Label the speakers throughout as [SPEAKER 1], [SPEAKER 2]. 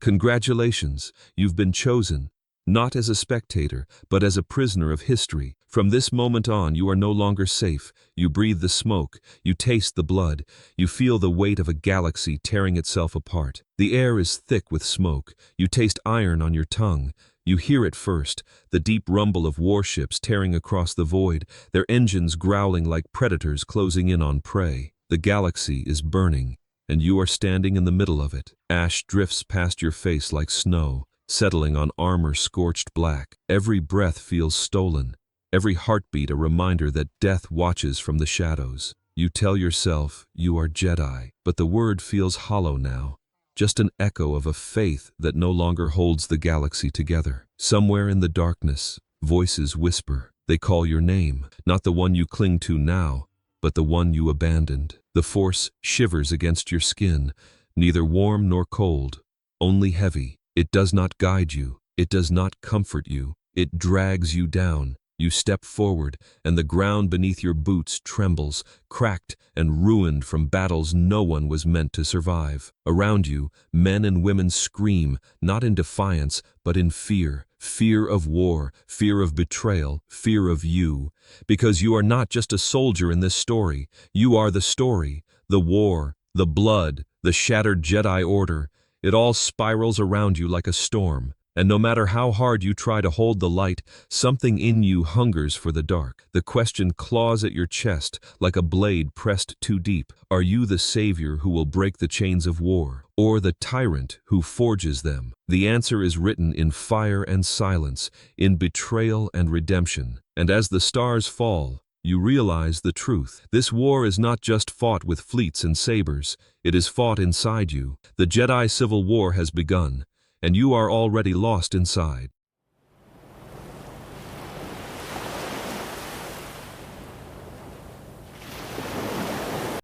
[SPEAKER 1] Congratulations, you've been chosen, not as a spectator, but as a prisoner of history. From this moment on, you are no longer safe. You breathe the smoke, you taste the blood, you feel the weight of a galaxy tearing itself apart. The air is thick with smoke, you taste iron on your tongue. You hear it first, the deep rumble of warships tearing across the void, their engines growling like predators closing in on prey. The galaxy is burning, and you are standing in the middle of it. Ash drifts past your face like snow, settling on armor scorched black. Every breath feels stolen, every heartbeat a reminder that death watches from the shadows. You tell yourself you are Jedi, but the word feels hollow now, just an echo of a faith that no longer holds the galaxy together. Somewhere in the darkness, voices whisper. They call your name, not the one you cling to now, but the one you abandoned. The Force shivers against your skin, neither warm nor cold, only heavy. It does not guide you, it does not comfort you, it drags you down. You step forward, and the ground beneath your boots trembles, cracked and ruined from battles no one was meant to survive. Around you, men and women scream, not in defiance, but in fear. Fear of war, fear of betrayal, fear of you. Because you are not just a soldier in this story, you are the story, the war, the blood, the shattered Jedi Order. It all spirals around you like a storm. And no matter how hard you try to hold the light, something in you hungers for the dark. The question claws at your chest like a blade pressed too deep. Are you the savior who will break the chains of war, or the tyrant who forges them? The answer is written in fire and silence, in betrayal and redemption. And as the stars fall, you realize the truth. This war is not just fought with fleets and sabers, it is fought inside you. The Jedi Civil War has begun, and you are already lost inside.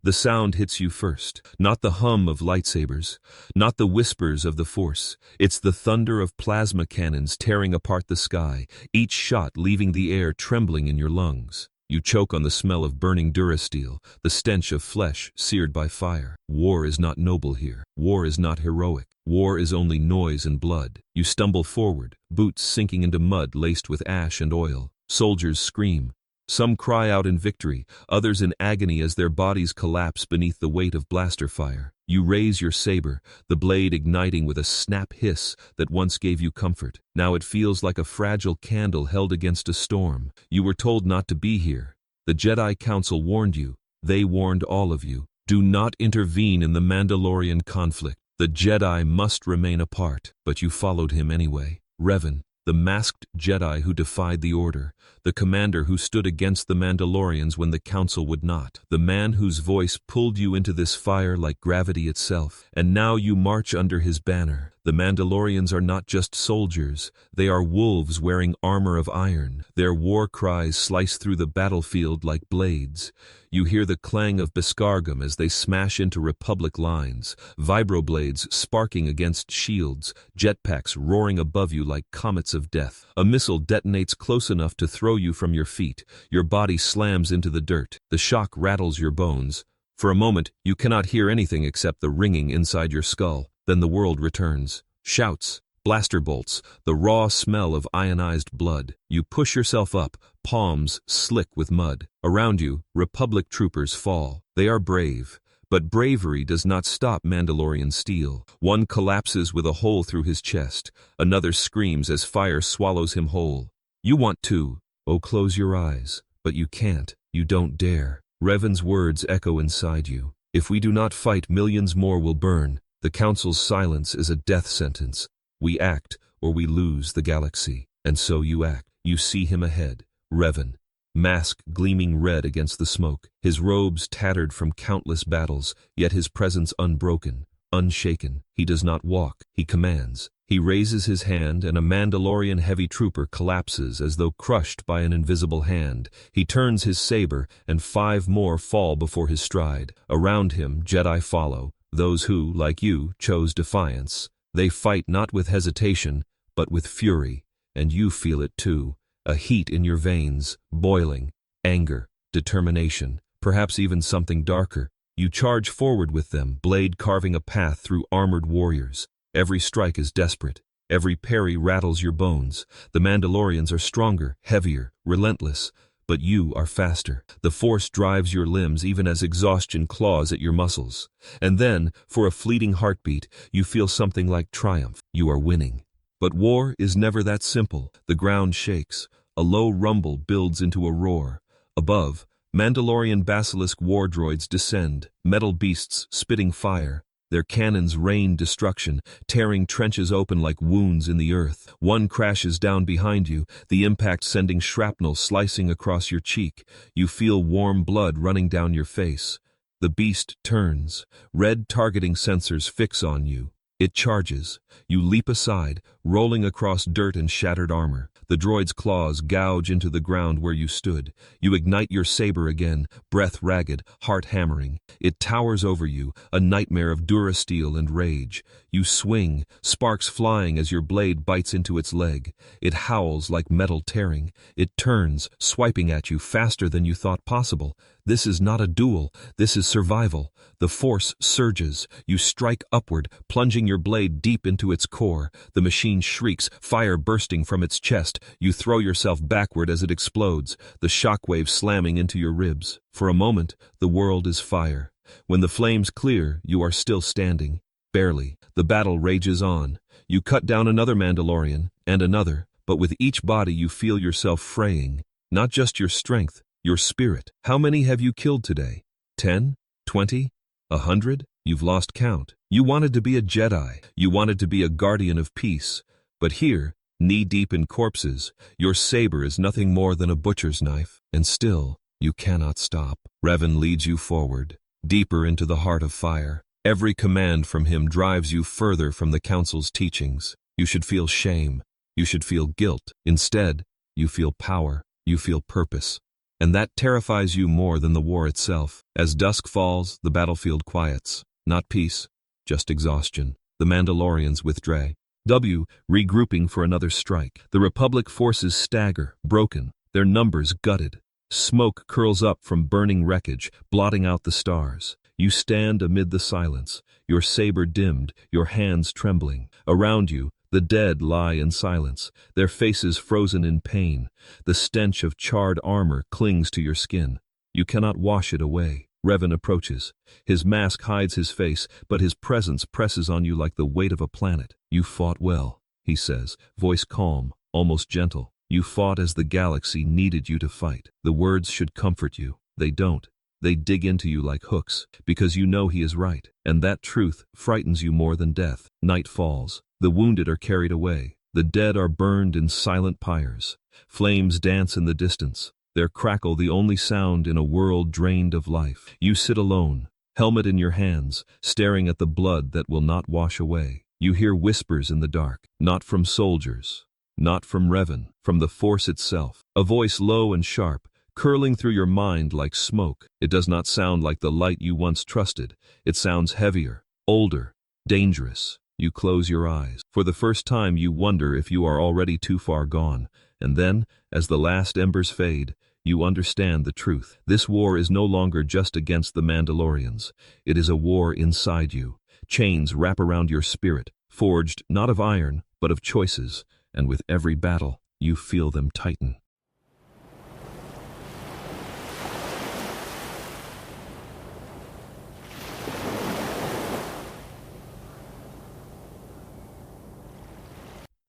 [SPEAKER 1] The sound hits you first, not the hum of lightsabers, not the whispers of the Force. It's the thunder of plasma cannons tearing apart the sky, each shot leaving the air trembling in your lungs. You choke on the smell of burning durasteel, the stench of flesh seared by fire. War is not noble here. War is not heroic. War is only noise and blood. You stumble forward, boots sinking into mud laced with ash and oil. Soldiers scream. Some cry out in victory, others in agony as their bodies collapse beneath the weight of blaster fire. You raise your saber, the blade igniting with a snap hiss that once gave you comfort. Now it feels like a fragile candle held against a storm. You were told not to be here. The Jedi Council warned you. They warned all of you. Do not intervene in the Mandalorian conflict. The Jedi must remain apart, but you followed him anyway. Revan, the masked Jedi who defied the Order, the commander who stood against the Mandalorians when the Council would not, the man whose voice pulled you into this fire like gravity itself, and now you march under his banner. The Mandalorians are not just soldiers, they are wolves wearing armor of iron. Their war cries slice through the battlefield like blades. You hear the clang of Beskargam as they smash into Republic lines, vibroblades sparking against shields, jetpacks roaring above you like comets of death. A missile detonates close enough to throw you from your feet. Your body slams into the dirt. The shock rattles your bones. For a moment, you cannot hear anything except the ringing inside your skull. Then the world returns. Shouts, blaster bolts, the raw smell of ionized blood. You push yourself up, palms slick with mud. Around you, Republic troopers fall. They are brave, but bravery does not stop Mandalorian steel. One collapses with a hole through his chest. Another screams as fire swallows him whole. You want to, close your eyes, but you can't. You don't dare. Revan's words echo inside you. If we do not fight, millions more will burn. The Council's silence is a death sentence. We act, or we lose the galaxy. And so you act. You see him ahead, Revan, mask gleaming red against the smoke, his robes tattered from countless battles, yet his presence unbroken, unshaken. He does not walk, he commands. He raises his hand, and a Mandalorian heavy trooper collapses as though crushed by an invisible hand. He turns his saber, and 5 more fall before his stride. Around him, Jedi follow. Those who, like you, chose defiance. They fight not with hesitation, but with fury, and you feel it too. A heat in your veins, boiling, anger, determination, perhaps even something darker. You charge forward with them, blade carving a path through armored warriors. Every strike is desperate. Every parry rattles your bones. The Mandalorians are stronger, heavier, relentless, but you are faster. The Force drives your limbs even as exhaustion claws at your muscles. And then, for a fleeting heartbeat, you feel something like triumph. You are winning. But war is never that simple. The ground shakes. A low rumble builds into a roar. Above, Mandalorian basilisk war droids descend, metal beasts spitting fire. Their cannons rain destruction, tearing trenches open like wounds in the earth. One crashes down behind you, the impact sending shrapnel slicing across your cheek. You feel warm blood running down your face. The beast turns. Red targeting sensors fix on you. It charges. You leap aside, rolling across dirt and shattered armor. The droid's claws gouge into the ground where you stood. You ignite your saber again, breath ragged, heart hammering. It towers over you, a nightmare of durasteel and rage. You swing, sparks flying as your blade bites into its leg. It howls like metal tearing. It turns, swiping at you faster than you thought possible. This is not a duel. This is survival. The Force surges. You strike upward, plunging your blade deep into its core. The machine shrieks, fire bursting from its chest. You throw yourself backward as it explodes, the shockwave slamming into your ribs. For a moment, the world is fire. When the flames clear, you are still standing. Barely. The battle rages on. You cut down another Mandalorian, and another, but with each body you feel yourself fraying. Not just your strength, your spirit. How many have you killed today? 10? 20? 100? You've lost count. You wanted to be a Jedi. You wanted to be a guardian of peace. But here, knee-deep in corpses, your saber is nothing more than a butcher's knife. And still, you cannot stop. Revan leads you forward, deeper into the heart of fire. Every command from him drives you further from the Council's teachings. You should feel shame. You should feel guilt. Instead, you feel power. You feel purpose. And that terrifies you more than the war itself. As dusk falls, the battlefield quiets. Not peace, just exhaustion. The Mandalorians withdraw. Regrouping for another strike. The Republic forces stagger, broken, their numbers gutted. Smoke curls up from burning wreckage, blotting out the stars. You stand amid the silence, your saber dimmed, your hands trembling. Around you, the dead lie in silence, their faces frozen in pain. The stench of charred armor clings to your skin. You cannot wash it away. Revan approaches. His mask hides his face, but his presence presses on you like the weight of a planet. You fought well, he says, voice calm, almost gentle. You fought as the galaxy needed you to fight. The words should comfort you. They don't. They dig into you like hooks, because you know he is right. And that truth frightens you more than death. Night falls. The wounded are carried away. The dead are burned in silent pyres. Flames dance in the distance, their crackle the only sound in a world drained of life. You sit alone, helmet in your hands, staring at the blood that will not wash away. You hear whispers in the dark, not from soldiers, not from Revan, from the Force itself. A voice low and sharp, curling through your mind like smoke. It does not sound like the light you once trusted. It sounds heavier, older, dangerous. You close your eyes. For the first time you wonder if you are already too far gone. And then, as the last embers fade, you understand the truth. This war is no longer just against the Mandalorians. It is a war inside you. Chains wrap around your spirit, forged not of iron, but of choices. And with every battle, you feel them tighten.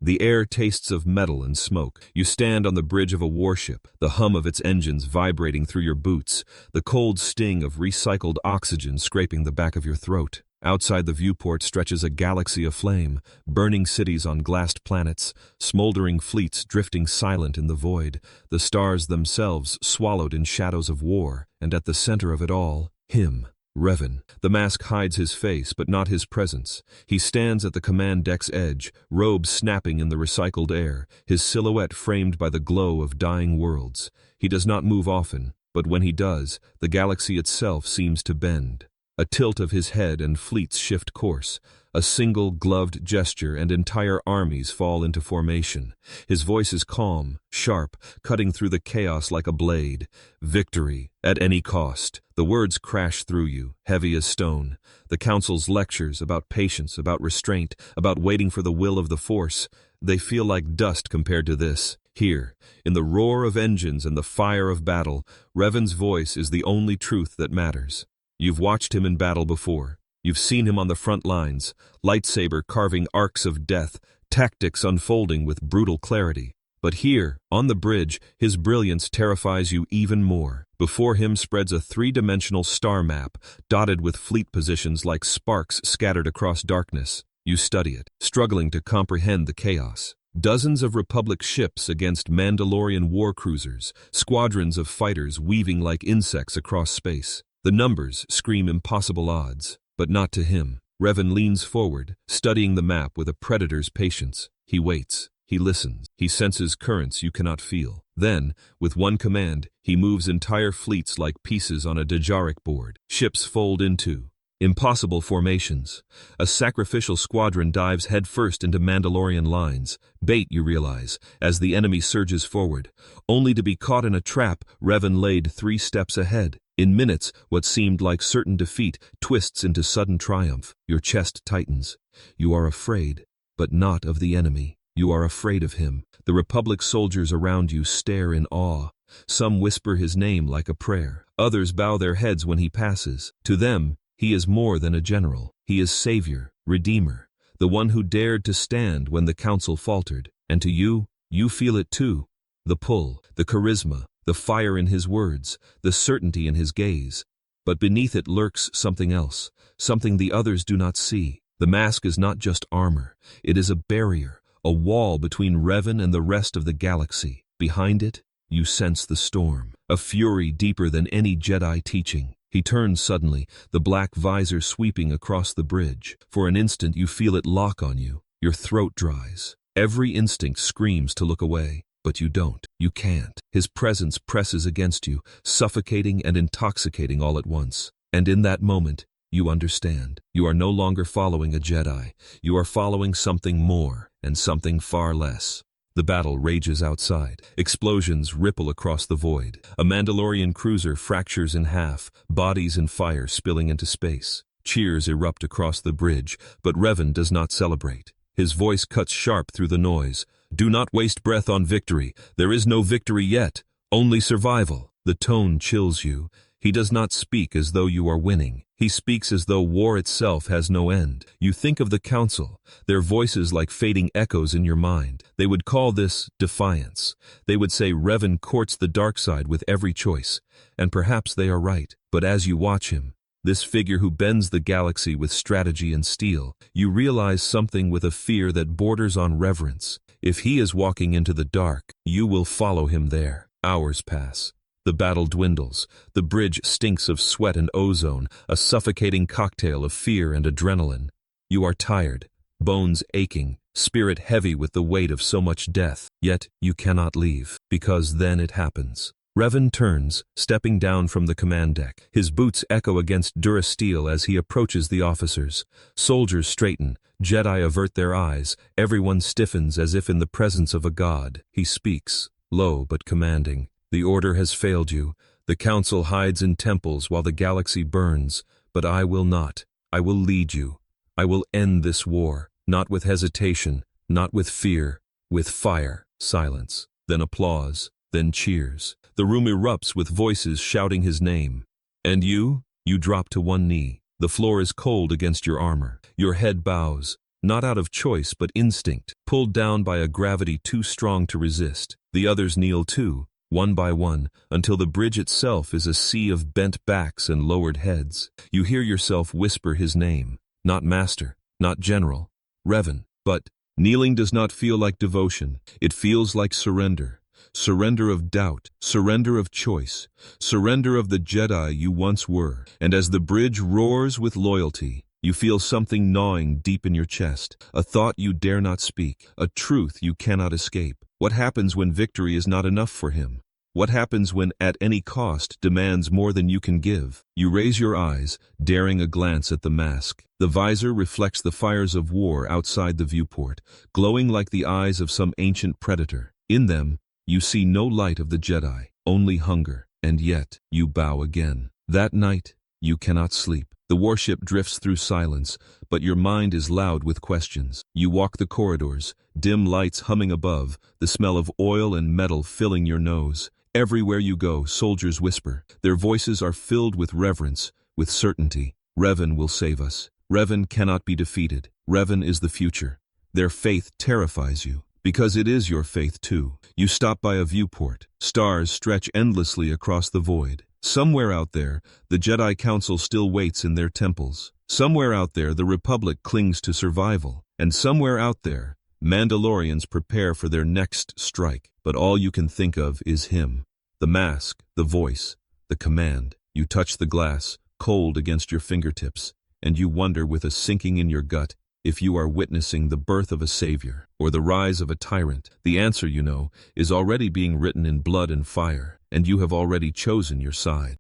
[SPEAKER 1] The air tastes of metal and smoke. You stand on the bridge of a warship, the hum of its engines vibrating through your boots, the cold sting of recycled oxygen scraping the back of your throat. Outside the viewport stretches a galaxy aflame, burning cities on glassed planets, smoldering fleets drifting silent in the void, the stars themselves swallowed in shadows of war, and at the center of it all, him. Revan. The mask hides his face, but not his presence. He stands at the command deck's edge, robes snapping in the recycled air, his silhouette framed by the glow of dying worlds. He does not move often, but when he does, the galaxy itself seems to bend. A tilt of his head and fleets shift course. A single gloved gesture and entire armies fall into formation. His voice is calm, sharp, cutting through the chaos like a blade. Victory, at any cost. The words crash through you, heavy as stone. The Council's lectures about patience, about restraint, about waiting for the will of the Force, they feel like dust compared to this. Here, in the roar of engines and the fire of battle, Revan's voice is the only truth that matters. You've watched him in battle before. You've seen him on the front lines, lightsaber carving arcs of death, tactics unfolding with brutal clarity. But here, on the bridge, his brilliance terrifies you even more. Before him spreads a three-dimensional star map, dotted with fleet positions like sparks scattered across darkness. You study it, struggling to comprehend the chaos. Dozens of Republic ships against Mandalorian war cruisers, squadrons of fighters weaving like insects across space. The numbers scream impossible odds. But not to him. Revan leans forward, studying the map with a predator's patience. He waits. He listens. He senses currents you cannot feel. Then, with one command, he moves entire fleets like pieces on a Dejaric board. Ships fold into impossible formations. A sacrificial squadron dives headfirst into Mandalorian lines. Bait, you realize, as the enemy surges forward. Only to be caught in a trap Revan laid 3 steps ahead. In minutes, what seemed like certain defeat twists into sudden triumph. Your chest tightens. You are afraid, but not of the enemy. You are afraid of him. The Republic soldiers around you stare in awe. Some whisper his name like a prayer. Others bow their heads when he passes. To them, he is more than a general. He is savior, redeemer, the one who dared to stand when the Council faltered. And to you, you feel it too. The pull, the charisma, the fire in his words, the certainty in his gaze. But beneath it lurks something else, something the others do not see. The mask is not just armor. It is a barrier, a wall between Revan and the rest of the galaxy. Behind it, you sense the storm, a fury deeper than any Jedi teaching. He turns suddenly, the black visor sweeping across the bridge. For an instant you feel it lock on you. Your throat dries. Every instinct screams to look away. But you don't. You can't. His presence presses against you, suffocating and intoxicating all at once. And in that moment, you understand. You are no longer following a Jedi. You are following something more, and something far less. The battle rages outside. Explosions ripple across the void. A Mandalorian cruiser fractures in half, bodies in fire spilling into space. Cheers erupt across the bridge, but Revan does not celebrate. His voice cuts sharp through the noise. Do not waste breath on victory. There is no victory yet, only survival. The tone chills you. He does not speak as though you are winning. He speaks as though war itself has no end. You think of the Council, their voices like fading echoes in your mind. They would call this defiance. They would say Revan courts the dark side with every choice. And perhaps they are right. But as you watch him, this figure who bends the galaxy with strategy and steel, you realize something with a fear that borders on reverence. If he is walking into the dark, you will follow him there. Hours pass. The battle dwindles. The bridge stinks of sweat and ozone, a suffocating cocktail of fear and adrenaline. You are tired, bones aching, spirit heavy with the weight of so much death. Yet you cannot leave, because then it happens. Revan turns, stepping down from the command deck. His boots echo against durasteel as he approaches the officers. Soldiers straighten, Jedi avert their eyes, everyone stiffens as if in the presence of a god. He speaks, low but commanding. The order has failed you. The Council hides in temples while the galaxy burns, but I will not. I will lead you. I will end this war, not with hesitation, not with fear, with fire. Silence, then applause, then cheers. The room erupts with voices shouting his name. And you? You drop to one knee. The floor is cold against your armor. Your head bows, not out of choice but instinct, pulled down by a gravity too strong to resist. The others kneel too, one by one, until the bridge itself is a sea of bent backs and lowered heads. You hear yourself whisper his name, not master, not general, Revan. But kneeling does not feel like devotion. It feels like surrender. Surrender of doubt, surrender of choice, surrender of the Jedi you once were. And as the bridge roars with loyalty, you feel something gnawing deep in your chest, a thought you dare not speak, a truth you cannot escape. What happens when victory is not enough for him? What happens when at any cost demands more than you can give? You raise your eyes, daring a glance at the mask. The visor reflects the fires of war outside the viewport, glowing like the eyes of some ancient predator. In them, you see no light of the Jedi, only hunger, and yet you bow again. That night, you cannot sleep. The warship drifts through silence, but your mind is loud with questions. You walk the corridors, dim lights humming above, the smell of oil and metal filling your nose. Everywhere you go, soldiers whisper. Their voices are filled with reverence, with certainty. Revan will save us. Revan cannot be defeated. Revan is the future. Their faith terrifies you, because it is your faith too. You stop by a viewport. Stars stretch endlessly across the void. Somewhere out there, the Jedi Council still waits in their temples. Somewhere out there, the Republic clings to survival. And somewhere out there, Mandalorians prepare for their next strike. But all you can think of is him. The mask, the voice, the command. You touch the glass, cold against your fingertips, and you wonder with a sinking in your gut if you are witnessing the birth of a savior or the rise of a tyrant. The answer, you know, is already being written in blood and fire, and you have already chosen your side.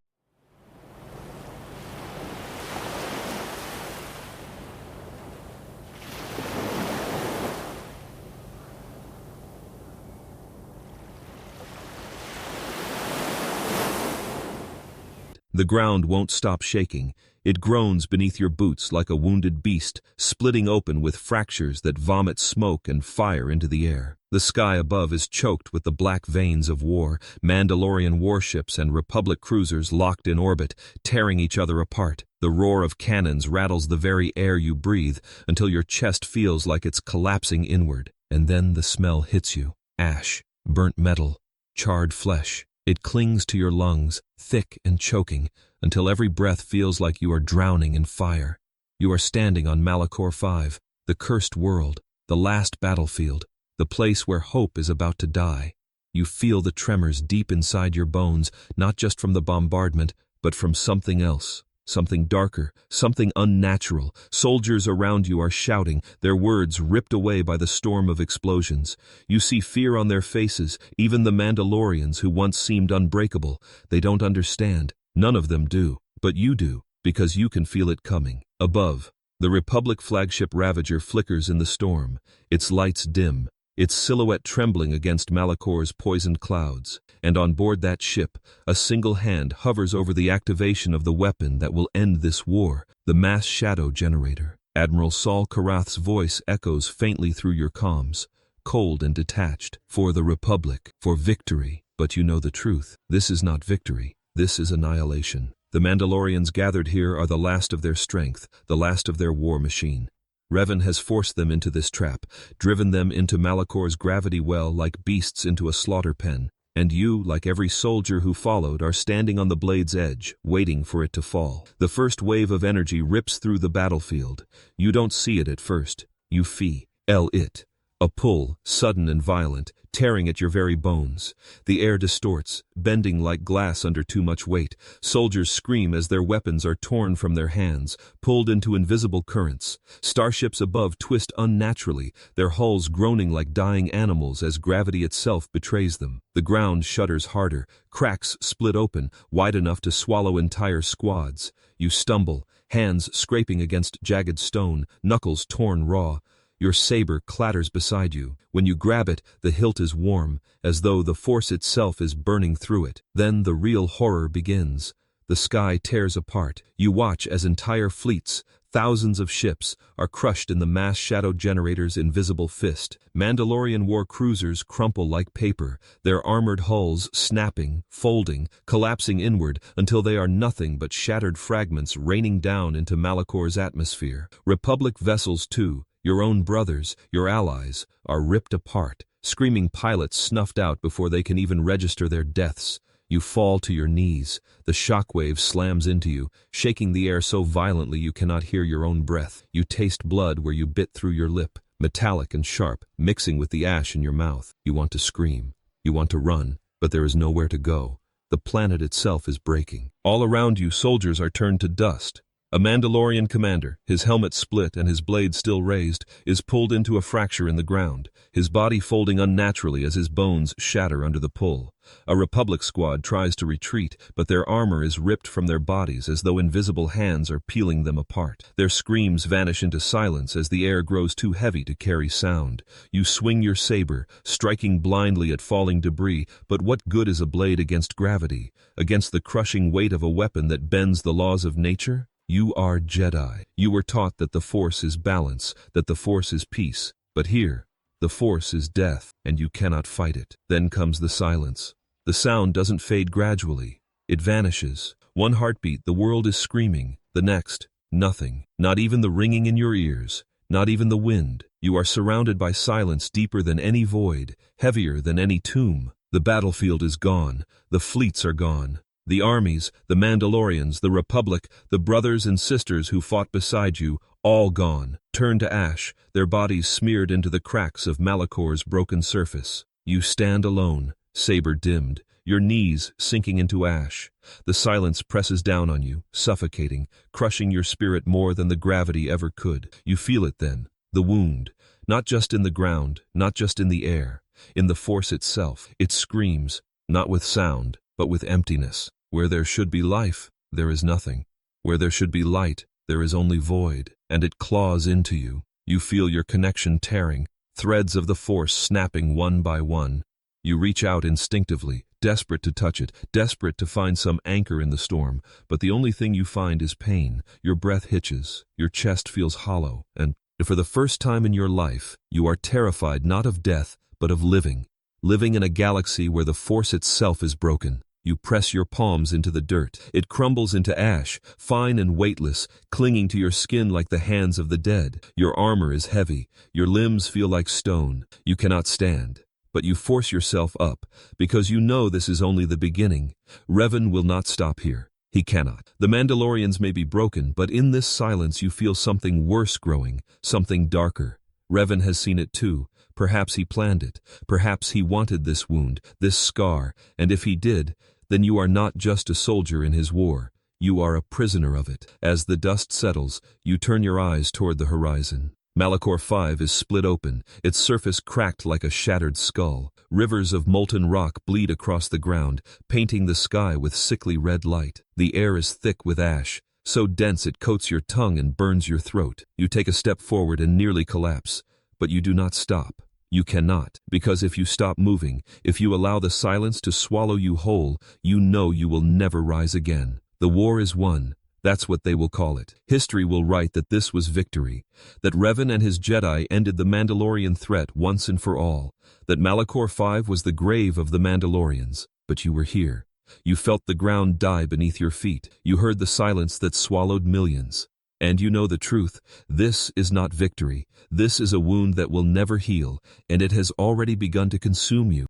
[SPEAKER 1] The ground won't stop shaking. It groans beneath your boots like a wounded beast, splitting open with fractures that vomit smoke and fire into the air. The sky above is choked with the black veins of war, Mandalorian warships and Republic cruisers locked in orbit, tearing each other apart. The roar of cannons rattles the very air you breathe until your chest feels like it's collapsing inward. And then the smell hits you. Ash, burnt metal, charred flesh. It clings to your lungs, thick and choking, until every breath feels like you are drowning in fire. You are standing on Malachor V, the cursed world, the last battlefield, the place where hope is about to die. You feel the tremors deep inside your bones, not just from the bombardment, but from something else. Something darker, something unnatural. Soldiers around you are shouting, their words ripped away by the storm of explosions. You see fear on their faces, even the Mandalorians who once seemed unbreakable. They don't understand. None of them do. But you do, because you can feel it coming. Above, the Republic flagship Ravager flickers in the storm, its lights dim, its silhouette trembling against Malachor's poisoned clouds. And on board that ship, a single hand hovers over the activation of the weapon that will end this war, the mass shadow generator. Admiral Saul Karath's voice echoes faintly through your comms, cold and detached. For the Republic, for victory. But you know the truth. This is not victory. This is annihilation. The Mandalorians gathered here are the last of their strength, the last of their war machine. Revan has forced them into this trap, driven them into Malachor's gravity well like beasts into a slaughter pen. And you, like every soldier who followed, are standing on the blade's edge, waiting for it to fall. The first wave of energy rips through the battlefield. You don't see it at first. You feel it. A pull, sudden and violent, tearing at your very bones. The air distorts, bending like glass under too much weight. Soldiers scream as their weapons are torn from their hands, pulled into invisible currents. Starships above twist unnaturally, their hulls groaning like dying animals as gravity itself betrays them. The ground shudders harder, cracks split open, wide enough to swallow entire squads. You stumble, hands scraping against jagged stone, knuckles torn raw. Your saber clatters beside you. When you grab it, the hilt is warm, as though the force itself is burning through it. Then the real horror begins. The sky tears apart. You watch as entire fleets, thousands of ships, are crushed in the mass shadow generator's invisible fist. Mandalorian war cruisers crumple like paper, their armored hulls snapping, folding, collapsing inward until they are nothing but shattered fragments raining down into Malachor's atmosphere. Republic vessels, too, your own brothers, your allies, are ripped apart, screaming pilots snuffed out before they can even register their deaths. You fall to your knees. The shockwave slams into you, shaking the air so violently you cannot hear your own breath. You taste blood where you bit through your lip, metallic and sharp, mixing with the ash in your mouth. You want to scream. You want to run, but there is nowhere to go. The planet itself is breaking. All around you, soldiers are turned to dust. A Mandalorian commander, his helmet split and his blade still raised, is pulled into a fracture in the ground, his body folding unnaturally as his bones shatter under the pull. A Republic squad tries to retreat, but their armor is ripped from their bodies as though invisible hands are peeling them apart. Their screams vanish into silence as the air grows too heavy to carry sound. You swing your saber, striking blindly at falling debris, but what good is a blade against gravity, against the crushing weight of a weapon that bends the laws of nature? You are Jedi. You were taught that the Force is balance, that the Force is peace. But here, the Force is death, and you cannot fight it. Then comes the silence. The sound doesn't fade gradually. It vanishes. One heartbeat, the world is screaming. The next, nothing. Not even the ringing in your ears. Not even the wind. You are surrounded by silence deeper than any void, heavier than any tomb. The battlefield is gone. The fleets are gone. The armies, the Mandalorians, the Republic, the brothers and sisters who fought beside you, all gone, turned to ash, their bodies smeared into the cracks of Malachor's broken surface. You stand alone, saber dimmed, your knees sinking into ash. The silence presses down on you, suffocating, crushing your spirit more than the gravity ever could. You feel it then, the wound, not just in the ground, not just in the air, in the Force itself. It screams, not with sound, but with emptiness. Where there should be life, there is nothing. Where there should be light, there is only void, and it claws into you. You feel your connection tearing, threads of the Force snapping one by one. You reach out instinctively, desperate to touch it, desperate to find some anchor in the storm, but the only thing you find is pain. Your breath hitches, your chest feels hollow, and for the first time in your life, you are terrified not of death, but of living. Living in a galaxy where the Force itself is broken. You press your palms into the dirt. It crumbles into ash, fine and weightless, clinging to your skin like the hands of the dead. Your armor is heavy. Your limbs feel like stone. You cannot stand. But you force yourself up, because you know this is only the beginning. Revan will not stop here. He cannot. The Mandalorians may be broken, but in this silence you feel something worse growing, something darker. Revan has seen it too. Perhaps he planned it. Perhaps he wanted this wound, this scar, and if he did, then you are not just a soldier in his war. You are a prisoner of it. As the dust settles, you turn your eyes toward the horizon. Malachor V is split open, its surface cracked like a shattered skull. Rivers of molten rock bleed across the ground, painting the sky with sickly red light. The air is thick with ash, so dense it coats your tongue and burns your throat. You take a step forward and nearly collapse, but you do not stop. You cannot, because if you stop moving, if you allow the silence to swallow you whole, you know you will never rise again. The war is won. That's what they will call it. History will write that this was victory, that Revan and his Jedi ended the Mandalorian threat once and for all, that Malachor V was the grave of the Mandalorians. But you were here. You felt the ground die beneath your feet. You heard the silence that swallowed millions. And you know the truth. This is not victory. This is a wound that will never heal, and it has already begun to consume you.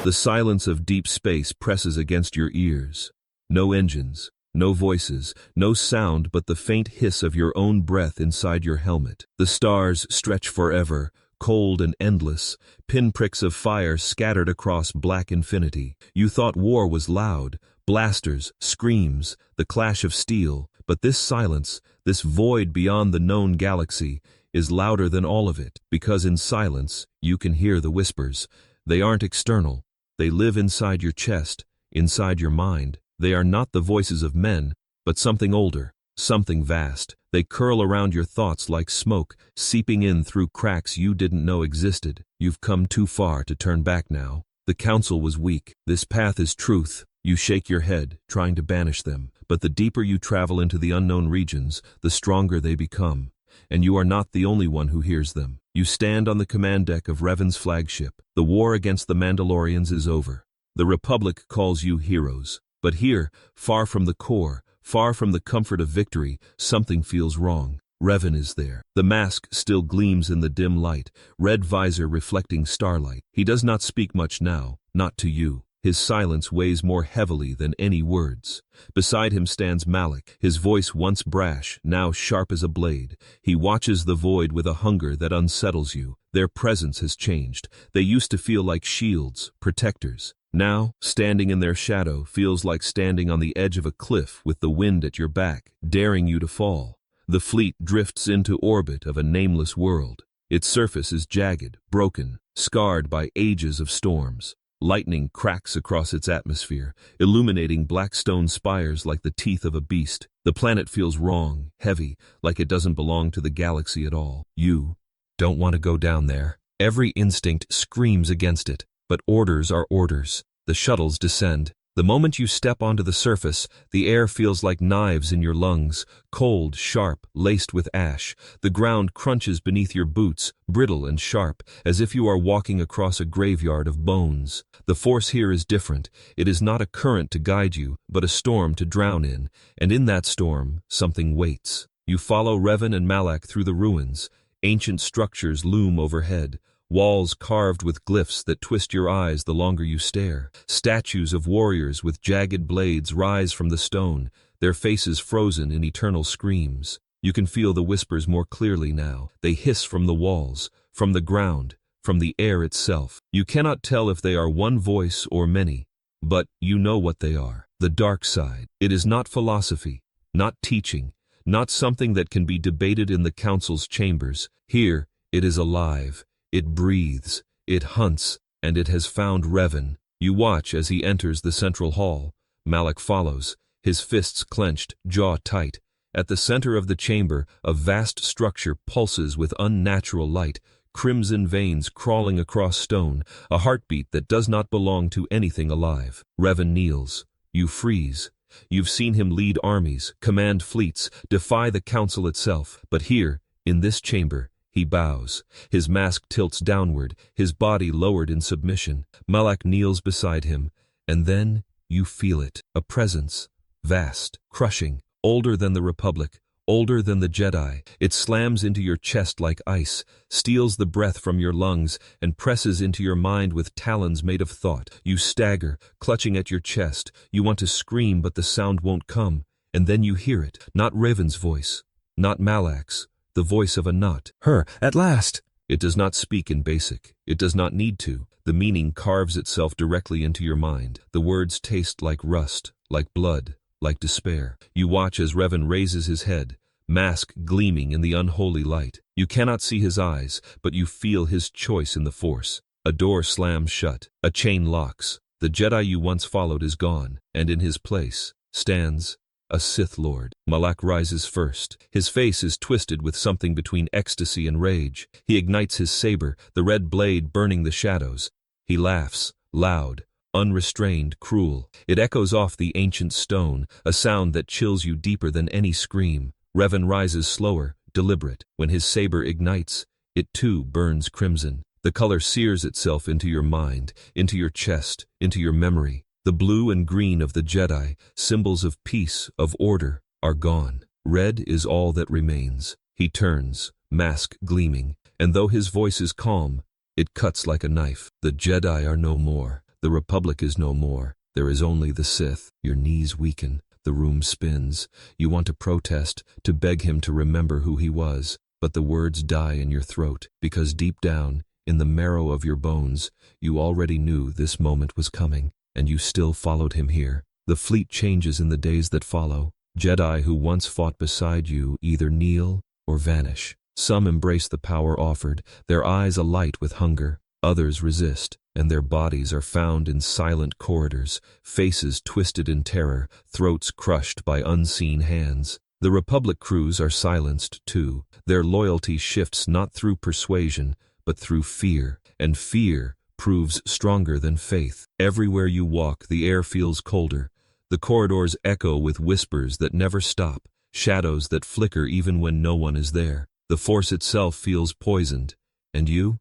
[SPEAKER 1] The silence of deep space presses against your ears. No engines, no voices, no sound but the faint hiss of your own breath inside your helmet. The stars stretch forever, cold and endless, pinpricks of fire scattered across black infinity. You thought war was loud, blasters, screams, the clash of steel, but this silence, this void beyond the known galaxy, is louder than all of it, because in silence you can hear the whispers. They aren't external. They live inside your chest, inside your mind. They are not the voices of men, but something older, something vast. They curl around your thoughts like smoke, seeping in through cracks you didn't know existed. You've come too far to turn back now. The council was weak. This path is truth. You shake your head, trying to banish them. But the deeper you travel into the unknown regions, the stronger they become. And you are not the only one who hears them. You stand on the command deck of Revan's flagship. The war against the Mandalorians is over. The Republic calls you heroes. But here, far from the core, far from the comfort of victory, something feels wrong. Revan is there. The mask still gleams in the dim light, red visor reflecting starlight. He does not speak much now, not to you. His silence weighs more heavily than any words. Beside him stands Malak, his voice once brash, now sharp as a blade. He watches the void with a hunger that unsettles you. Their presence has changed. They used to feel like shields, protectors. Now, standing in their shadow feels like standing on the edge of a cliff with the wind at your back, daring you to fall. The fleet drifts into orbit of a nameless world. Its surface is jagged, broken, scarred by ages of storms. Lightning cracks across its atmosphere, illuminating black stone spires like the teeth of a beast. The planet feels wrong, heavy, like it doesn't belong to the galaxy at all. You don't want to go down there. Every instinct screams against it, but orders are orders. The shuttles descend. The moment you step onto the surface, the air feels like knives in your lungs, cold, sharp, laced with ash. The ground crunches beneath your boots, brittle and sharp, as if you are walking across a graveyard of bones. The force here is different. It is not a current to guide you, but a storm to drown in, and in that storm, something waits. You follow Revan and Malak through the ruins. Ancient structures loom overhead. Walls carved with glyphs that twist your eyes the longer you stare. Statues of warriors with jagged blades rise from the stone, their faces frozen in eternal screams. You can feel the whispers more clearly now. They hiss from the walls, from the ground, from the air itself. You cannot tell if they are one voice or many, but you know what they are. The dark side. It is not philosophy, not teaching, not something that can be debated in the council's chambers. Here, it is alive. It breathes, it hunts, and it has found Revan. You watch as he enters the central hall. Malak follows, his fists clenched, jaw tight. At the center of the chamber, a vast structure pulses with unnatural light, crimson veins crawling across stone, a heartbeat that does not belong to anything alive. Revan kneels. You freeze. You've seen him lead armies, command fleets, defy the council itself. But here, in this chamber, he bows. His mask tilts downward, his body lowered in submission. Malak kneels beside him, and then you feel it. A presence, vast, crushing, older than the Republic, older than the Jedi. It slams into your chest like ice, steals the breath from your lungs, and presses into your mind with talons made of thought. You stagger, clutching at your chest. You want to scream, but the sound won't come. And then you hear it. Not Revan's voice, not Malak's. The voice of a not. Her, at last! It does not speak in basic. It does not need to. The meaning carves itself directly into your mind. The words taste like rust, like blood, like despair. You watch as Revan raises his head, mask gleaming in the unholy light. You cannot see his eyes, but you feel his choice in the Force. A door slams shut. A chain locks. The Jedi you once followed is gone, and in his place stands a Sith Lord. Malak rises first. His face is twisted with something between ecstasy and rage. He ignites his saber, the red blade burning the shadows. He laughs, loud, unrestrained, cruel. It echoes off the ancient stone, a sound that chills you deeper than any scream. Revan rises slower, deliberate. When his saber ignites, it too burns crimson. The color sears itself into your mind, into your chest, into your memory. The blue and green of the Jedi, symbols of peace, of order, are gone. Red is all that remains. He turns, mask gleaming, and though his voice is calm, it cuts like a knife. The Jedi are no more. The Republic is no more. There is only the Sith. Your knees weaken. The room spins. You want to protest, to beg him to remember who he was, but the words die in your throat, because deep down, in the marrow of your bones, you already knew this moment was coming. And you still followed him here. The fleet changes in the days that follow. Jedi who once fought beside you either kneel or vanish. Some embrace the power offered, their eyes alight with hunger. Others resist, and their bodies are found in silent corridors, faces twisted in terror, throats crushed by unseen hands. The Republic crews are silenced too. Their loyalty shifts not through persuasion, but through fear, and fear proves stronger than faith. Everywhere you walk, the air feels colder. The corridors echo with whispers that never stop, shadows that flicker even when no one is there. The Force itself feels poisoned. And you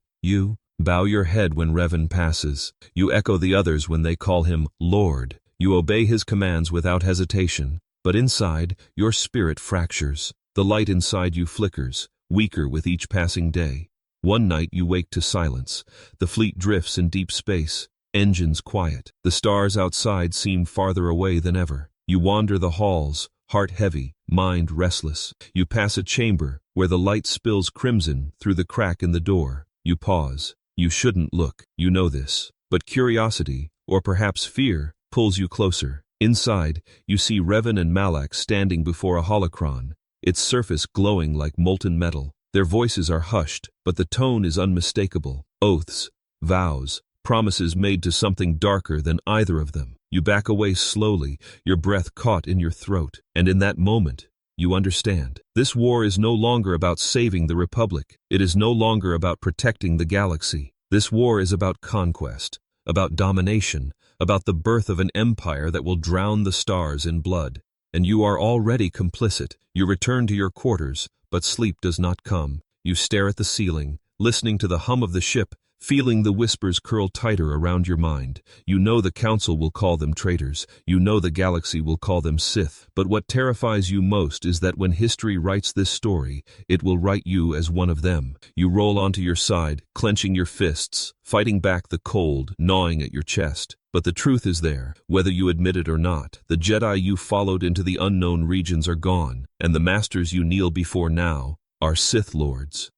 [SPEAKER 1] bow your head when Revan passes. You echo the others when they call him Lord. You obey his commands without hesitation. But inside, your spirit fractures. The light inside you flickers, weaker with each passing day. One night you wake to silence. The fleet drifts in deep space, engines quiet. The stars outside seem farther away than ever. You wander the halls, heart heavy, mind restless. You pass a chamber where the light spills crimson through the crack in the door. You pause. You shouldn't look, you know this. But curiosity, or perhaps fear, pulls you closer. Inside, you see Revan and Malak standing before a holocron, its surface glowing like molten metal. Their voices are hushed, but the tone is unmistakable. Oaths, vows, promises made to something darker than either of them. You back away slowly, your breath caught in your throat, and in that moment, you understand. This war is no longer about saving the Republic. It is no longer about protecting the galaxy. This war is about conquest, about domination, about the birth of an empire that will drown the stars in blood. And you are already complicit. You return to your quarters, but sleep does not come. You stare at the ceiling, listening to the hum of the ship, feeling the whispers curl tighter around your mind. You know the Council will call them traitors. You know the galaxy will call them Sith. But what terrifies you most is that when history writes this story, it will write you as one of them. You roll onto your side, clenching your fists, fighting back the cold, gnawing at your chest. But the truth is there, whether you admit it or not. The Jedi you followed into the unknown regions are gone, and the masters you kneel before now are Sith Lords.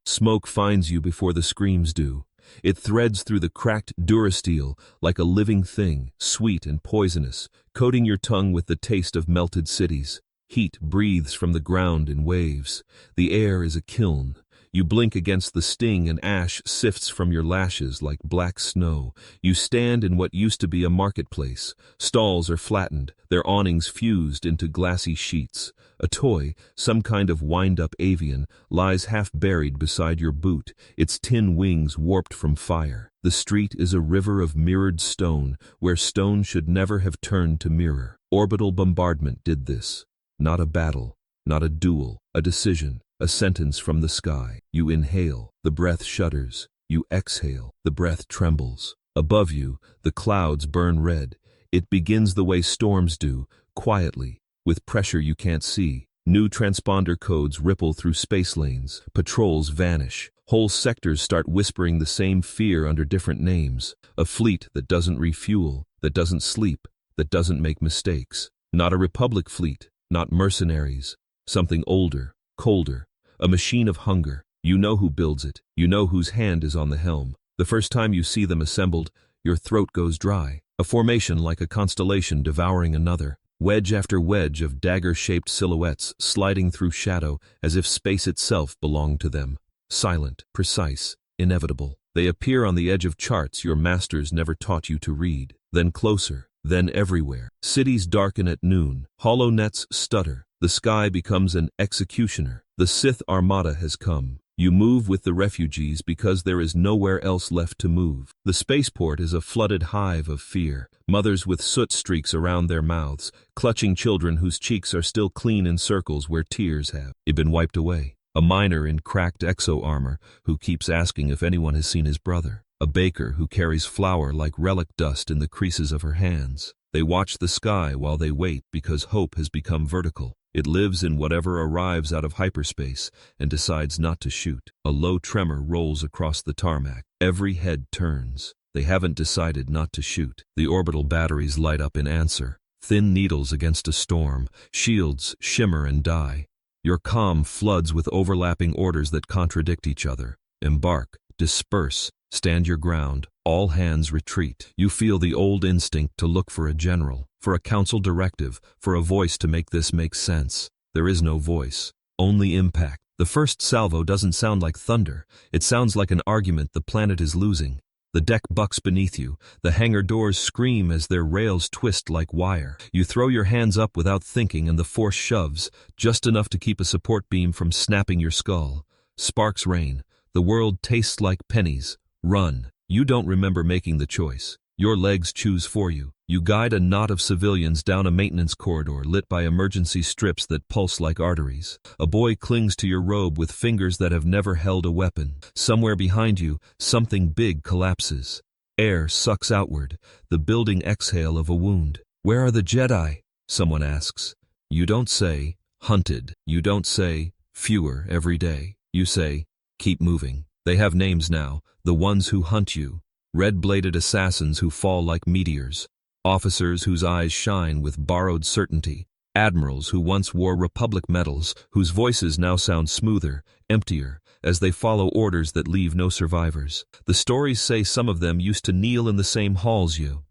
[SPEAKER 1] Smoke finds you before the screams do. It threads through the cracked durasteel like a living thing, sweet and poisonous, coating your tongue with the taste of melted cities. Heat breathes from the ground in waves. The air is a kiln. You blink against the sting and ash sifts from your lashes like black snow. You stand in what used to be a marketplace. Stalls are flattened, their awnings fused into glassy sheets. A toy, some kind of wind-up avian, lies half-buried beside your boot, its tin wings warped from fire. The street is a river of mirrored stone, where stone should never have turned to mirror. Orbital bombardment did this. Not a battle, not a duel, a decision. A sentence from the sky. You inhale, the breath shudders. You exhale, the breath trembles. Above you, the clouds burn red. It begins the way storms do, quietly, with pressure you can't see. New transponder codes ripple through space lanes. Patrols vanish. Whole sectors start whispering the same fear under different names. A fleet that doesn't refuel, that doesn't sleep, that doesn't make mistakes. Not a Republic fleet, not mercenaries. Something older, colder, a machine of hunger. You know who builds it. You know whose hand is on the helm. The first time you see them assembled, your throat goes dry. A formation like a constellation devouring another. Wedge after wedge of dagger-shaped silhouettes sliding through shadow as if space itself belonged to them. Silent, precise, inevitable. They appear on the edge of charts your masters never taught you to read. Then closer, then everywhere. Cities darken at noon. Hollow nets stutter. The sky becomes an executioner. The Sith armada has come. You move with the refugees because there is nowhere else left to move. The spaceport is a flooded hive of fear. Mothers with soot streaks around their mouths, clutching children whose cheeks are still clean in circles where tears have been wiped away. A miner in cracked exo armor who keeps asking if anyone has seen his brother. A baker who carries flour like relic dust in the creases of her hands. They watch the sky while they wait because hope has become vertical. It lives in whatever arrives out of hyperspace and decides not to shoot. A low tremor rolls across the tarmac. Every head turns. They haven't decided not to shoot. The orbital batteries light up in answer. Thin needles against a storm. Shields shimmer and die. Your comm floods with overlapping orders that contradict each other. Embark. Disperse. Stand your ground. All hands retreat. You feel the old instinct to look for a general, for a council directive, for a voice to make this make sense. There is no voice, only impact. The first salvo doesn't sound like thunder. It sounds like an argument the planet is losing. The deck bucks beneath you. The hangar doors scream as their rails twist like wire. You throw your hands up without thinking and the force shoves, just enough to keep a support beam from snapping your skull. Sparks rain. The world tastes like pennies. Run. You don't remember making the choice. Your legs choose for you. You guide a knot of civilians down a maintenance corridor lit by emergency strips that pulse like arteries. A boy clings to your robe with fingers that have never held a weapon. Somewhere behind you, something big collapses. Air sucks outward, the building exhale of a wound. Where are the Jedi? Someone asks. You don't say, hunted. You don't say, fewer every day. You say, keep moving. They have names now, the ones who hunt you. Red-bladed assassins who fall like meteors, officers whose eyes shine with borrowed certainty, admirals who once wore Republic medals, whose voices now sound smoother, emptier, as they follow orders that leave no survivors. The stories say some of them used to kneel in the same halls you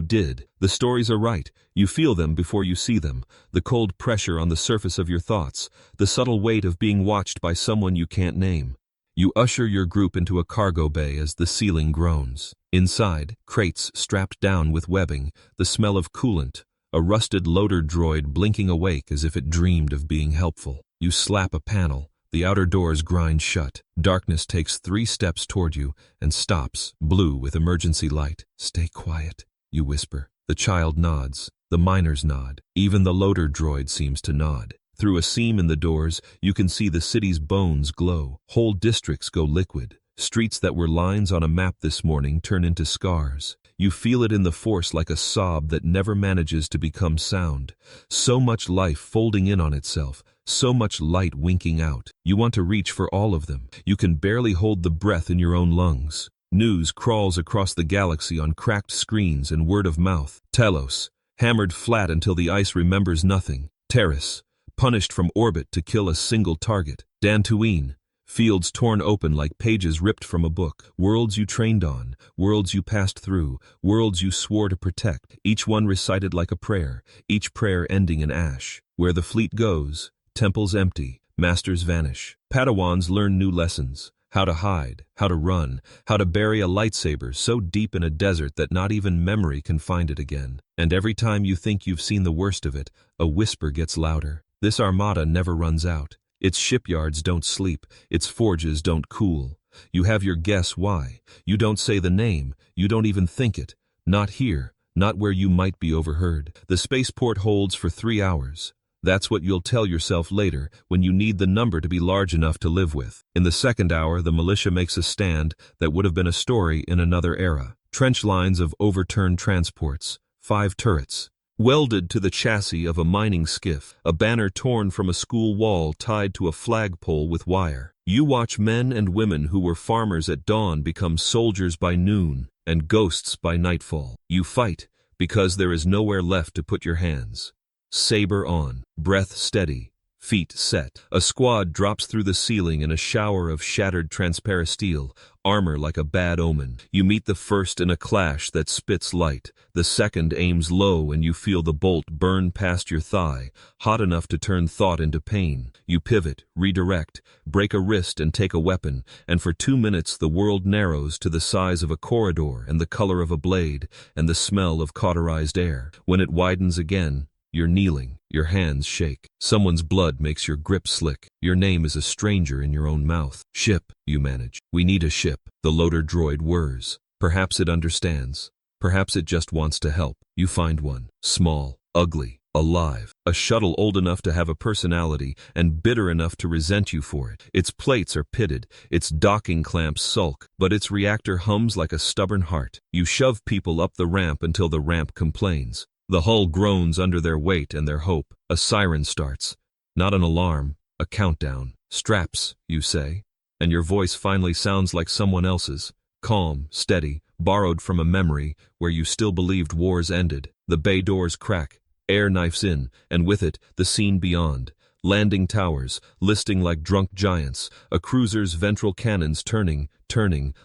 [SPEAKER 1] did. The stories are right. You feel them before you see them. The cold pressure on the surface of your thoughts. The subtle weight of being watched by someone you can't name. You usher your group into a cargo bay as the ceiling groans. Inside, crates strapped down with webbing, the smell of coolant, a rusted loader droid blinking awake as if it dreamed of being helpful. You slap a panel. The outer doors grind shut. Darkness takes 3 steps toward you and stops, blue with emergency light. Stay quiet, you whisper. The child nods. The miners nod. Even the loader droid seems to nod. Through a seam in the doors, you can see the city's bones glow. Whole districts go liquid. Streets that were lines on a map this morning turn into scars. You feel it in the force like a sob that never manages to become sound. So much life folding in on itself. So much light winking out. You want to reach for all of them. You can barely hold the breath in your own lungs. News crawls across the galaxy on cracked screens and word of mouth. Telos, hammered flat until the ice remembers nothing. Terrace, punished from orbit to kill a single target. Dantooine, fields torn open like pages ripped from a book. Worlds you trained on, worlds you passed through, worlds you swore to protect, each one recited like a prayer, each prayer ending in ash. Where the fleet goes, temples empty, masters vanish. Padawans learn new lessons. How to hide, how to run, how to bury a lightsaber so deep in a desert that not even memory can find it again. And every time you think you've seen the worst of it, a whisper gets louder. This armada never runs out. Its shipyards don't sleep, its forges don't cool. You have your guess why. You don't say the name, you don't even think it. Not here, not where you might be overheard. The spaceport holds for 3 hours. That's what you'll tell yourself later when you need the number to be large enough to live with. In the 2nd hour, the militia makes a stand that would have been a story in another era. Trench lines of overturned transports, 5 turrets, welded to the chassis of a mining skiff, a banner torn from a school wall tied to a flagpole with wire. You watch men and women who were farmers at dawn become soldiers by noon and ghosts by nightfall. You fight because there is nowhere left to put your hands. Saber on, breath steady, feet set. A squad drops through the ceiling in a shower of shattered transparent steel, armor like a bad omen. You meet the first in a clash that spits light. The second aims low and you feel the bolt burn past your thigh, hot enough to turn thought into pain. You pivot, redirect, break a wrist and take a weapon, and for 2 minutes the world narrows to the size of a corridor and the color of a blade and the smell of cauterized air. When it widens again, you're kneeling, your hands shake. Someone's blood makes your grip slick. Your name is a stranger in your own mouth. Ship, you manage. We need a ship. The loader droid whirs. Perhaps it understands. Perhaps it just wants to help. You find one. Small, ugly, alive. A shuttle old enough to have a personality and bitter enough to resent you for it. Its plates are pitted. Its docking clamps sulk, but its reactor hums like a stubborn heart. You shove people up the ramp until the ramp complains. The hull groans under their weight and their hope. A siren starts. Not an alarm, a countdown. Straps, you say, and your voice finally sounds like someone else's. Calm, steady, borrowed from a memory where you still believed wars ended. The bay doors crack, air knifes in, and with it, the scene beyond. Landing towers, listing like drunk giants, a cruiser's ventral cannons turning,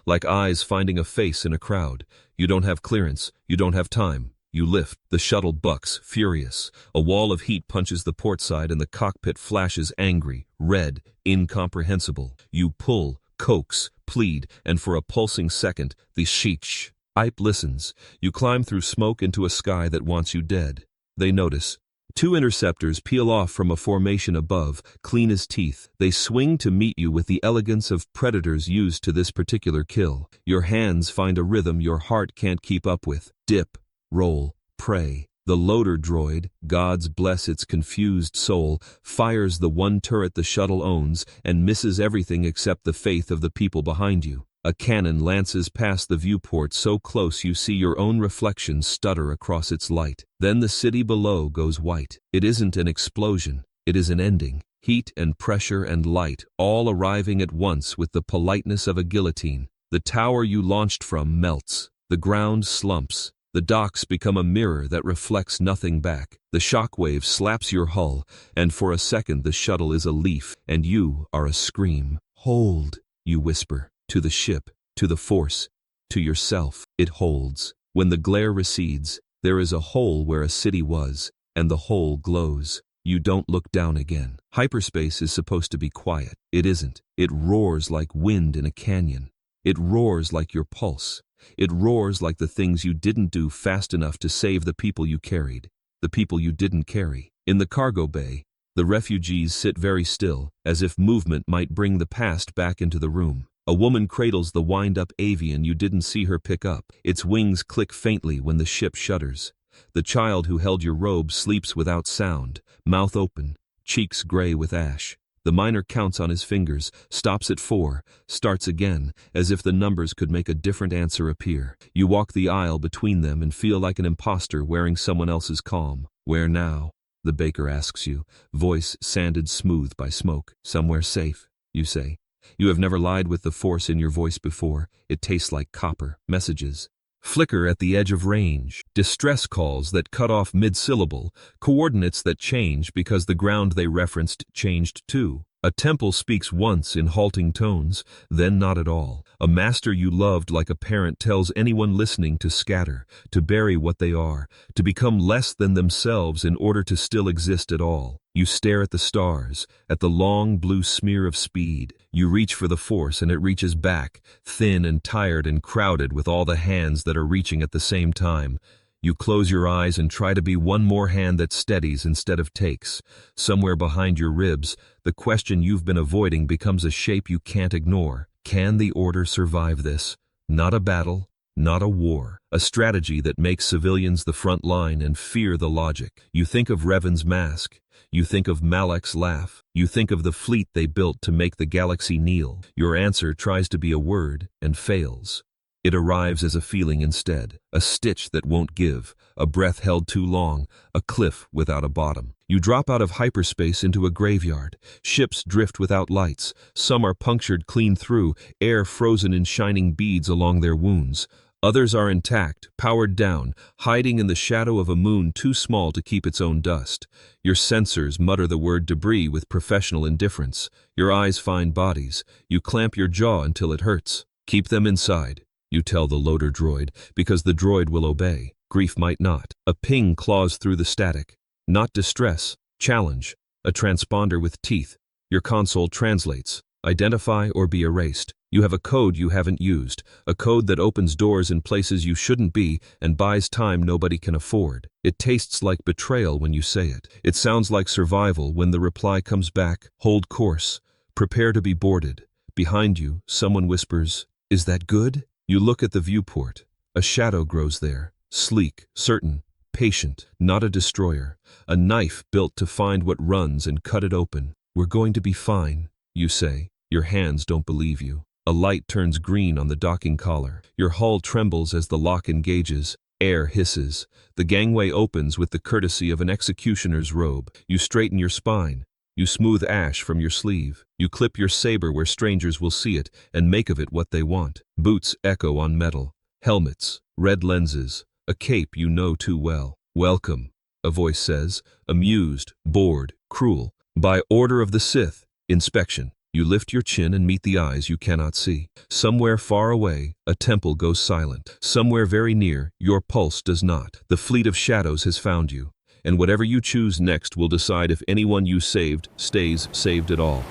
[SPEAKER 1] like eyes finding a face in a crowd. You don't have clearance, you don't have time. You lift. The shuttle bucks, furious. A wall of heat punches the port side and the cockpit flashes angry, red, incomprehensible. You pull, coax, plead, and for a pulsing second, the sheesh. Ipe listens. You climb through smoke into a sky that wants you dead. They notice. 2 interceptors peel off from a formation above, clean as teeth. They swing to meet you with the elegance of predators used to this particular kill. Your hands find a rhythm your heart can't keep up with. Dip. Roll, pray. The loader droid, gods bless its confused soul, fires the one turret the shuttle owns and misses everything except the faith of the people behind you. A cannon lances past the viewport so close you see your own reflection stutter across its light. Then the city below goes white. It isn't an explosion, it is an ending. Heat and pressure and light all arriving at once with the politeness of a guillotine. The tower you launched from melts. The ground slumps. The docks become a mirror that reflects nothing back. The shockwave slaps your hull, and for a second the shuttle is a leaf, and you are a scream. Hold, you whisper, to the ship, to the Force, to yourself. It holds. When the glare recedes, there is a hole where a city was, and the hole glows. You don't look down again. Hyperspace is supposed to be quiet. It isn't. It roars like wind in a canyon. It roars like your pulse. It roars like the things you didn't do fast enough to save the people you carried, the people you didn't carry. In the cargo bay, the refugees sit very still, as if movement might bring the past back into the room. A woman cradles the wind-up avian you didn't see her pick up. Its wings click faintly when the ship shudders. The child who held your robe sleeps without sound, mouth open, cheeks gray with ash. The miner counts on his fingers, stops at 4, starts again, as if the numbers could make a different answer appear. You walk the aisle between them and feel like an imposter wearing someone else's calm. Where now? The baker asks you, voice sanded smooth by smoke. Somewhere safe, you say. You have never lied with the Force in your voice before. It tastes like copper. Messages flicker at the edge of range. Distress calls that cut off mid-syllable. Coordinates that change because the ground they referenced changed too. A temple speaks once in halting tones, then not at all. A master you loved like a parent tells anyone listening to scatter, to bury what they are, to become less than themselves in order to still exist at all. You stare at the stars, at the long blue smear of speed. You reach for the Force and it reaches back, thin and tired and crowded with all the hands that are reaching at the same time. You close your eyes and try to be one more hand that steadies instead of takes. Somewhere behind your ribs, the question you've been avoiding becomes a shape you can't ignore. Can the Order survive this? Not a battle, not a war. A strategy that makes civilians the front line and fear the logic. You think of Revan's mask. You think of Malak's laugh. You think of the fleet they built to make the galaxy kneel. Your answer tries to be a word and fails. It arrives as a feeling instead, a stitch that won't give, a breath held too long, a cliff without a bottom. You drop out of hyperspace into a graveyard. Ships drift without lights. Some are punctured clean through, air frozen in shining beads along their wounds. Others are intact, powered down, hiding in the shadow of a moon too small to keep its own dust. Your sensors mutter the word debris with professional indifference. Your eyes find bodies. You clamp your jaw until it hurts. Keep them inside, you tell the loader droid, because the droid will obey. Grief might not. A ping claws through the static. Not distress, challenge. A transponder with teeth. Your console translates. Identify or be erased. You have a code you haven't used, a code that opens doors in places you shouldn't be and buys time nobody can afford. It tastes like betrayal when you say it. It sounds like survival when the reply comes back, hold course, prepare to be boarded. Behind you, someone whispers, is that good? You look at the viewport. A shadow grows there, sleek, certain, patient, not a destroyer. A knife built to find what runs and cut it open. We're going to be fine, you say. Your hands don't believe you. A light turns green on the docking collar. Your hull trembles as the lock engages. Air hisses. The gangway opens with the courtesy of an executioner's robe. You straighten your spine. You smooth ash from your sleeve. You clip your saber where strangers will see it and make of it what they want. Boots echo on metal. Helmets, red lenses, a cape you know too well. Welcome, a voice says, amused, bored, cruel. By order of the Sith, inspection. You lift your chin and meet the eyes you cannot see. Somewhere far away, a temple goes silent. Somewhere very near, your pulse does not. The fleet of shadows has found you, and whatever you choose next will decide if anyone you saved stays saved at all.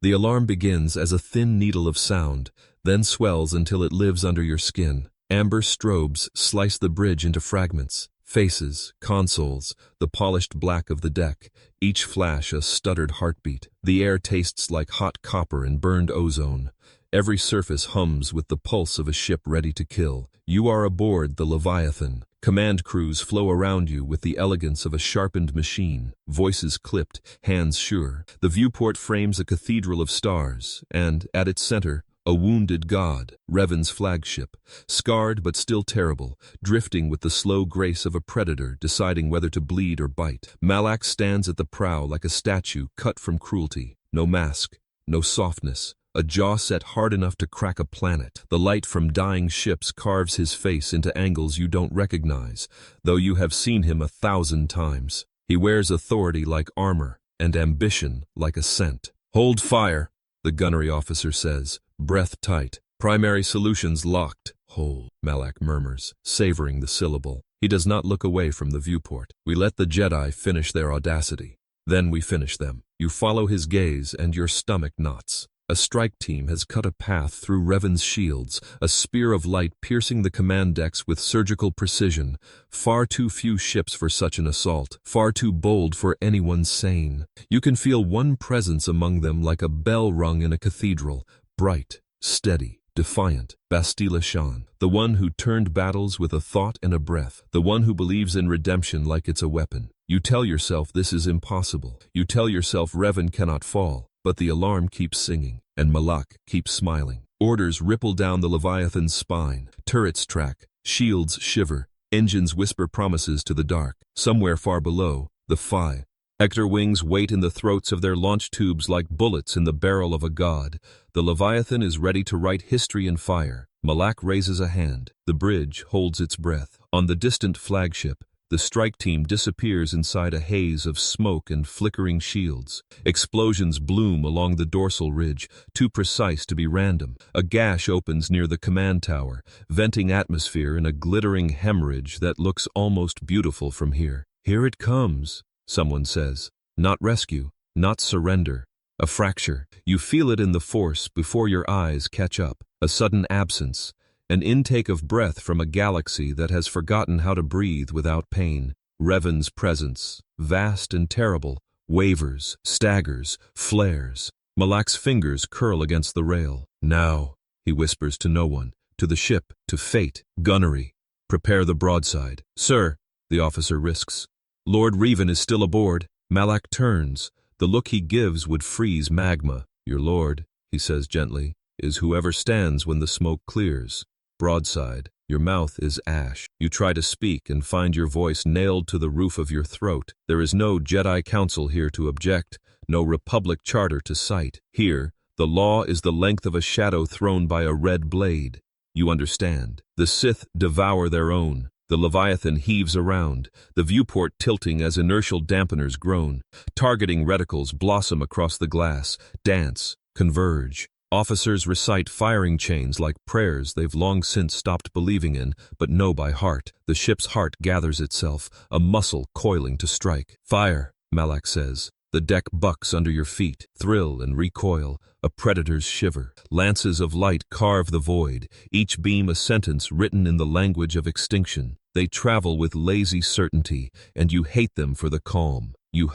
[SPEAKER 1] The alarm begins as a thin needle of sound, then swells until it lives under your skin. Amber strobes slice the bridge into fragments. Faces, consoles, the polished black of the deck, each flash a stuttered heartbeat. The air tastes like hot copper and burned ozone. Every surface hums with the pulse of a ship ready to kill. You are aboard the Leviathan. Command crews flow around you with the elegance of a sharpened machine, voices clipped, hands sure. The viewport frames a cathedral of stars, and, at its center, A wounded god, Revan's flagship, scarred but still terrible, drifting with the slow grace of a predator deciding whether to bleed or bite. Malak stands at the prow like a statue cut from cruelty. No mask, no softness, a jaw set hard enough to crack a planet. The light from dying ships carves his face into angles you don't recognize, though you have seen him 1,000 times. He wears authority like armor, and ambition like a scent. "Hold fire," the gunnery officer says, breath tight. "Primary solutions locked." "Hold," Malak murmurs, savoring the syllable. He does not look away from the viewport. "We let the Jedi finish their audacity. Then we finish them." You follow his gaze and your stomach knots. A strike team has cut a path through Revan's shields, a spear of light piercing the command decks with surgical precision. Far too few ships for such an assault, far too bold for anyone sane. You can feel one presence among them like a bell rung in a cathedral, bright, steady, defiant. Bastila Shan, the one who turned battles with a thought and a breath, the one who believes in redemption like it's a weapon. You tell yourself this is impossible. You tell yourself Revan cannot fall. But the alarm keeps singing, and Malak keeps smiling. Orders ripple down the Leviathan's spine. Turrets track, shields shiver, engines whisper promises to the dark. Somewhere far below, the Ector wings wait in the throats of their launch tubes like bullets in the barrel of a god. The Leviathan is ready to write history in fire. Malak raises a hand. The bridge holds its breath. On the distant flagship, the strike team disappears inside a haze of smoke and flickering shields. Explosions bloom along the dorsal ridge, too precise to be random. A gash opens near the command tower, venting atmosphere in a glittering hemorrhage that looks almost beautiful from here. "Here it comes," someone says. Not rescue, not surrender. A fracture. You feel it in the force before your eyes catch up. A sudden absence. An intake of breath from a galaxy that has forgotten how to breathe without pain. Revan's presence, vast and terrible, wavers, staggers, flares. Malak's fingers curl against the rail. "Now," he whispers to no one, to the ship, to fate. "Gunnery, prepare the broadside." "Sir," the officer risks. "Lord Revan is still aboard." Malak turns. The look he gives would freeze magma. "Your lord," he says gently, "is whoever stands when the smoke clears." Broadside. Your mouth is ash. You try to speak and find your voice nailed to the roof of your throat. There is no Jedi Council here to object, no Republic Charter to cite. Here, the law is the length of a shadow thrown by a red blade. You understand. The Sith devour their own. The Leviathan heaves around, the viewport tilting as inertial dampeners groan. Targeting reticles blossom across the glass, dance, converge. Officers recite firing chains like prayers they've long since stopped believing in, but know by heart. The ship's heart gathers itself, a muscle coiling to strike. "Fire," Malak says. The deck bucks under your feet, thrill and recoil, a predator's shiver. Lances of light carve the void, each beam a sentence written in the language of extinction. They travel with lazy certainty, and you hate them for the calm. You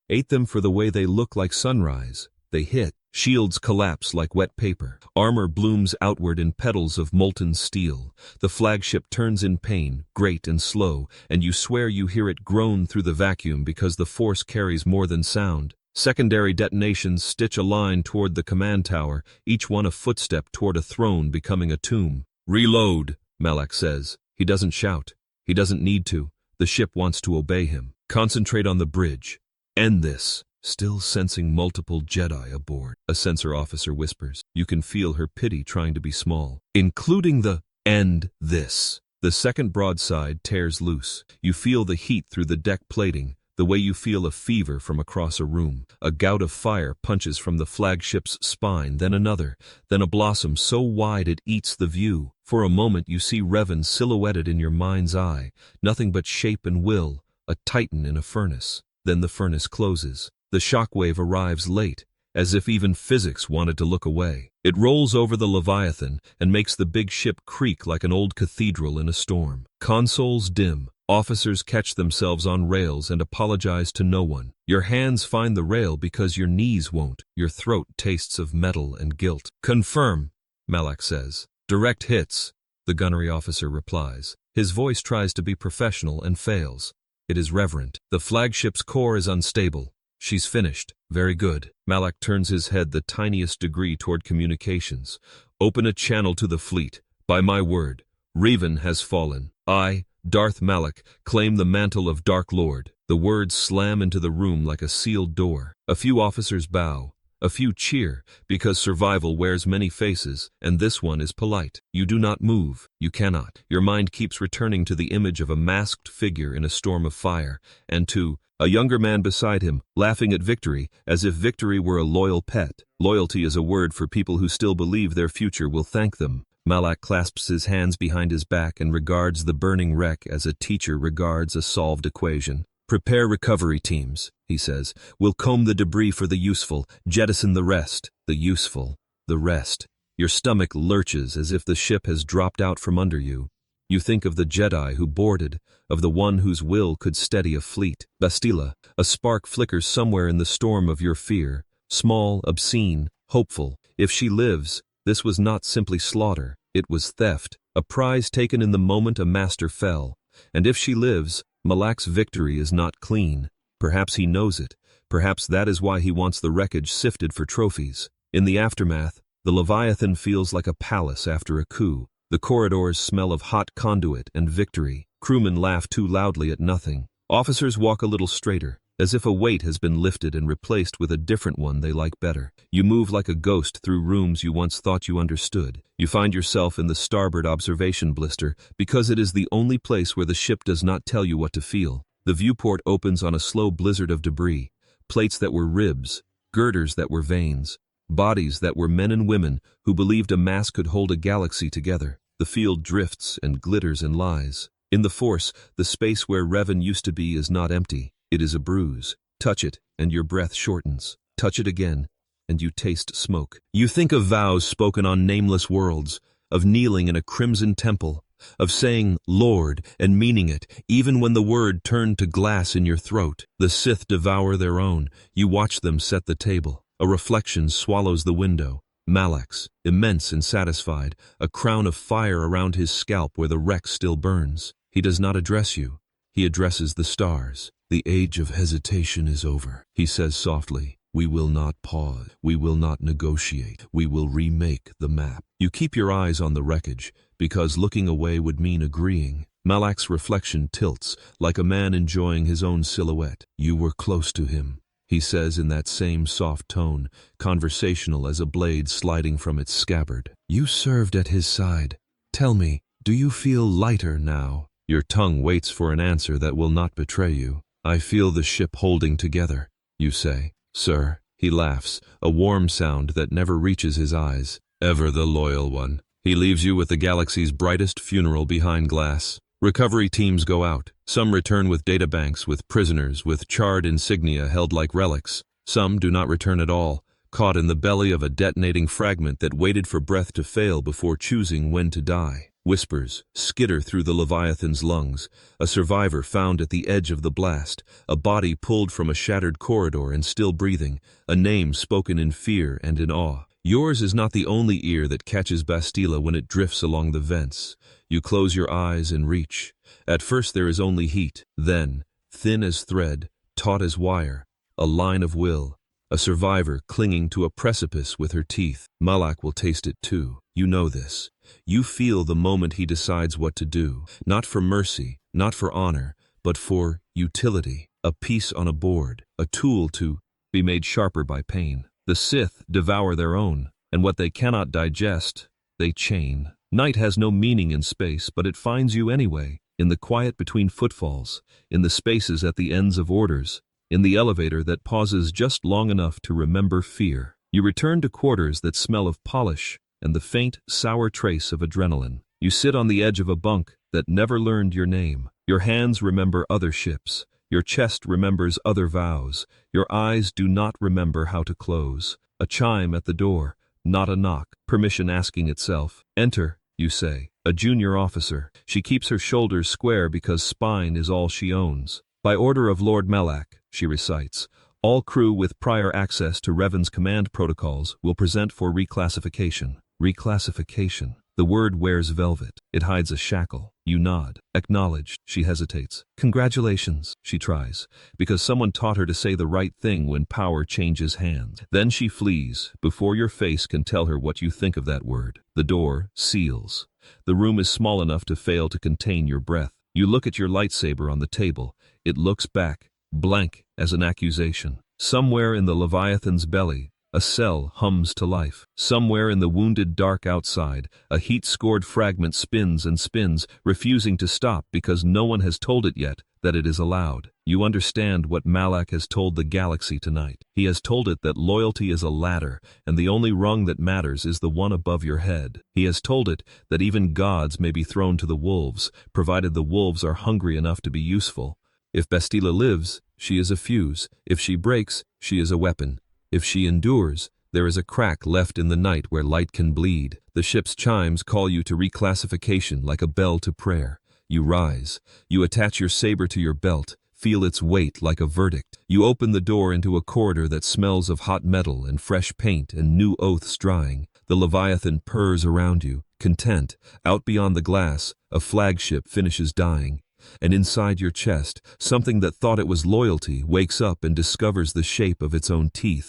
[SPEAKER 1] hate them for the way they look like sunrise. They hit. Shields collapse like wet paper. Armor blooms outward in petals of molten steel. The flagship turns in pain, great and slow, and you swear you hear it groan through the vacuum because the force carries more than sound. Secondary detonations stitch a line toward the command tower, each one a footstep toward a throne becoming a tomb. "Reload," Malak says. He doesn't shout. He doesn't need to. The ship wants to obey him. "Concentrate on the bridge. End this." Still sensing multiple Jedi aboard, a sensor officer whispers. You can feel her pity trying to be small. "Including the end this." The second broadside tears loose. You feel the heat through the deck plating, the way you feel a fever from across a room. A gout of fire punches from the flagship's spine, then another, then a blossom so wide it eats the view. For a moment you see Revan silhouetted in your mind's eye, nothing but shape and will, a titan in a furnace. Then the furnace closes. The shockwave arrives late, as if even physics wanted to look away. It rolls over the Leviathan and makes the big ship creak like an old cathedral in a storm. Consoles dim. Officers catch themselves on rails and apologize to no one. Your hands find the rail because your knees won't. Your throat tastes of metal and guilt. "Confirm," Malak says. "Direct hits," the gunnery officer replies. His voice tries to be professional and fails. It is reverent. "The flagship's core is unstable. She's finished." "Very good." Malak turns his head the tiniest degree toward communications. Open a channel to the fleet. By my word, Revan has fallen. I, Darth Malak, claim the mantle of Dark Lord. The words slam into the room like a sealed door. A few officers bow. A few cheer, because survival wears many faces, and this one is polite. You do not move. You cannot. Your mind keeps returning to the image of a masked figure in a storm of fire, and to a younger man beside him, laughing at victory, as if victory were a loyal pet. Loyalty is a word for people who still believe their future will thank them. Malak clasps his hands behind his back and regards the burning wreck as a teacher regards a solved equation. Prepare recovery teams, he says. We'll comb the debris for the useful, jettison the rest. The useful, the rest. Your stomach lurches as if the ship has dropped out from under you. You think of the Jedi who boarded, of the one whose will could steady a fleet. Bastila, a spark flickers somewhere in the storm of your fear. Small, obscene, hopeful. If she lives, this was not simply slaughter. It was theft, a prize taken in the moment a master fell. And if she lives, Malak's victory is not clean. Perhaps he knows it. Perhaps that is why he wants the wreckage sifted for trophies. In the aftermath, the Leviathan feels like a palace after a coup. The corridors smell of hot conduit and victory. Crewmen laugh too loudly at nothing. Officers walk a little straighter, as if a weight has been lifted and replaced with a different one they like better. You move like a ghost through rooms you once thought you understood. You find yourself in the starboard observation blister because it is the only place where the ship does not tell you what to feel. The viewport opens on a slow blizzard of debris, plates that were ribs, girders that were veins, bodies that were men and women who believed a mass could hold a galaxy together. The field drifts and glitters and lies. In the Force, the space where Revan used to be is not empty. It is a bruise. Touch it, and your breath shortens. Touch it again, and you taste smoke. You think of vows spoken on nameless worlds, of kneeling in a crimson temple, of saying Lord and meaning it, even when the word turned to glass in your throat. The Sith devour their own. You watch them set the table. A reflection swallows the window. Malak's, immense and satisfied, a crown of fire around his scalp where the wreck still burns. He does not address you. He addresses the stars. The age of hesitation is over, he says softly. We will not pause. We will not negotiate. We will remake the map. You keep your eyes on the wreckage, because looking away would mean agreeing. Malak's reflection tilts, like a man enjoying his own silhouette. You were close to him, he says in that same soft tone, conversational as a blade sliding from its scabbard. You served at his side. Tell me, do you feel lighter now? Your tongue waits for an answer that will not betray you. I feel the ship holding together, you say. Sir, he laughs, a warm sound that never reaches his eyes. Ever the loyal one. He leaves you with the galaxy's brightest funeral behind glass. Recovery teams go out. Some return with databanks, with prisoners, with charred insignia held like relics. Some do not return at all, caught in the belly of a detonating fragment that waited for breath to fail before choosing when to die. Whispers skitter through the Leviathan's lungs, a survivor found at the edge of the blast, a body pulled from a shattered corridor and still breathing, a name spoken in fear and in awe. Yours is not the only ear that catches Bastila when it drifts along the vents. You close your eyes and reach. At first there is only heat, then, thin as thread, taut as wire, a line of will, a survivor clinging to a precipice with her teeth. Malak will taste it too. You know this. You feel the moment he decides what to do, not for mercy, not for honor, but for utility, a piece on a board, a tool to be made sharper by pain. The Sith devour their own, and what they cannot digest, they chain. Night has no meaning in space, but it finds you anyway, in the quiet between footfalls, in the spaces at the ends of orders, in the elevator that pauses just long enough to remember fear. You return to quarters that smell of polish and the faint, sour trace of adrenaline. You sit on the edge of a bunk that never learned your name. Your hands remember other ships. Your chest remembers other vows. Your eyes do not remember how to close. A chime at the door, not a knock. Permission asking itself. Enter, you say. A junior officer. She keeps her shoulders square because spine is all she owns. By order of Lord Malak, she recites, all crew with prior access to Revan's command protocols will present for reclassification. Reclassification. The word wears velvet. It hides a shackle. You nod. Acknowledge. She hesitates. Congratulations, she tries, because someone taught her to say the right thing when power changes hands. Then she flees, before your face can tell her what you think of that word. The door seals. The room is small enough to fail to contain your breath. You look at your lightsaber on the table. It looks back, blank as an accusation. Somewhere in the Leviathan's belly, a cell hums to life. Somewhere in the wounded dark outside, a heat-scored fragment spins and spins, refusing to stop because no one has told it yet that it is allowed. You understand what Malak has told the galaxy tonight. He has told it that loyalty is a ladder, and the only rung that matters is the one above your head. He has told it that even gods may be thrown to the wolves, provided the wolves are hungry enough to be useful. If Bastila lives, she is a fuse. If she breaks, she is a weapon. If she endures, there is a crack left in the night where light can bleed. The ship's chimes call you to reclassification like a bell to prayer. You rise. You attach your saber to your belt, feel its weight like a verdict. You open the door into a corridor that smells of hot metal and fresh paint and new oaths drying. The Leviathan purrs around you, content. Out beyond the glass, a flagship finishes dying. And inside your chest, something that thought it was loyalty wakes up and discovers the shape of its own teeth.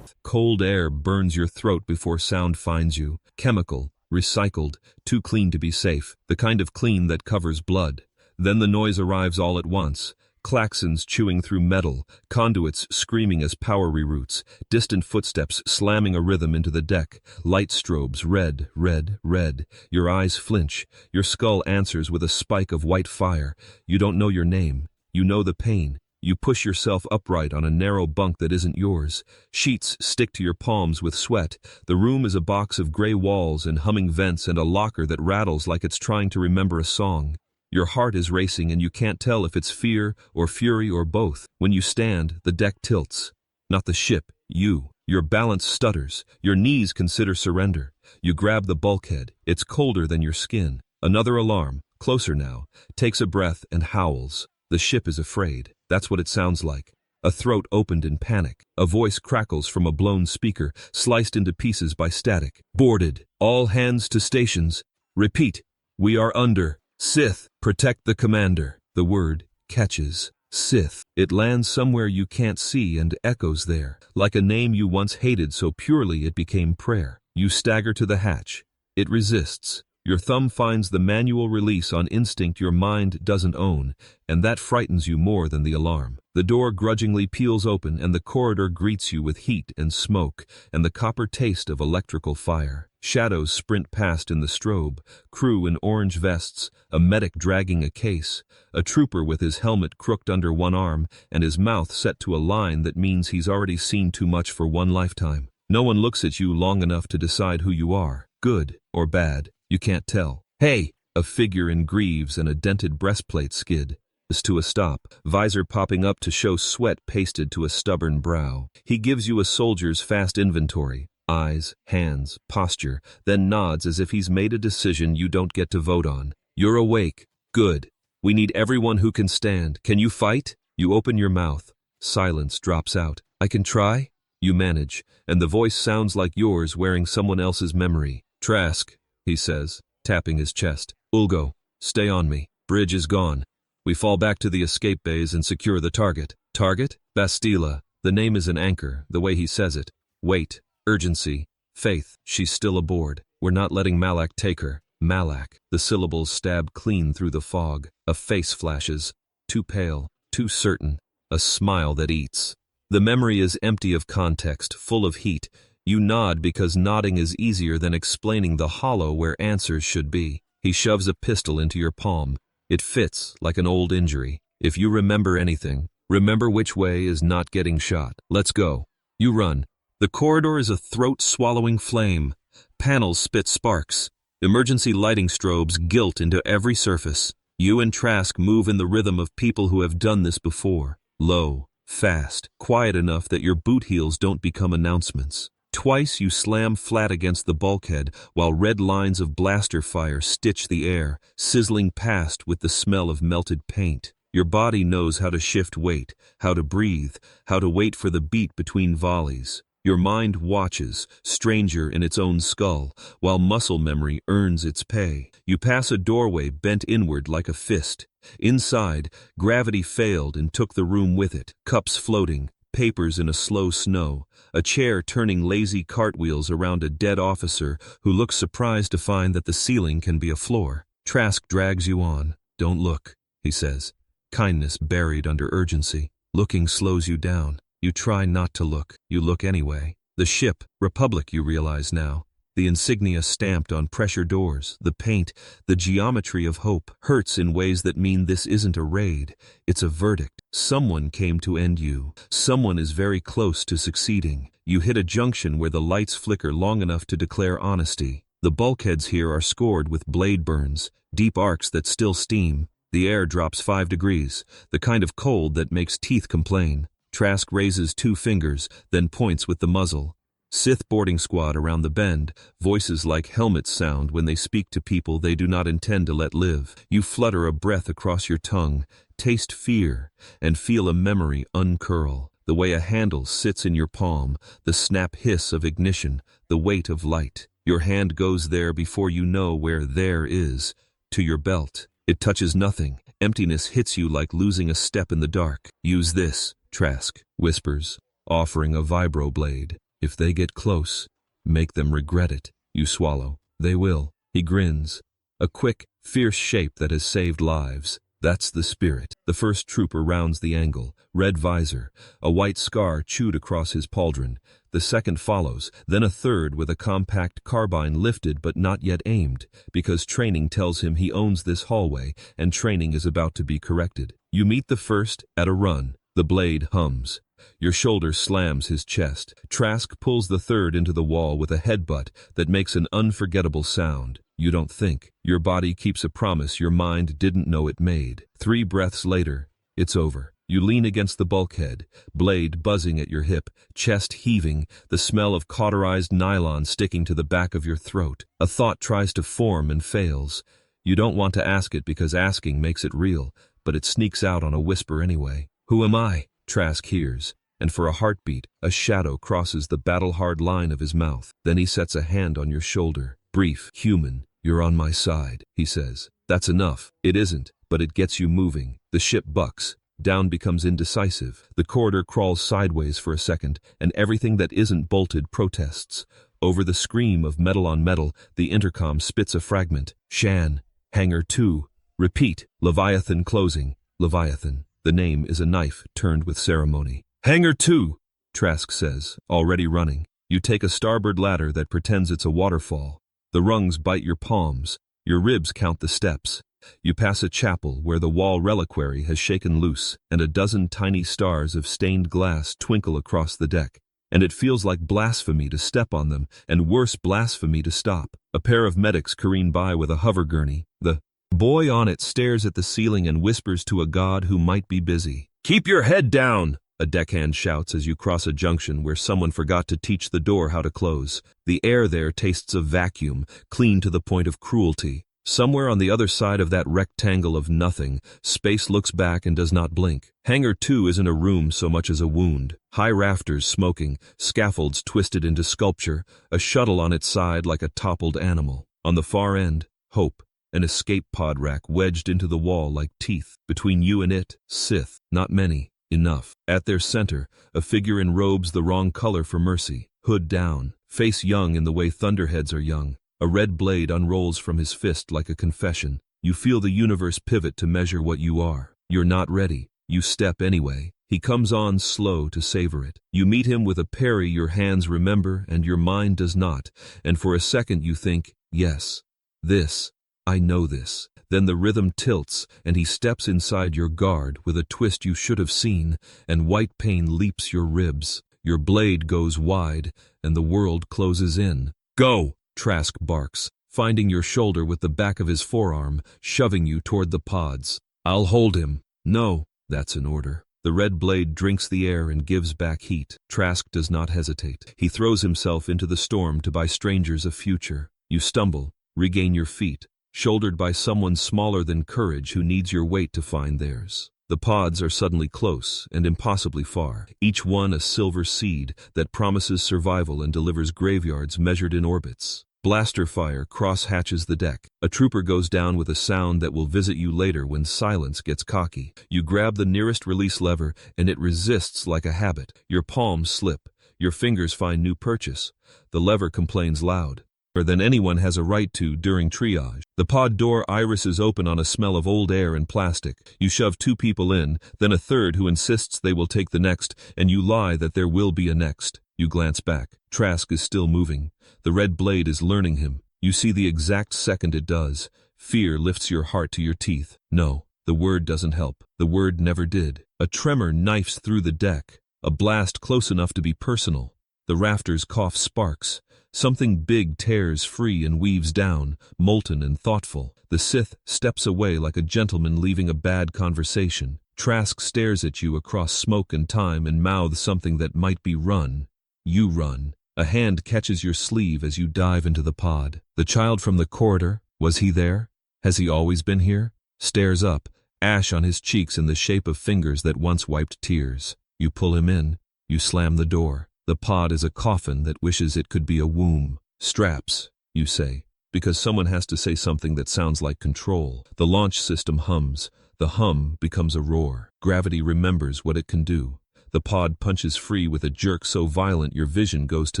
[SPEAKER 1] Cold air burns your throat before sound finds you. Chemical, recycled, too clean to be safe. The kind of clean that covers blood. Then the noise arrives all at once. Klaxons chewing through metal, conduits screaming as power reroutes, distant footsteps slamming a rhythm into the deck, light strobes, red, red, red. Your eyes flinch. Your skull answers with a spike of white fire. You don't know your name. You know the pain. You push yourself upright on a narrow bunk that isn't yours. Sheets stick to your palms with sweat. The room is a box of gray walls and humming vents and a locker that rattles like it's trying to remember a song. Your heart is racing and you can't tell if it's fear or fury or both. When you stand, the deck tilts. Not the ship, you. Your balance stutters. Your knees consider surrender. You grab the bulkhead. It's colder than your skin. Another alarm, closer now, takes a breath and howls. The ship is afraid. That's what it sounds like. A throat opened in panic. A voice crackles from a blown speaker, sliced into pieces by static. Boarded. All hands to stations. Repeat. We are under. Sith. Protect the commander. The word catches. Sith. It lands somewhere you can't see and echoes there, like a name you once hated so purely it became prayer. You stagger to the hatch. It resists. Your thumb finds the manual release on instinct your mind doesn't own, and that frightens you more than the alarm. The door grudgingly peels open and the corridor greets you with heat and smoke and the copper taste of electrical fire. Shadows sprint past in the strobe, crew in orange vests, a medic dragging a case, a trooper with his helmet crooked under one arm and his mouth set to a line that means he's already seen too much for one lifetime. No one looks at you long enough to decide who you are, good or bad. You can't tell. Hey! A figure in greaves and a dented breastplate skid to a stop, visor popping up to show sweat pasted to a stubborn brow. He gives you a soldier's fast inventory, eyes, hands, posture, then nods as if he's made a decision you don't get to vote on. You're awake. Good. We need everyone who can stand. Can you fight? You open your mouth. Silence drops out. I can try? You manage, and the voice sounds like yours wearing someone else's memory. Trask, he says, tapping his chest. Ulgo, stay on me. Bridge is gone. We fall back to the escape bays and secure the target. Target? Bastila. The name is an anchor, the way he says it. Wait. Urgency. Faith. She's still aboard. We're not letting Malak take her. Malak. The syllables stab clean through the fog. A face flashes. Too pale. Too certain. A smile that eats. The memory is empty of context, full of heat. You nod because nodding is easier than explaining the hollow where answers should be. He shoves a pistol into your palm. It fits like an old injury. If you remember anything, remember which way is not getting shot. Let's go. You run. The corridor is a throat-swallowing flame. Panels spit sparks. Emergency lighting strobes gilt into every surface. You and Trask move in the rhythm of people who have done this before. Low, fast, quiet enough that your boot heels don't become announcements. Twice you slam flat against the bulkhead while red lines of blaster fire stitch the air, sizzling past with the smell of melted paint. Your body knows how to shift weight, how to breathe, how to wait for the beat between volleys. Your mind watches, stranger in its own skull, while muscle memory earns its pay. You pass a doorway bent inward like a fist. Inside, gravity failed and took the room with it. Cups floating, papers in a slow snow, a chair turning lazy cartwheels around a dead officer who looks surprised to find that the ceiling can be a floor. Trask drags you on. Don't look, he says. Kindness buried under urgency. Looking slows you down. You try not to look. You look anyway. The ship, Republic, you realize now. The insignia stamped on pressure doors, the paint, the geometry of hope, hurts in ways that mean this isn't a raid. It's a verdict. Someone came to end you. Someone is very close to succeeding. You hit a junction where the lights flicker long enough to declare honesty. The bulkheads here are scored with blade burns, deep arcs that still steam. The air drops 5 degrees, the kind of cold that makes teeth complain. Trask raises 2 fingers, then points with the muzzle. Sith boarding squad around the bend, voices like helmets sound when they speak to people they do not intend to let live. You flutter a breath across your tongue, taste fear, and feel a memory uncurl. The way a handle sits in your palm, the snap hiss of ignition, the weight of light. Your hand goes there before you know where there is, to your belt. It touches nothing. Emptiness hits you like losing a step in the dark. Use this, Trask whispers, offering a vibroblade. If they get close, make them regret it. You swallow. They will. He grins. A quick, fierce shape that has saved lives. That's the spirit. The first trooper rounds the angle, red visor, a white scar chewed across his pauldron. The second follows, then a third with a compact carbine lifted but not yet aimed, because training tells him he owns this hallway and training is about to be corrected. You meet the first at a run. The blade hums. Your shoulder slams his chest. Trask pulls the third into the wall with a headbutt that makes an unforgettable sound. You don't think. Your body keeps a promise your mind didn't know it made. 3 breaths later, it's over. You lean against the bulkhead, blade buzzing at your hip, chest heaving, the smell of cauterized nylon sticking to the back of your throat. A thought tries to form and fails. You don't want to ask it because asking makes it real, but it sneaks out on a whisper anyway. Who am I? Trask hears, and for a heartbeat, a shadow crosses the battle-hard line of his mouth. Then he sets a hand on your shoulder. Brief, human, you're on my side, he says. That's enough. It isn't, but it gets you moving. The ship bucks. Down becomes indecisive. The corridor crawls sideways for a second, and everything that isn't bolted protests. Over the scream of metal on metal, the intercom spits a fragment. Shan, Hangar 2. Repeat. Leviathan closing. Leviathan. The name is a knife turned with ceremony. Hangar 2, Trask says, already running. You take a starboard ladder that pretends it's a waterfall. The rungs bite your palms. Your ribs count the steps. You pass a chapel where the wall reliquary has shaken loose, and a dozen tiny stars of stained glass twinkle across the deck. And it feels like blasphemy to step on them, and worse blasphemy to stop. A pair of medics careen by with a hover gurney. The boy on it stares at the ceiling and whispers to a god who might be busy. Keep your head down, a deckhand shouts as you cross a junction where someone forgot to teach the door how to close. The air there tastes of vacuum, clean to the point of cruelty. Somewhere on the other side of that rectangle of nothing, space looks back and does not blink. Hangar 2 isn't a room so much as a wound. High rafters smoking, scaffolds twisted into sculpture, a shuttle on its side like a toppled animal. On the far end, hope. An escape pod rack wedged into the wall like teeth. Between you and it, Sith. Not many. Enough. At their center, a figure in robes the wrong color for mercy. Hood down. Face young in the way thunderheads are young. A red blade unrolls from his fist like a confession. You feel the universe pivot to measure what you are. You're not ready. You step anyway. He comes on slow to savor it. You meet him with a parry your hands remember and your mind does not. And for a second you think, yes. This. I know this. Then the rhythm tilts, and he steps inside your guard with a twist you should have seen, and white pain leaps your ribs. Your blade goes wide, and the world closes in. Go! Trask barks, finding your shoulder with the back of his forearm, shoving you toward the pods. I'll hold him. No, that's an order. The red blade drinks the air and gives back heat. Trask does not hesitate. He throws himself into the storm to buy strangers a future. You stumble, regain your feet, shouldered by someone smaller than courage who needs your weight to find theirs. The pods are suddenly close and impossibly far, each one a silver seed that promises survival and delivers graveyards measured in orbits. Blaster fire cross-hatches the deck. A trooper goes down with a sound that will visit you later when silence gets cocky. You grab the nearest release lever and it resists like a habit. Your palms slip. Your fingers find new purchase. The lever complains loud, than anyone has a right to during triage. The pod door irises open on a smell of old air and plastic. You shove 2 people in, then a third who insists they will take the next, and you lie that there will be a next. You glance back. Trask is still moving. The red blade is learning him. You see the exact second it does. Fear lifts your heart to your teeth. No, the word doesn't help. The word never did. A tremor knifes through the deck. A blast close enough to be personal. The rafters cough sparks. Something big tears free and weaves down, molten and thoughtful. The Sith steps away like a gentleman leaving a bad conversation. Trask stares at you across smoke and time and mouths something that might be run. You run. A hand catches your sleeve as you dive into the pod. The child from the corridor, was he there? Has he always been here? Stares up, ash on his cheeks in the shape of fingers that once wiped tears. You pull him in. You slam the door. The pod is a coffin that wishes it could be a womb. Straps, you say, because someone has to say something that sounds like control. The launch system hums. The hum becomes a roar. Gravity remembers what it can do. The pod punches free with a jerk so violent your vision goes to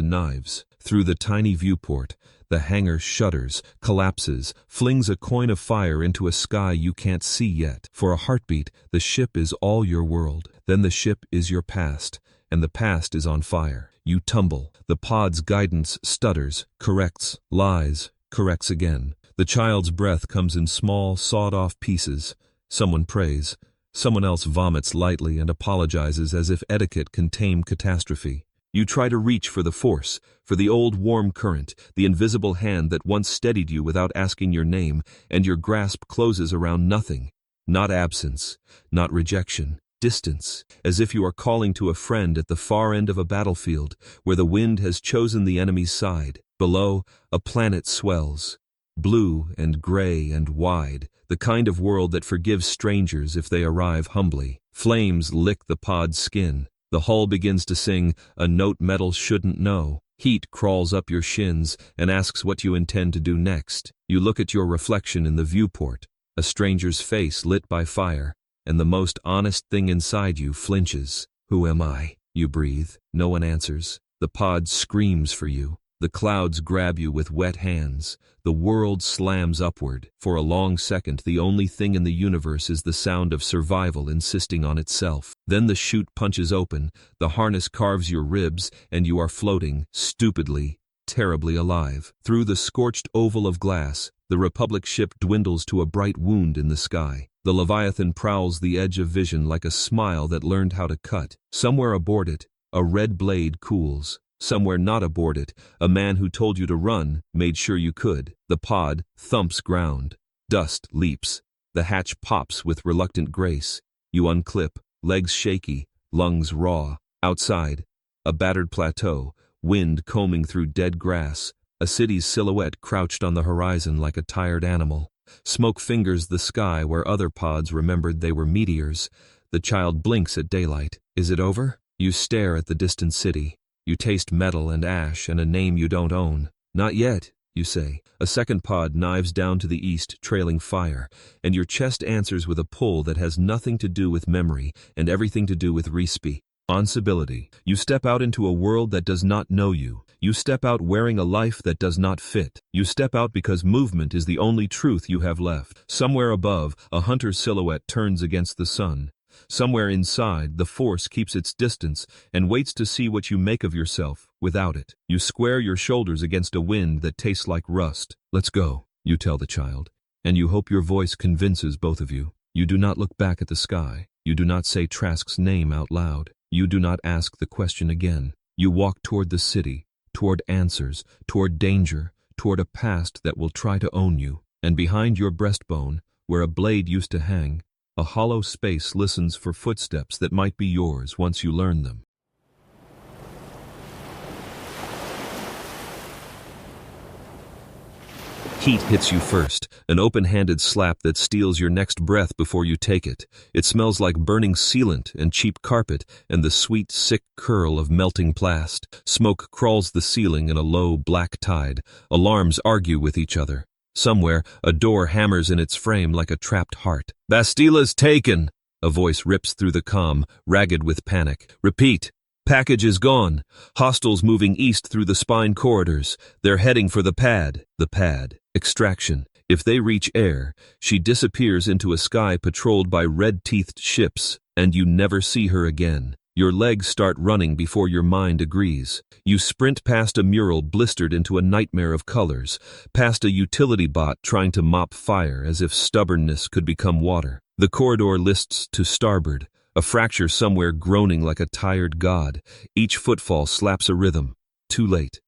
[SPEAKER 1] knives. Through the tiny viewport, the hangar shudders, collapses, flings a coin of fire into a sky you can't see yet. For a heartbeat, the ship is all your world. Then the ship is your past, and the past is on fire. You tumble. The pod's guidance stutters, corrects, lies, corrects again. The child's breath comes in small, sawed-off pieces. Someone prays. Someone else vomits lightly and apologizes as if etiquette can tame catastrophe. You try to reach for the force, for the old warm current, the invisible hand that once steadied you without asking your name, and your grasp closes around nothing. Not absence, not rejection. Distance, as if you are calling to a friend at the far end of a battlefield, where the wind has chosen the enemy's side. Below, a planet swells. Blue and gray and wide, the kind of world that forgives strangers if they arrive humbly. Flames lick the pod's skin. The hull begins to sing, a note metal shouldn't know. Heat crawls up your shins and asks what you intend to do next. You look at your reflection in the viewport, a stranger's face lit by fire, and the most honest thing inside you flinches. Who am I? You breathe. No one answers. The pod screams for you. The clouds grab you with wet hands. The world slams upward. For a long second, the only thing in the universe is the sound of survival insisting on itself. Then the chute punches open, the harness carves your ribs, and you are floating, stupidly, terribly alive. Through the scorched oval of glass, the Republic ship dwindles to a bright wound in the sky. The Leviathan prowls the edge of vision like a smile that learned how to cut. Somewhere aboard it, a red blade cools. Somewhere not aboard it, a man who told you to run made sure you could. The pod thumps ground. Dust leaps. The hatch pops with reluctant grace. You unclip, legs shaky, lungs raw. Outside, a battered plateau, wind combing through dead grass, a city's silhouette crouched on the horizon like a tired animal. Smoke fingers the sky where other pods remembered they were meteors. The child blinks at daylight. Is it over? You stare at the distant city. You taste metal and ash and a name you don't own. Not yet, you say. A second pod knives down to the east, trailing fire, and your chest answers with a pull that has nothing to do with memory and everything to do with responsibility. You step out into a world that does not know you. You step out wearing a life that does not fit. You step out because movement is the only truth you have left. Somewhere above, a hunter's silhouette turns against the sun. Somewhere inside, the Force keeps its distance and waits to see what you make of yourself without it. You square your shoulders against a wind that tastes like rust. Let's go, you tell the child, and you hope your voice convinces both of you. You do not look back at the sky. You do not say Trask's name out loud. You do not ask the question again. You walk toward the city, toward answers, toward danger, toward a past that will try to own you. And behind your breastbone, where a blade used to hang, a hollow space listens for footsteps that might be yours once you learn them. Heat hits you first, an open-handed slap that steals your next breath before you take it. It smells like burning sealant and cheap carpet and the sweet, sick curl of melting plast. Smoke crawls the ceiling in a low, black tide. Alarms argue with each other. Somewhere, a door hammers in its frame like a trapped heart. "Bastila's taken!" A voice rips through the comm, ragged with panic. "Repeat. Package is gone. Hostiles moving east through the spine corridors. They're heading for the pad. The pad. Extraction. If they reach air, she disappears into a sky patrolled by red-teethed ships, and you never see her again. Your legs start running before your mind agrees. You sprint past a mural blistered into a nightmare of colors, past a utility bot trying to mop fire as if stubbornness could become water. The corridor lists to starboard, a fracture somewhere groaning like a tired god. Each footfall slaps a rhythm. Too late,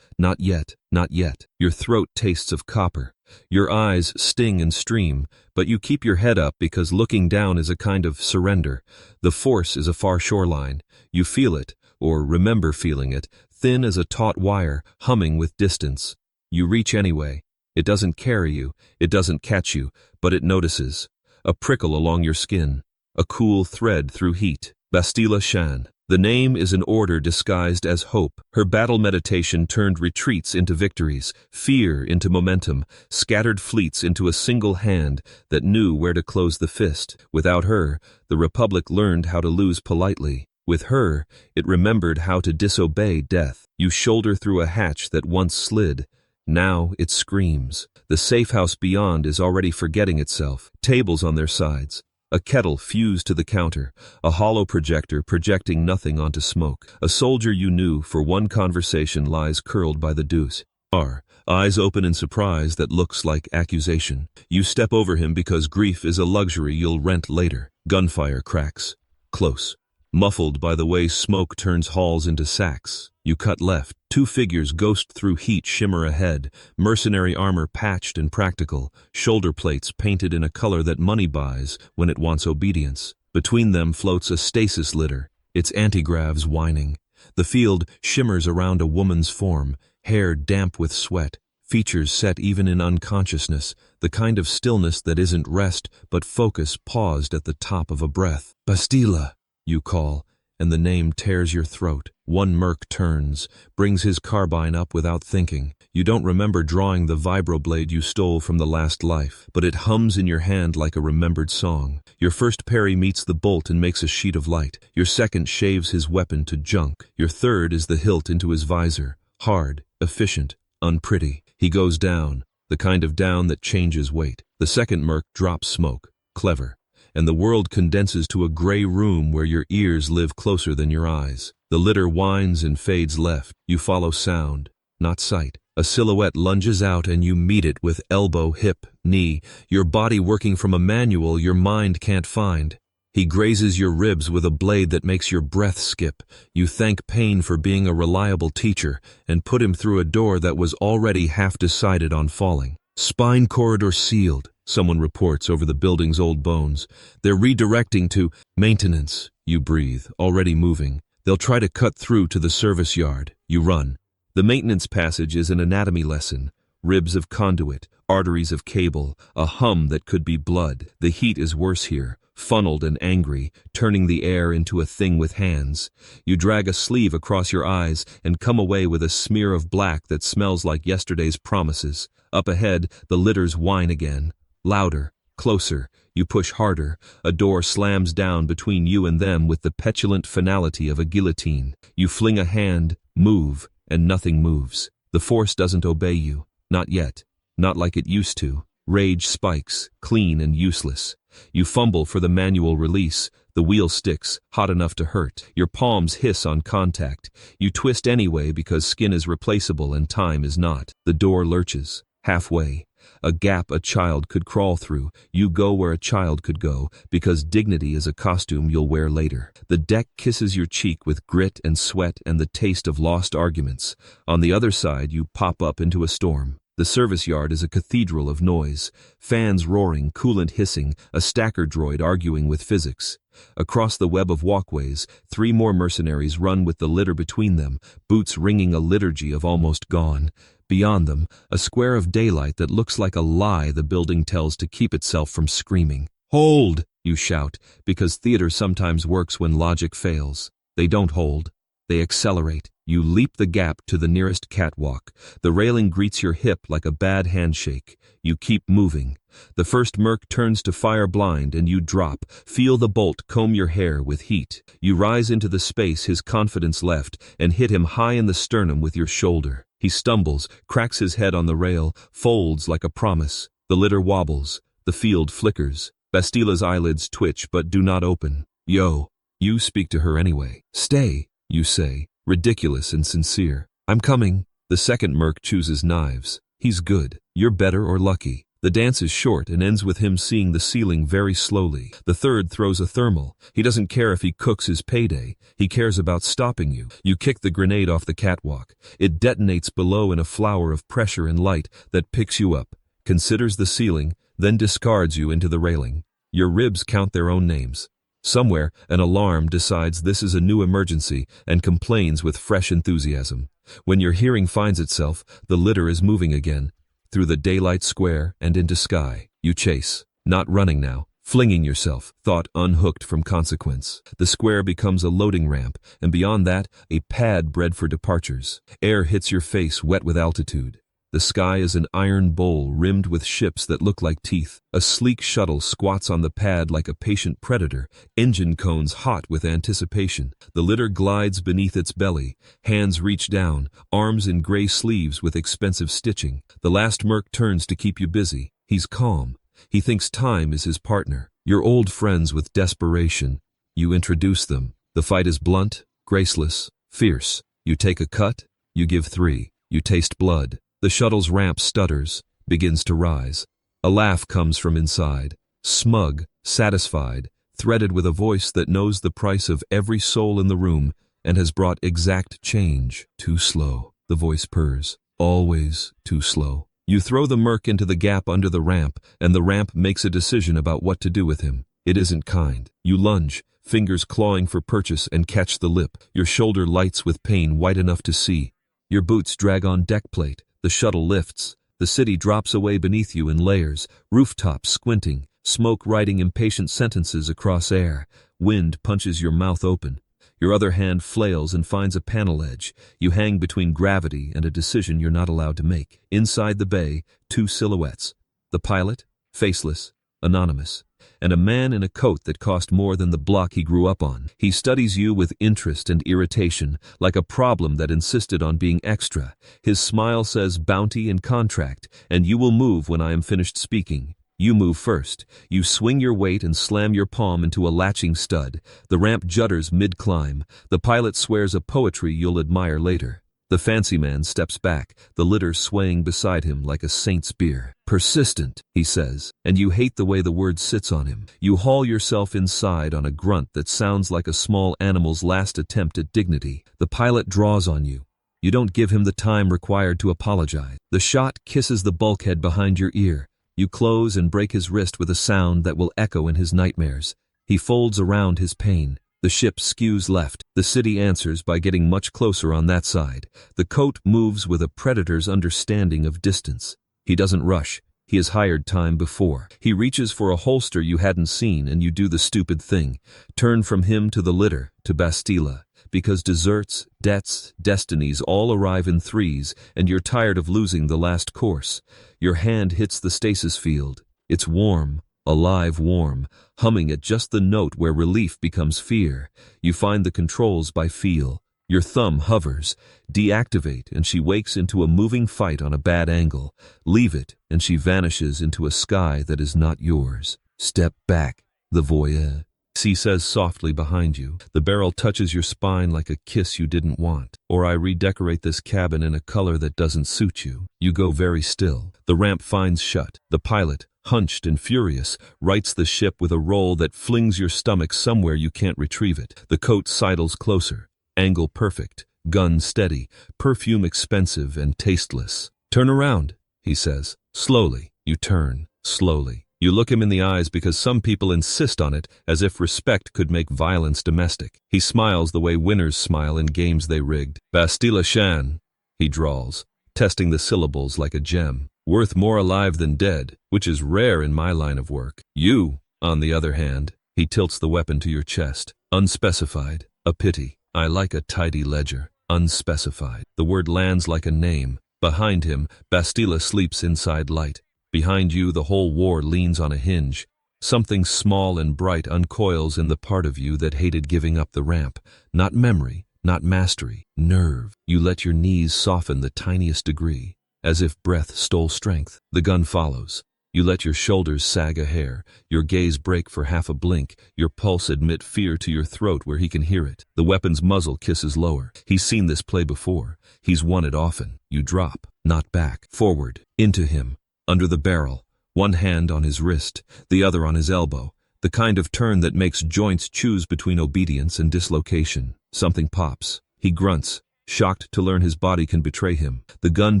[SPEAKER 1] not yet, not yet. Your throat tastes of copper. Your eyes sting and stream, but you keep your head up because looking down is a kind of surrender. The force is a far shoreline. You feel it, or remember feeling it, thin as a taut wire, humming with distance. You reach anyway. It doesn't carry you, it doesn't catch you, but it notices. A prickle along your skin. A cool thread through heat. Bastila Shan. The name is an order disguised as hope. Her battle meditation turned retreats into victories, fear into momentum, scattered fleets into a single hand that knew where to close the fist. Without her, the Republic learned how to lose politely. With her, it remembered how to disobey death. You shoulder through a hatch that once slid. Now it screams. The safe house beyond is already forgetting itself. Tables on their sides. A kettle fused to the counter, a hollow projector projecting nothing onto smoke. A soldier you knew for one conversation lies curled by the deuce. Eyes open in surprise that looks like accusation. You step over him because grief is a luxury you'll rent later. Gunfire cracks. Close. Muffled by the way smoke turns halls into sacks. You cut left. Two figures ghost through heat shimmer ahead, mercenary armor patched and practical, shoulder plates painted in a color that money buys when it wants obedience. Between them floats a stasis litter, its antigravs whining. The field shimmers around a woman's form, hair damp with sweat, features set even in unconsciousness, the kind of stillness that isn't rest but focus paused at the top of a breath. "Bastila," you call, and the name tears your throat. One merc turns, brings his carbine up without thinking. You don't remember drawing the vibroblade you stole from the last life, but it hums in your hand like a remembered song. Your first parry meets the bolt and makes a sheet of light. Your second shaves his weapon to junk. Your third is the hilt into his visor. Hard, efficient, unpretty. He goes down, the kind of down that changes weight. The second merc drops smoke. Clever. And the world condenses to a gray room where your ears live closer than your eyes. The litter winds and fades left. You follow sound, not sight. A silhouette lunges out and you meet it with elbow, hip, knee, your body working from a manual your mind can't find. He grazes your ribs with a blade that makes your breath skip. You thank pain for being a reliable teacher and put him through a door that was already half decided on falling. Spine corridor sealed. Someone reports over the building's old bones. They're redirecting to maintenance. You breathe, already moving. They'll try to cut through to the service yard. You run. The maintenance passage is an anatomy lesson. Ribs of conduit, arteries of cable, a hum that could be blood. The heat is worse here, funneled and angry, turning the air into a thing with hands. You drag a sleeve across your eyes and come away with a smear of black that smells like yesterday's promises. Up ahead, the litters whine again. Louder, closer, you push harder. A door slams down between you and them with the petulant finality of a guillotine. You fling a hand, move, and nothing moves. The force doesn't obey you. Not yet. Not like it used to. Rage spikes, clean and useless. You fumble for the manual release. The wheel sticks, hot enough to hurt. Your palms hiss on contact. You twist anyway because skin is replaceable and time is not. The door lurches. Halfway. A gap a child could crawl through. You go where a child could go, because dignity is a costume you'll wear later. The deck kisses your cheek with grit and sweat and the taste of lost arguments. On the other side, you pop up into a storm. The service yard is a cathedral of noise. Fans roaring, coolant hissing, a stacker droid arguing with physics. Across the web of walkways, 3 more mercenaries run with the litter between them, boots ringing a liturgy of almost gone. Beyond them, a square of daylight that looks like a lie the building tells to keep itself from screaming. "Hold!" you shout, because theater sometimes works when logic fails. They don't hold. They accelerate. You leap the gap to the nearest catwalk. The railing greets your hip like a bad handshake. You keep moving. The first merc turns to fire blind and you drop. Feel the bolt comb your hair with heat. You rise into the space his confidence left and hit him high in the sternum with your shoulder. He stumbles, cracks his head on the rail, folds like a promise. The litter wobbles. The field flickers. Bastila's eyelids twitch but do not open. "Yo." You speak to her anyway. "Stay," you say, ridiculous and sincere. "I'm coming." The second merc chooses knives. He's good. You're better or lucky. The dance is short and ends with him seeing the ceiling very slowly. The third throws a thermal. He doesn't care if he cooks his payday. He cares about stopping you. You kick the grenade off the catwalk. It detonates below in a flower of pressure and light that picks you up, considers the ceiling, then discards you into the railing. Your ribs count their own names. Somewhere, an alarm decides this is a new emergency and complains with fresh enthusiasm. When your hearing finds itself, the litter is moving again. Through the daylight square and into sky, you chase. Not running now, flinging yourself, thought unhooked from consequence. The square becomes a loading ramp, and beyond that, a pad bred for departures. Air hits your face wet with altitude. The sky is an iron bowl rimmed with ships that look like teeth. A sleek shuttle squats on the pad like a patient predator, engine cones hot with anticipation. The litter glides beneath its belly, hands reach down, arms in gray sleeves with expensive stitching. The last merc turns to keep you busy. He's calm. He thinks time is his partner. You're old friends with desperation. You introduce them. The fight is blunt, graceless, fierce. You take a cut, you give 3. You taste blood. The shuttle's ramp stutters, begins to rise. A laugh comes from inside, smug, satisfied, threaded with a voice that knows the price of every soul in the room and has brought exact change. "Too slow," the voice purrs. "Always too slow." You throw the merc into the gap under the ramp, and the ramp makes a decision about what to do with him. It isn't kind. You lunge, fingers clawing for purchase, and catch the lip. Your shoulder lights with pain white enough to see. Your boots drag on deck plate. The shuttle lifts. The city drops away beneath you in layers, rooftops squinting, smoke writing impatient sentences across air. Wind punches your mouth open. Your other hand flails and finds a panel edge. You hang between gravity and a decision you're not allowed to make. Inside the bay, 2 silhouettes. The pilot, faceless, anonymous, and a man in a coat that cost more than the block he grew up on. He studies you with interest and irritation, like a problem that insisted on being extra. His smile says bounty and contract, and you will move when I am finished speaking. You move first. You swing your weight and slam your palm into a latching stud. The ramp judders mid-climb. The pilot swears a poetry you'll admire later. The fancy man steps back, the litter swaying beside him like a saint's bier. "Persistent," he says, and you hate the way the word sits on him. You haul yourself inside on a grunt that sounds like a small animal's last attempt at dignity. The pilot draws on you. You don't give him the time required to apologize. The shot kisses the bulkhead behind your ear. You close and break his wrist with a sound that will echo in his nightmares. He folds around his pain. The ship skews left. The city answers by getting much closer on that side. The coat moves with a predator's understanding of distance. He doesn't rush. He has hired time before. He reaches for a holster you hadn't seen, and you do the stupid thing. Turn from him to the litter, to Bastila. Because desserts, debts, destinies all arrive in 3s, and you're tired of losing the last course. Your hand hits the stasis field. It's warm. Alive warm, humming at just the note where relief becomes fear. You find the controls by feel. Your thumb hovers. Deactivate, and she wakes into a moving fight on a bad angle. Leave it, and she vanishes into a sky that is not yours. Step back, the voyeur. He says softly behind you. The barrel touches your spine like a kiss you didn't want. Or I redecorate this cabin in a color that doesn't suit you. You go very still. The ramp finds shut. The pilot, hunched and furious, rights the ship with a roll that flings your stomach somewhere you can't retrieve it. The coat sidles closer. Angle perfect. Gun steady. Perfume expensive and tasteless. "Turn around," he says. Slowly. You turn. Slowly. You look him in the eyes because some people insist on it, as if respect could make violence domestic. He smiles the way winners smile in games they rigged. "Bastila Shan," he drawls. testing the syllables like a gem. Worth more alive than dead, which is rare in my line of work. You, on the other hand, he tilts the weapon to your chest. Unspecified. A pity. I like a tidy ledger. Unspecified. The word lands like a name. Behind him, Bastila sleeps inside light. Behind you, the whole war leans on a hinge. Something small and bright uncoils in the part of you that hated giving up the ramp. Not memory, not mastery, nerve. You let your knees soften the tiniest degree, as if breath stole strength. The gun follows. You let your shoulders sag a hair, your gaze break for half a blink, your pulse admit fear to your throat where he can hear it. The weapon's muzzle kisses lower. He's seen this play before. He's won it often. You drop, not back, forward, into him, under the barrel, one hand on his wrist, the other on his elbow, the kind of turn that makes joints choose between obedience and dislocation. Something pops. He grunts, shocked to learn his body can betray him. The gun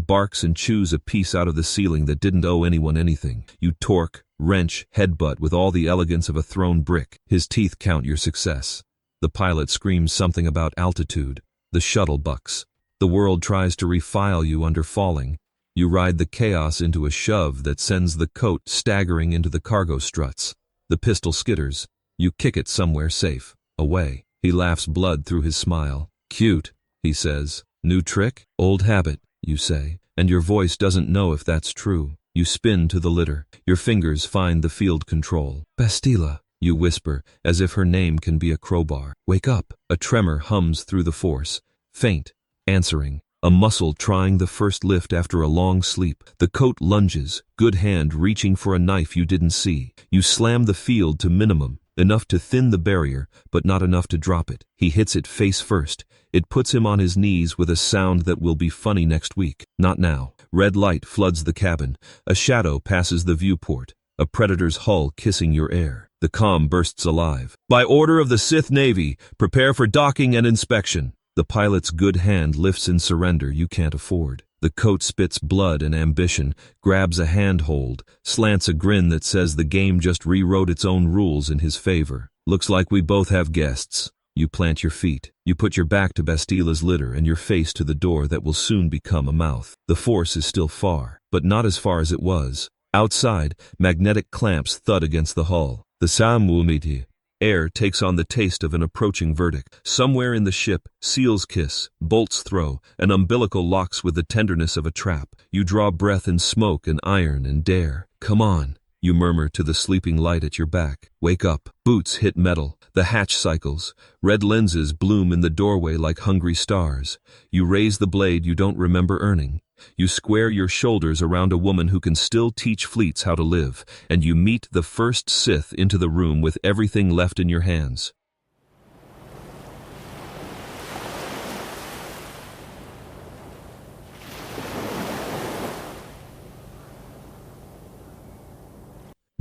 [SPEAKER 1] barks and chews a piece out of the ceiling that didn't owe anyone anything. You torque, wrench, headbutt with all the elegance of a thrown brick. His teeth count your success. The pilot screams something about altitude. The shuttle bucks. The world tries to refile you under falling. You ride the chaos into a shove that sends the coat staggering into the cargo struts. The pistol skitters. You kick it somewhere safe. Away. He laughs blood through his smile. Cute, he says. New trick? Old habit, you say. And your voice doesn't know if that's true. You spin to the litter. Your fingers find the field control. Bastila, you whisper, as if her name can be a crowbar. Wake up. A tremor hums through the force. Faint. Answering. A muscle trying the first lift after a long sleep. The coat lunges, good hand reaching for a knife you didn't see. You slam the field to minimum, enough to thin the barrier, but not enough to drop it. He hits it face first. It puts him on his knees with a sound that will be funny next week. Not now. Red light floods the cabin. A shadow passes the viewport. A predator's hull kissing your air. The comm bursts alive. By order of the Sith Navy, prepare for docking and inspection. The pilot's good hand lifts in surrender you can't afford. The coat spits blood and ambition, grabs a handhold, slants a grin that says the game just rewrote its own rules in his favor. Looks like we both have guests. You plant your feet. You put your back to Bastila's litter and your face to the door that will soon become a mouth. The force is still far, but not as far as it was. Outside, magnetic clamps thud against the hull. The Samwumiti. Air takes on the taste of an approaching verdict. Somewhere in the ship, seals kiss, bolts throw, an umbilical locks with the tenderness of a trap. You draw breath in smoke and iron and dare. Come on, you murmur to the sleeping light at your back. Wake up. Boots hit metal. The hatch cycles. Red lenses bloom in the doorway like hungry stars. You raise the blade you don't remember earning. You square your shoulders around a woman who can still teach fleets how to live, and you meet the first Sith into the room with everything left in your hands.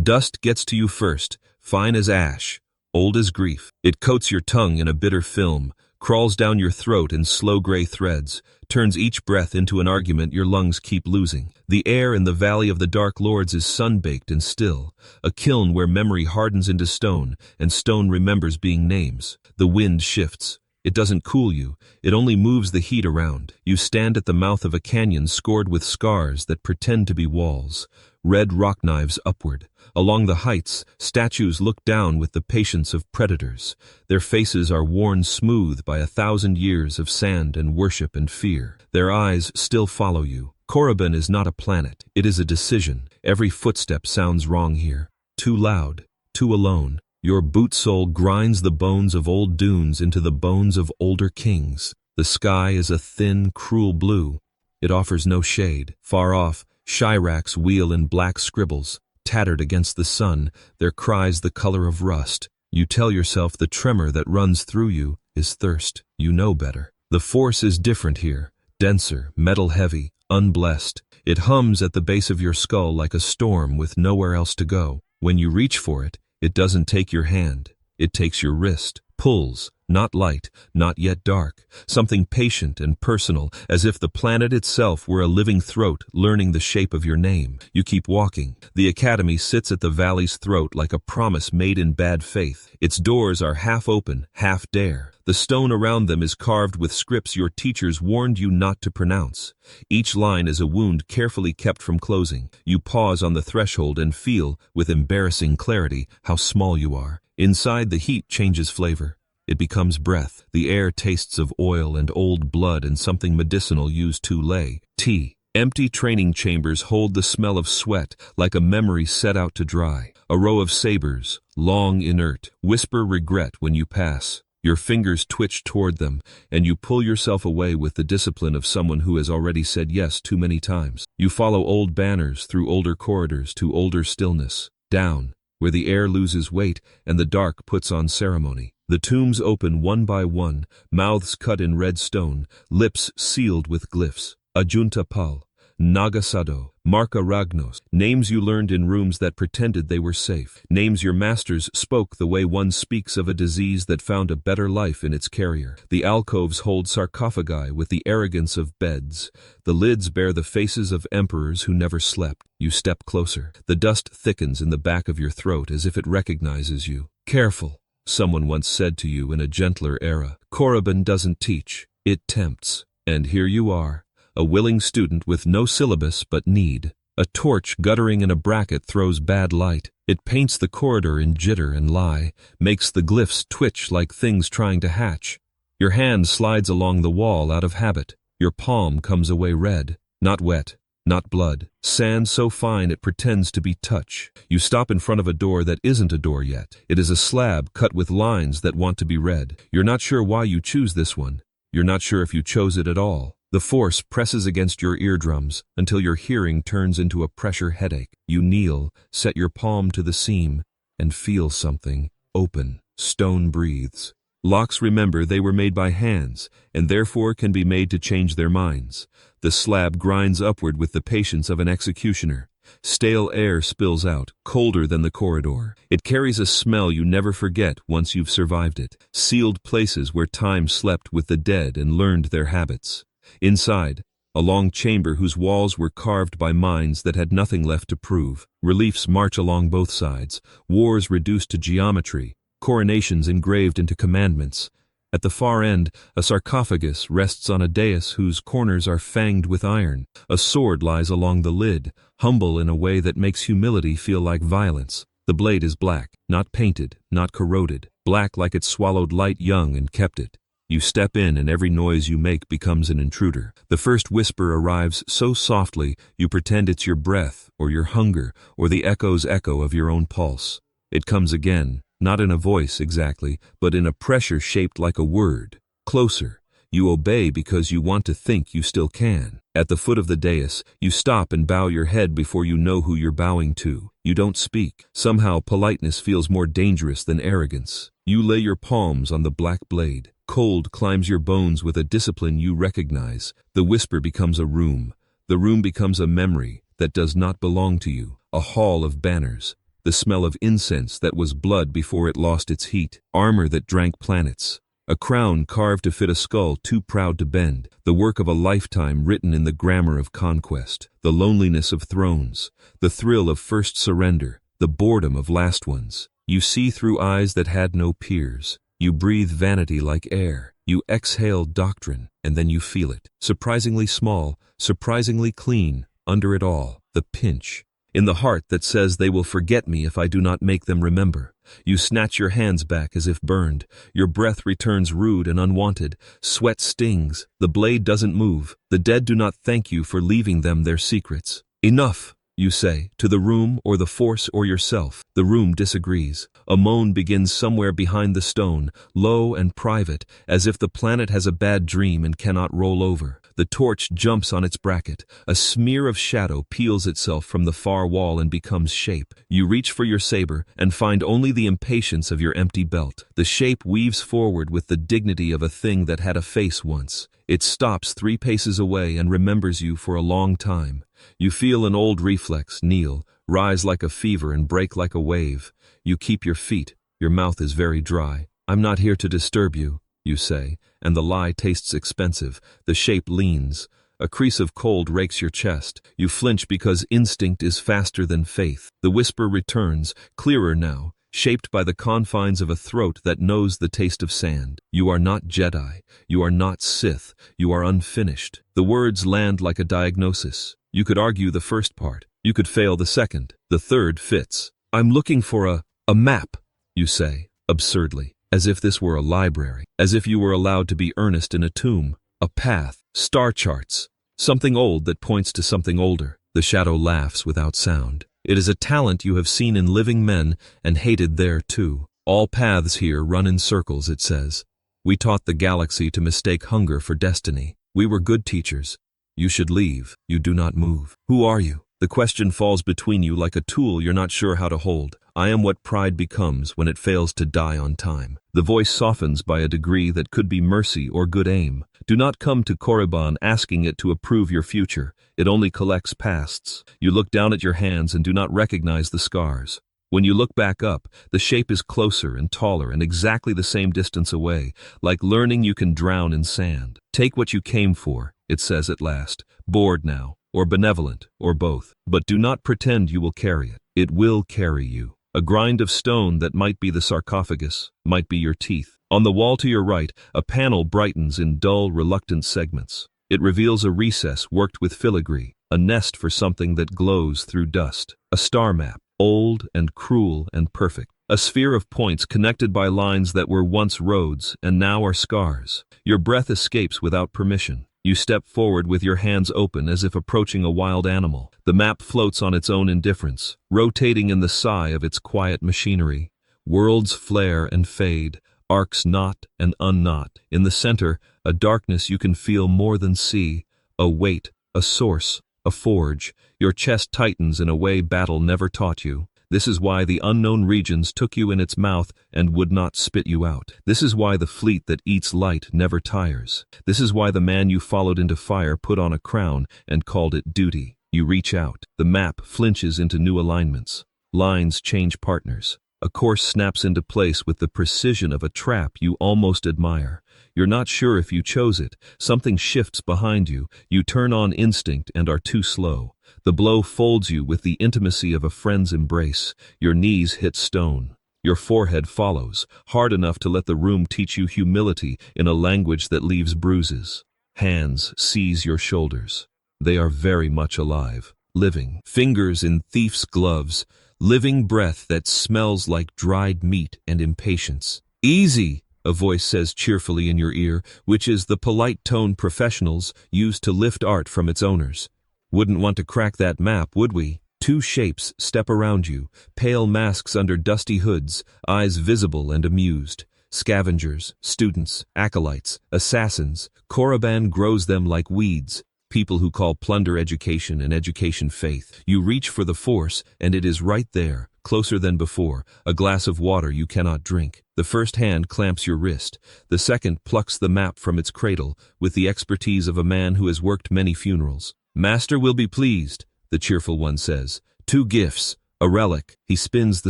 [SPEAKER 1] Dust gets to you first, fine as ash, old as grief. It coats your tongue in a bitter film, crawls down your throat in slow gray threads, turns each breath into an argument your lungs keep losing. The air in the Valley of the Dark Lords is sun-baked and still, a kiln where memory hardens into stone, and stone remembers being names. The wind shifts. It doesn't cool you, it only moves the heat around. You stand at the mouth of a canyon scored with scars that pretend to be walls, red rock knives upward. Along the heights, statues look down with the patience of predators. Their faces are worn smooth by 1,000 years of sand and worship and fear. Their eyes still follow you. Korriban is not a planet, it is a decision. Every footstep sounds wrong here. Too loud, too alone. Your boot sole grinds the bones of old dunes into the bones of older kings. The sky is a thin, cruel blue. It offers no shade. Far off, Shiraks wheel in black scribbles, tattered against the sun, their cries the color of rust. You tell yourself the tremor that runs through you is thirst. You know better. The force is different here, denser, metal-heavy, unblessed. It hums at the base of your skull like a storm with nowhere else to go. When you reach for it, it doesn't take your hand. It takes your wrist, pulls, Not light, not yet dark. Something patient and personal, as if the planet itself were a living throat learning the shape of your name. You keep walking. The academy sits at the valley's throat like a promise made in bad faith. Its doors are half open, half bare. The stone around them is carved with scripts your teachers warned you not to pronounce. Each line is a wound carefully kept from closing. You pause on the threshold and feel, with embarrassing clarity, how small you are. Inside, the heat changes flavor. It becomes breath. The air tastes of oil and old blood and something medicinal used too late. Tea. Empty training chambers hold the smell of sweat like a memory set out to dry. A row of sabers, long inert, whisper regret when you pass. Your fingers twitch toward them, and you pull yourself away with the discipline of someone who has already said yes too many times. You follow old banners through older corridors to older stillness. Down, where the air loses weight and the dark puts on ceremony. The tombs open one by one, mouths cut in red stone, lips sealed with glyphs. Ajunta Pal, Nagasado, Marka Ragnos, names you learned in rooms that pretended they were safe. Names your masters spoke the way one speaks of a disease that found a better life in its carrier. The alcoves hold sarcophagi with the arrogance of beds. The lids bear the faces of emperors who never slept. You step closer. The dust thickens in the back of your throat as if it recognizes you. Careful, someone once said to you in a gentler era. Korriban doesn't teach, it tempts. And here you are. A willing student with no syllabus but need. A torch guttering in a bracket throws bad light. It paints the corridor in jitter and lie, makes the glyphs twitch like things trying to hatch. Your hand slides along the wall out of habit. Your palm comes away red, not wet, not blood. Sand so fine it pretends to be touch. You stop in front of a door that isn't a door yet. It is a slab cut with lines that want to be read. You're not sure why you choose this one. You're not sure if you chose it at all. The force presses against your eardrums until your hearing turns into a pressure headache. You kneel, set your palm to the seam, and feel something. Open. Stone breathes. Locks remember they were made by hands, and therefore can be made to change their minds. The slab grinds upward with the patience of an executioner. Stale air spills out, colder than the corridor. It carries a smell you never forget once you've survived it. Sealed places where time slept with the dead and learned their habits. Inside, a long chamber whose walls were carved by minds that had nothing left to prove. Reliefs march along both sides, wars reduced to geometry, coronations engraved into commandments. At the far end, a sarcophagus rests on a dais whose corners are fanged with iron. A sword lies along the lid, humble in a way that makes humility feel like violence. The blade is black, not painted, not corroded, black like it swallowed light young and kept it. You step in and every noise you make becomes an intruder. The first whisper arrives so softly you pretend it's your breath or your hunger or the echo's echo of your own pulse. It comes again, not in a voice exactly, but in a pressure shaped like a word. Closer. You obey because you want to think you still can. At the foot of the dais, you stop and bow your head before you know who you're bowing to. You don't speak. Somehow politeness feels more dangerous than arrogance. You lay your palms on the black blade. Cold climbs your bones with a discipline you recognize. The whisper becomes a room. The room becomes a memory that does not belong to you. A hall of banners. The smell of incense that was blood before it lost its heat. Armor that drank planets. A crown carved to fit a skull too proud to bend. The work of a lifetime written in the grammar of conquest. The loneliness of thrones. The thrill of first surrender. The boredom of last ones. You see through eyes that had no peers. You breathe vanity like air. You exhale doctrine, and then you feel it. Surprisingly small, surprisingly clean, under it all, the pinch. In the heart that says they will forget me if I do not make them remember. You snatch your hands back as if burned. Your breath returns rude and unwanted. Sweat stings. The blade doesn't move. The dead do not thank you for leaving them their secrets. Enough, you say, to the room or the force or yourself. The room disagrees. A moan begins somewhere behind the stone, low and private, as if the planet has a bad dream and cannot roll over. The torch jumps on its bracket. A smear of shadow peels itself from the far wall and becomes shape. You reach for your saber and find only the impatience of your empty belt. The shape weaves forward with the dignity of a thing that had a face once. It stops 3 paces away and remembers you for a long time. You feel an old reflex, kneel, rise like a fever and break like a wave. You keep your feet. Your mouth is very dry. I'm not here to disturb you, you say, and the lie tastes expensive. The shape leans. A crease of cold rakes your chest. You flinch because instinct is faster than faith. The whisper returns, clearer now, shaped by the confines of a throat that knows the taste of sand. You are not Jedi. You are not Sith. You are unfinished. The words land like a diagnosis. You could argue the first part. You could fail the second. The third fits. I'm looking for a map, you say, absurdly, as if this were a library, as if you were allowed to be earnest in a tomb. A path, star charts, something old that points to something older. The shadow laughs without sound. It is a talent you have seen in living men and hated there too. All paths here run in circles, it says. We taught the galaxy to mistake hunger for destiny. We were good teachers. You should leave. You do not move. Who are you? The question falls between you like a tool you're not sure how to hold. I am what pride becomes when it fails to die on time. The voice softens by a degree that could be mercy or good aim. Do not come to Korriban asking it to approve your future. It only collects pasts. You look down at your hands and do not recognize the scars. When you look back up, the shape is closer and taller and exactly the same distance away, like learning you can drown in sand. Take what you came for, it says at last, bored now, or benevolent, or both. But do not pretend you will carry it. It will carry you. A grind of stone that might be the sarcophagus, might be your teeth. On the wall to your right, a panel brightens in dull, reluctant segments. It reveals a recess worked with filigree, a nest for something that glows through dust. A star map, old and cruel and perfect. A sphere of points connected by lines that were once roads and now are scars. Your breath escapes without permission. You step forward with your hands open as if approaching a wild animal. The map floats on its own indifference, rotating in the sigh of its quiet machinery. Worlds flare and fade, arcs knot and unknot. In the center, a darkness you can feel more than see, a weight, a source, a forge. Your chest tightens in a way battle never taught you. This is why the unknown regions took you in its mouth and would not spit you out. This is why the fleet that eats light never tires. This is why the man you followed into fire put on a crown and called it duty. You reach out. The map flinches into new alignments. Lines change partners. A course snaps into place with the precision of a trap you almost admire. You're not sure if you chose it. Something shifts behind you. You turn on instinct and are too slow. The blow folds you with the intimacy of a friend's embrace. Your knees hit stone. Your forehead follows, hard enough to let the room teach you humility in a language that leaves bruises. Hands seize your shoulders. They are very much alive, living. Fingers in thief's gloves, living breath that smells like dried meat and impatience. Easy, a voice says cheerfully in your ear, which is the polite tone professionals use to lift art from its owners. Wouldn't want to crack that map, would we? Two shapes step around you, pale masks under dusty hoods, eyes visible and amused. Scavengers, students, acolytes, assassins. Korriban grows them like weeds. People who call plunder education and education faith. You reach for the Force, and it is right there, closer than before, a glass of water you cannot drink. The first hand clamps your wrist. The second plucks the map from its cradle, with the expertise of a man who has worked many funerals. Master will be pleased, the cheerful one says. 2 gifts, a relic. He spins the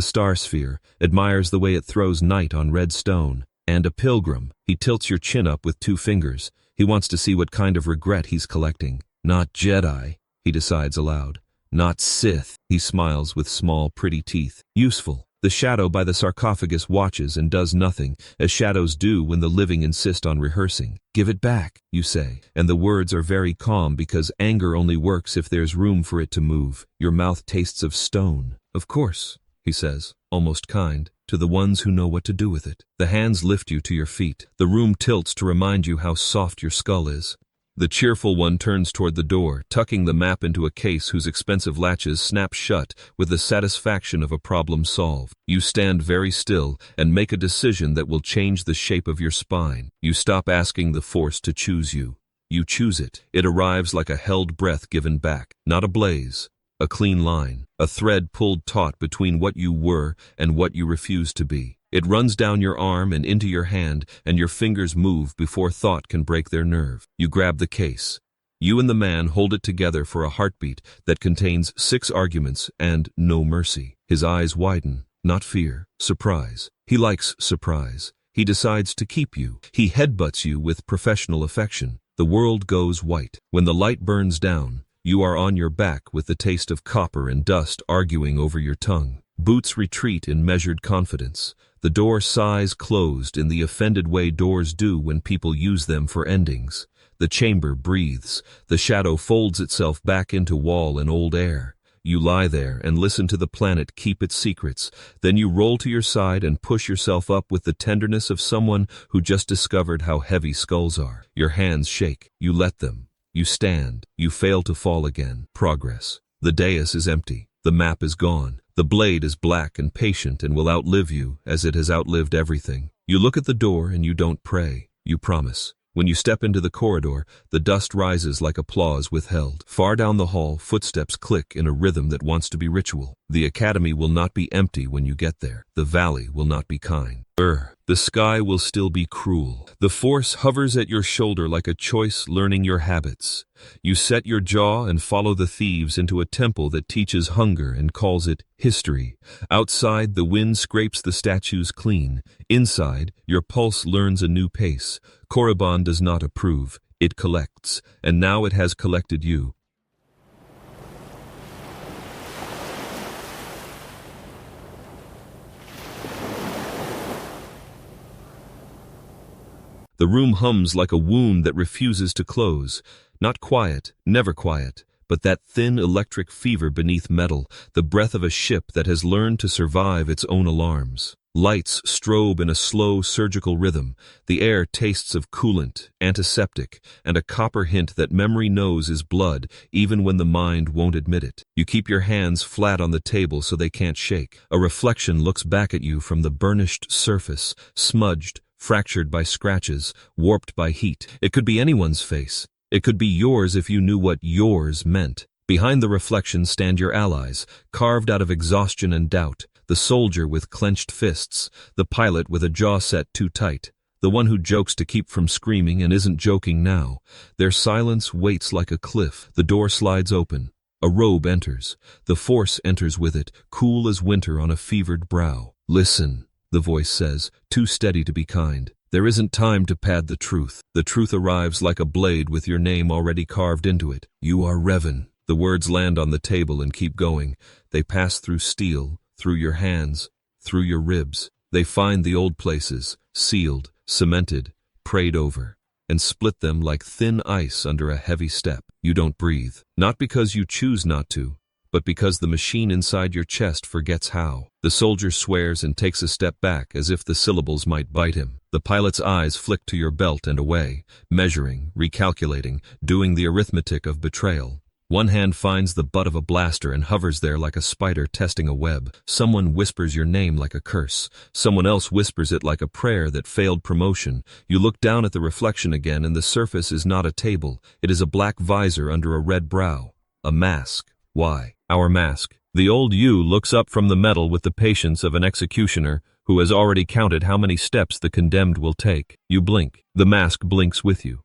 [SPEAKER 1] star sphere, admires the way it throws night on red stone. And a pilgrim. He tilts your chin up with 2 fingers. He wants to see what kind of regret he's collecting. Not Jedi, he decides aloud. Not Sith, he smiles with small, pretty teeth. Useful. The shadow by the sarcophagus watches and does nothing, as shadows do when the living insist on rehearsing. Give it back, you say, and the words are very calm because anger only works if there's room for it to move. Your mouth tastes of stone. Of course, he says, almost kind, to the ones who know what to do with it. The hands lift you to your feet. The room tilts to remind you how soft your skull is. The cheerful one turns toward the door, tucking the map into a case whose expensive latches snap shut with the satisfaction of a problem solved. You stand very still and make a decision that will change the shape of your spine. You stop asking the Force to choose you. You choose it. It arrives like a held breath given back, not a blaze. A clean line, a thread pulled taut between what you were and what you refuse to be. It runs down your arm and into your hand, and your fingers move before thought can break their nerve. You grab the case. You and the man hold it together for a heartbeat that contains 6 arguments and no mercy. His eyes widen, not fear, surprise. He likes surprise. He decides to keep you. He headbutts you with professional affection. The world goes white. When the light burns down, you are on your back with the taste of copper and dust arguing over your tongue. Boots retreat in measured confidence. The door sighs closed in the offended way doors do when people use them for endings. The chamber breathes. The shadow folds itself back into wall and old air. You lie there and listen to the planet keep its secrets. Then you roll to your side and push yourself up with the tenderness of someone who just discovered how heavy skulls are. Your hands shake. You let them. You stand. You fail to fall again. Progress. The dais is empty. The map is gone. The blade is black and patient and will outlive you as it has outlived everything. You look at the door and you don't pray. You promise. When you step into the corridor, the dust rises like applause withheld. Far down the hall, footsteps click in a rhythm that wants to be ritual. The academy will not be empty when you get there. The valley will not be kind. The sky will still be cruel. The force hovers at your shoulder like a choice learning your habits. You set your jaw and follow the thieves into a temple that teaches hunger and calls it history. Outside, the wind scrapes the statues clean. Inside, your pulse learns a new pace. Korriban does not approve. It collects, and now it has collected you. The room hums like a wound that refuses to close. Not quiet, never quiet, but that thin electric fever beneath metal, the breath of a ship that has learned to survive its own alarms. Lights strobe in a slow surgical rhythm. The air tastes of coolant, antiseptic, and a copper hint that memory knows is blood, even when the mind won't admit it. You keep your hands flat on the table so they can't shake. A reflection looks back at you from the burnished surface, smudged, fractured by scratches, warped by heat. It could be anyone's face. It could be yours if you knew what yours meant. Behind the reflection stand your allies, carved out of exhaustion and doubt. The soldier with clenched fists, the pilot with a jaw set too tight, the one who jokes to keep from screaming and isn't joking now. Their silence waits like a cliff. The door slides open. A robe enters. The force enters with it, cool as winter on a fevered brow. Listen, the voice says, too steady to be kind. There isn't time to pad the truth. The truth arrives like a blade with your name already carved into it. You are Revan. The words land on the table and keep going. They pass through steel, through your hands, through your ribs. They find the old places, sealed, cemented, prayed over, and split them like thin ice under a heavy step. You don't breathe, not because you choose not to, but because the machine inside your chest forgets how. The soldier swears and takes a step back as if the syllables might bite him. The pilot's eyes flick to your belt and away, measuring, recalculating, doing the arithmetic of betrayal. One hand finds the butt of a blaster and hovers there like a spider testing a web. Someone whispers your name like a curse. Someone else whispers it like a prayer that failed promotion. You look down at the reflection again and the surface is not a table. It is a black visor under a red brow. A mask. Why? Our mask. The old you looks up from the metal with the patience of an executioner who has already counted how many steps the condemned will take. You blink. The mask blinks with you.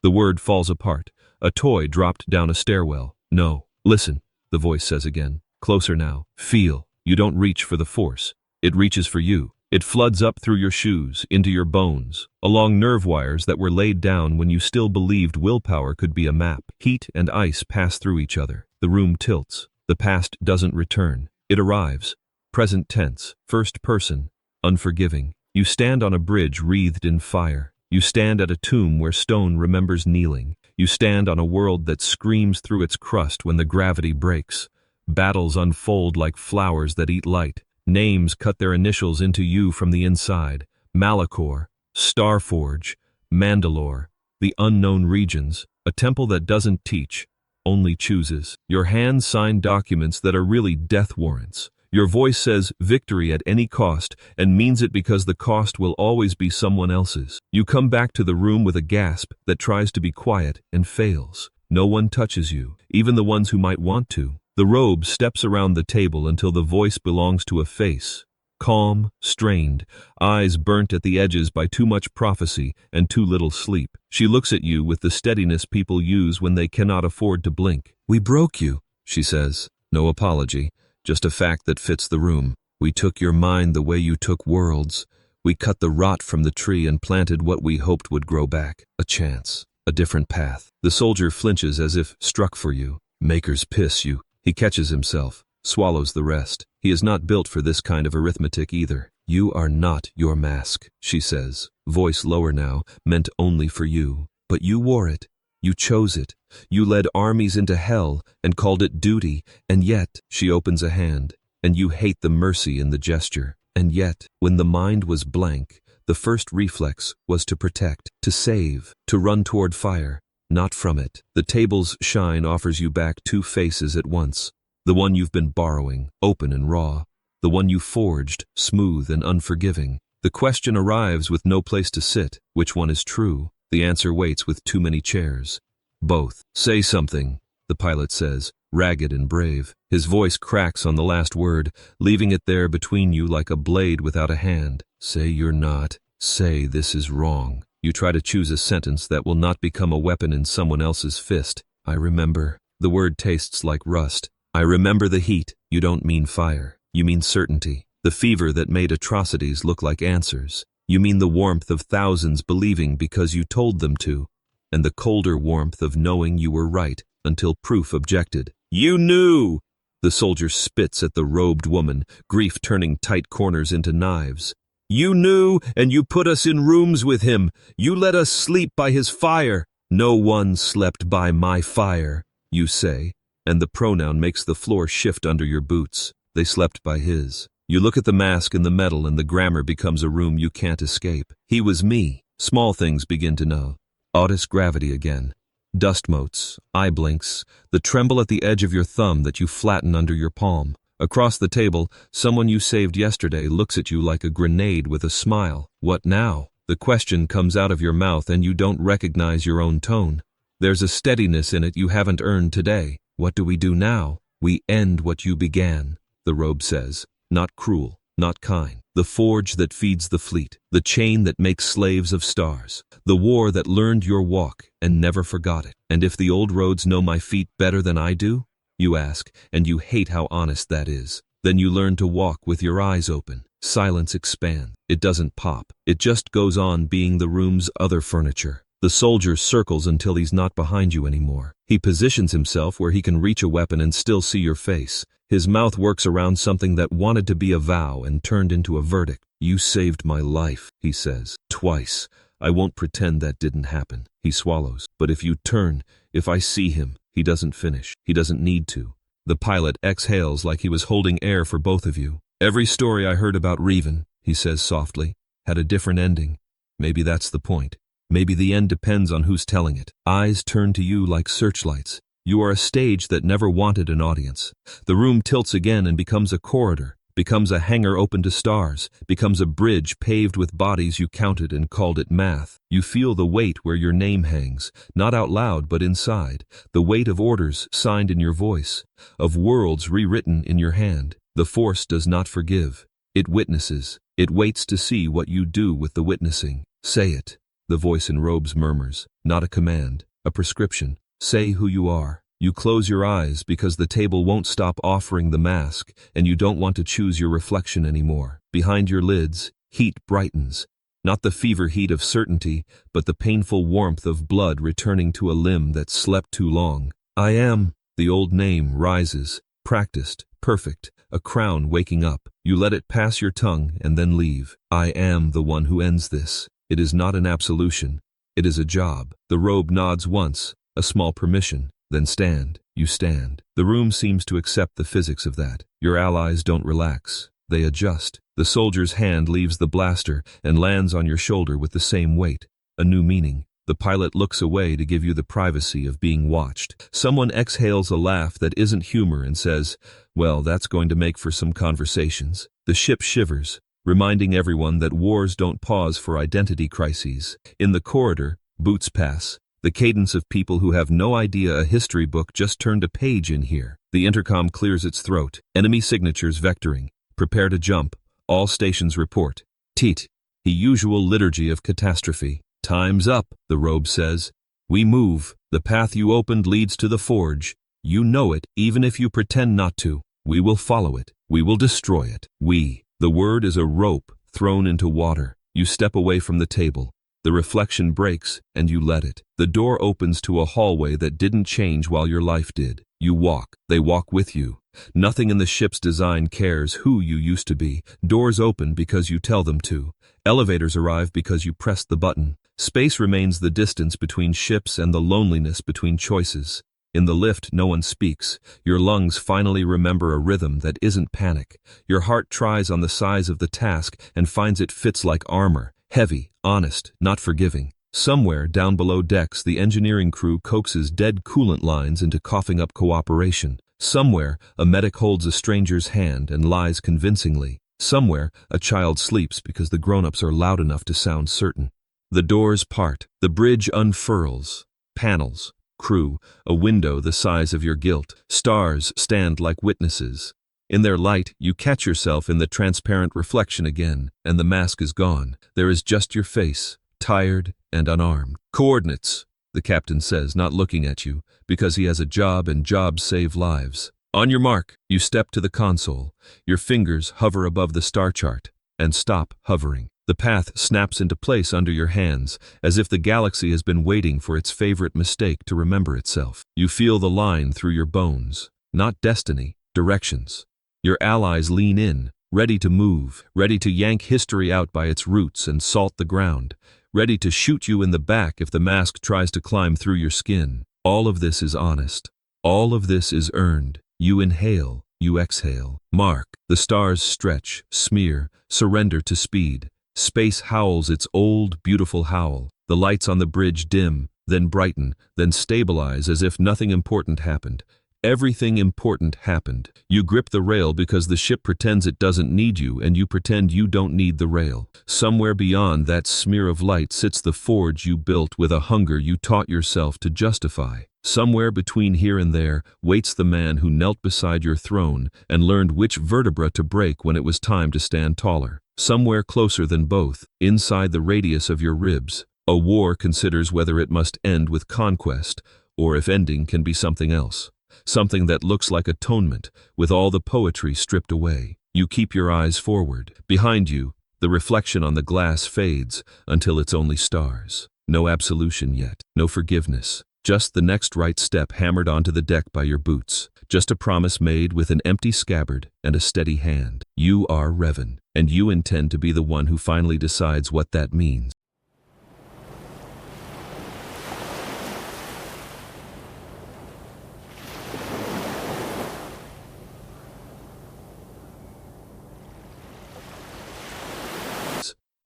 [SPEAKER 1] The word falls apart. A toy dropped down a stairwell. No. Listen, the voice says again. Closer now. Feel. You don't reach for the force. It reaches for you. It floods up through your shoes, into your bones, along nerve wires that were laid down when you still believed willpower could be a map. Heat and ice pass through each other. The room tilts. The past doesn't return. It arrives. Present tense. First person. Unforgiving. You stand on a bridge wreathed in fire. You stand at a tomb where stone remembers kneeling. You stand on a world that screams through its crust when the gravity breaks. Battles unfold like flowers that eat light. Names cut their initials into you from the inside. Malachor, Starforge, Mandalore, the unknown regions, a temple that doesn't teach, only chooses. Your hands sign documents that are really death warrants. Your voice says victory at any cost and means it because the cost will always be someone else's. You come back to the room with a gasp that tries to be quiet and fails. No one touches you, even the ones who might want to. The robe steps around the table until the voice belongs to a face. Calm, strained, eyes burnt at the edges by too much prophecy and too little sleep. She looks at you with the steadiness people use when they cannot afford to blink. We broke you, she says. No apology. Just a fact that fits the room. We took your mind the way you took worlds. We cut the rot from the tree and planted what we hoped would grow back. A chance. A different path. The soldier flinches as if struck for you. Makers piss you. He catches himself, swallows the rest. He is not built for this kind of arithmetic either. You are not your mask, she says, voice lower now, meant only for you. But you wore it. You chose it. You led armies into hell and called it duty, and yet, she opens a hand, and you hate the mercy in the gesture. And yet, when the mind was blank, the first reflex was to protect, to save, to run toward fire, not from it. The table's shine offers you back two faces at once. The one you've been borrowing, open and raw. The one you forged, smooth and unforgiving. The question arrives with no place to sit. Which one is true? The answer waits with too many chairs. Both. Say something, the pilot says, ragged and brave. His voice cracks on the last word, leaving it there between you like a blade without a hand. Say you're not. Say this is wrong. You try to choose a sentence that will not become a weapon in someone else's fist. I remember. The word tastes like rust. I remember the heat. You don't mean fire. You mean certainty. The fever that made atrocities look like answers. You mean the warmth of thousands believing because you told them to, and the colder warmth of knowing you were right until proof objected. You knew! The soldier spits at the robed woman, grief turning tight corners into knives. You knew, and you put us in rooms with him. You let us sleep by his fire. No one slept by my fire, you say, and the pronoun makes the floor shift under your boots. They slept by his. You look at the mask and the metal and the grammar becomes a room you can't escape. He was me. Small things begin to know. Otis gravity again. Dust motes, eye blinks, the tremble at the edge of your thumb that you flatten under your palm. Across the table, someone you saved yesterday looks at you like a grenade with a smile. What now? The question comes out of your mouth and you don't recognize your own tone. There's a steadiness in it you haven't earned today. What do we do now? We end what you began, the robe says. Not cruel, not kind. The forge that feeds the fleet, the chain that makes slaves of stars, the war that learned your walk and never forgot it. And if the old roads know my feet better than I do? You ask, and you hate how honest that is. Then you learn to walk with your eyes open. Silence expands. It doesn't pop. It just goes on being the room's other furniture. The soldier circles until he's not behind you anymore. He positions himself where he can reach a weapon and still see your face. His mouth works around something that wanted to be a vow and turned into a verdict. You saved my life, he says. Twice. I won't pretend that didn't happen. He swallows. But if you turn, if I see him, he doesn't finish. He doesn't need to. The pilot exhales like he was holding air for both of you. Every story I heard about Revan, he says softly, had a different ending. Maybe that's the point. Maybe the end depends on who's telling it. Eyes turn to you like searchlights. You are a stage that never wanted an audience. The room tilts again and becomes a corridor, becomes a hangar open to stars, becomes a bridge paved with bodies you counted and called it math. You feel the weight where your name hangs, not out loud but inside, the weight of orders signed in your voice, of worlds rewritten in your hand. The Force does not forgive. It witnesses. It waits to see what you do with the witnessing. Say it, the voice in robes murmurs, not a command, a prescription. Say who you are. You close your eyes because the table won't stop offering the mask, and you don't want to choose your reflection anymore. Behind your lids, heat brightens. Not the fever heat of certainty, but the painful warmth of blood returning to a limb that slept too long. I am. The old name rises, practiced, perfect, a crown waking up. You let it pass your tongue and then leave. I am the one who ends this. It is not an absolution. It is a job. The robe nods once. A small permission, then stand. You stand. The room seems to accept the physics of that. Your allies don't relax. They adjust. The soldier's hand leaves the blaster and lands on your shoulder with the same weight. A new meaning. The pilot looks away to give you the privacy of being watched. Someone exhales a laugh that isn't humor and says, well, that's going to make for some conversations. The ship shivers, reminding everyone that wars don't pause for identity crises. In the corridor, boots pass. The cadence of people who have no idea a history book just turned a page in here. The intercom clears its throat. Enemy signatures vectoring. Prepare to jump. All stations report. Teat. The usual liturgy of catastrophe. Time's up, the robe says. We move. The path you opened leads to the forge. You know it, even if you pretend not to. We will follow it. We will destroy it. We. The word is a rope, thrown into water. You step away from the table. The reflection breaks, and you let it. The door opens to a hallway that didn't change while your life did. You walk. They walk with you. Nothing in the ship's design cares who you used to be. Doors open because you tell them to. Elevators arrive because you pressed the button. Space remains the distance between ships and the loneliness between choices. In the lift, no one speaks. Your lungs finally remember a rhythm that isn't panic. Your heart tries on the size of the task and finds it fits like armor. Heavy, honest, not forgiving. Somewhere down below decks, the engineering crew coaxes dead coolant lines into coughing up cooperation. Somewhere, a medic holds a stranger's hand and lies convincingly. Somewhere, a child sleeps because the grown-ups are loud enough to sound certain. The doors part. The bridge unfurls. Panels. Crew. A window the size of your guilt. Stars stand like witnesses. In their light, you catch yourself in the transparent reflection again, and the mask is gone. There is just your face, tired and unarmed. Coordinates, the captain says, not looking at you, because he has a job and jobs save lives. On your mark, you step to the console. Your fingers hover above the star chart, and stop hovering. The path snaps into place under your hands, as if the galaxy has been waiting for its favorite mistake to remember itself. You feel the line through your bones. Not destiny, directions. Your allies lean in, ready to move, ready to yank history out by its roots and salt the ground, ready to shoot you in the back if the mask tries to climb through your skin. All of this is honest. All of this is earned. You inhale, you exhale. Mark. The stars stretch, smear, surrender to speed. Space howls its old, beautiful howl. The lights on the bridge dim, then brighten, then stabilize as if nothing important happened. Everything important happened. You grip the rail because the ship pretends it doesn't need you, and you pretend you don't need the rail. Somewhere beyond that smear of light sits the forge you built with a hunger you taught yourself to justify. Somewhere between here and there waits the man who knelt beside your throne and learned which vertebra to break when it was time to stand taller. Somewhere closer than both, inside the radius of your ribs, a war considers whether it must end with conquest, or if ending can be something else. Something that looks like atonement, with all the poetry stripped away. You keep your eyes forward. Behind you, the reflection on the glass fades until it's only stars. No absolution yet, no forgiveness. Just the next right step hammered onto the deck by your boots. Just a promise made with an empty scabbard and a steady hand. You are Revan, and you intend to be the one who finally decides what that means.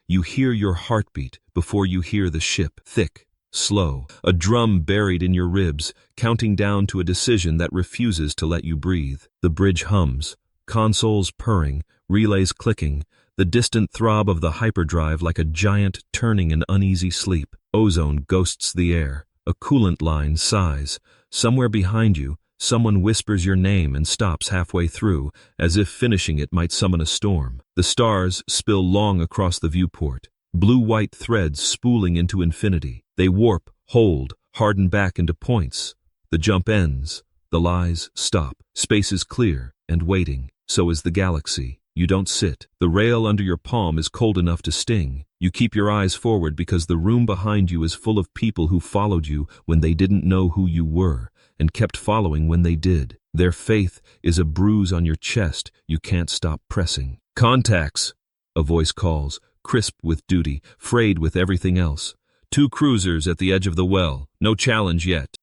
[SPEAKER 1] You hear your heartbeat before you hear the ship. Thick, slow, a drum buried in your ribs, counting down to a decision that refuses to let you breathe. The bridge hums, consoles purring, relays clicking, the distant throb of the hyperdrive like a giant turning in uneasy sleep. Ozone ghosts the air, a coolant line sighs. Somewhere behind you, someone whispers your name and stops halfway through, as if finishing it might summon a storm. The stars spill long across the viewport, blue-white threads spooling into infinity. They warp, hold, harden back into points. The jump ends. The lies stop. Space is clear and waiting. So is the galaxy. You don't sit. The rail under your palm is cold enough to sting. You keep your eyes forward because the room behind you is full of people who followed you when they didn't know who you were, and kept following when they did. Their faith is a bruise on your chest you can't stop pressing. Contacts, a voice calls, crisp with duty, frayed with everything else. 2 cruisers at the edge of the well. No challenge yet.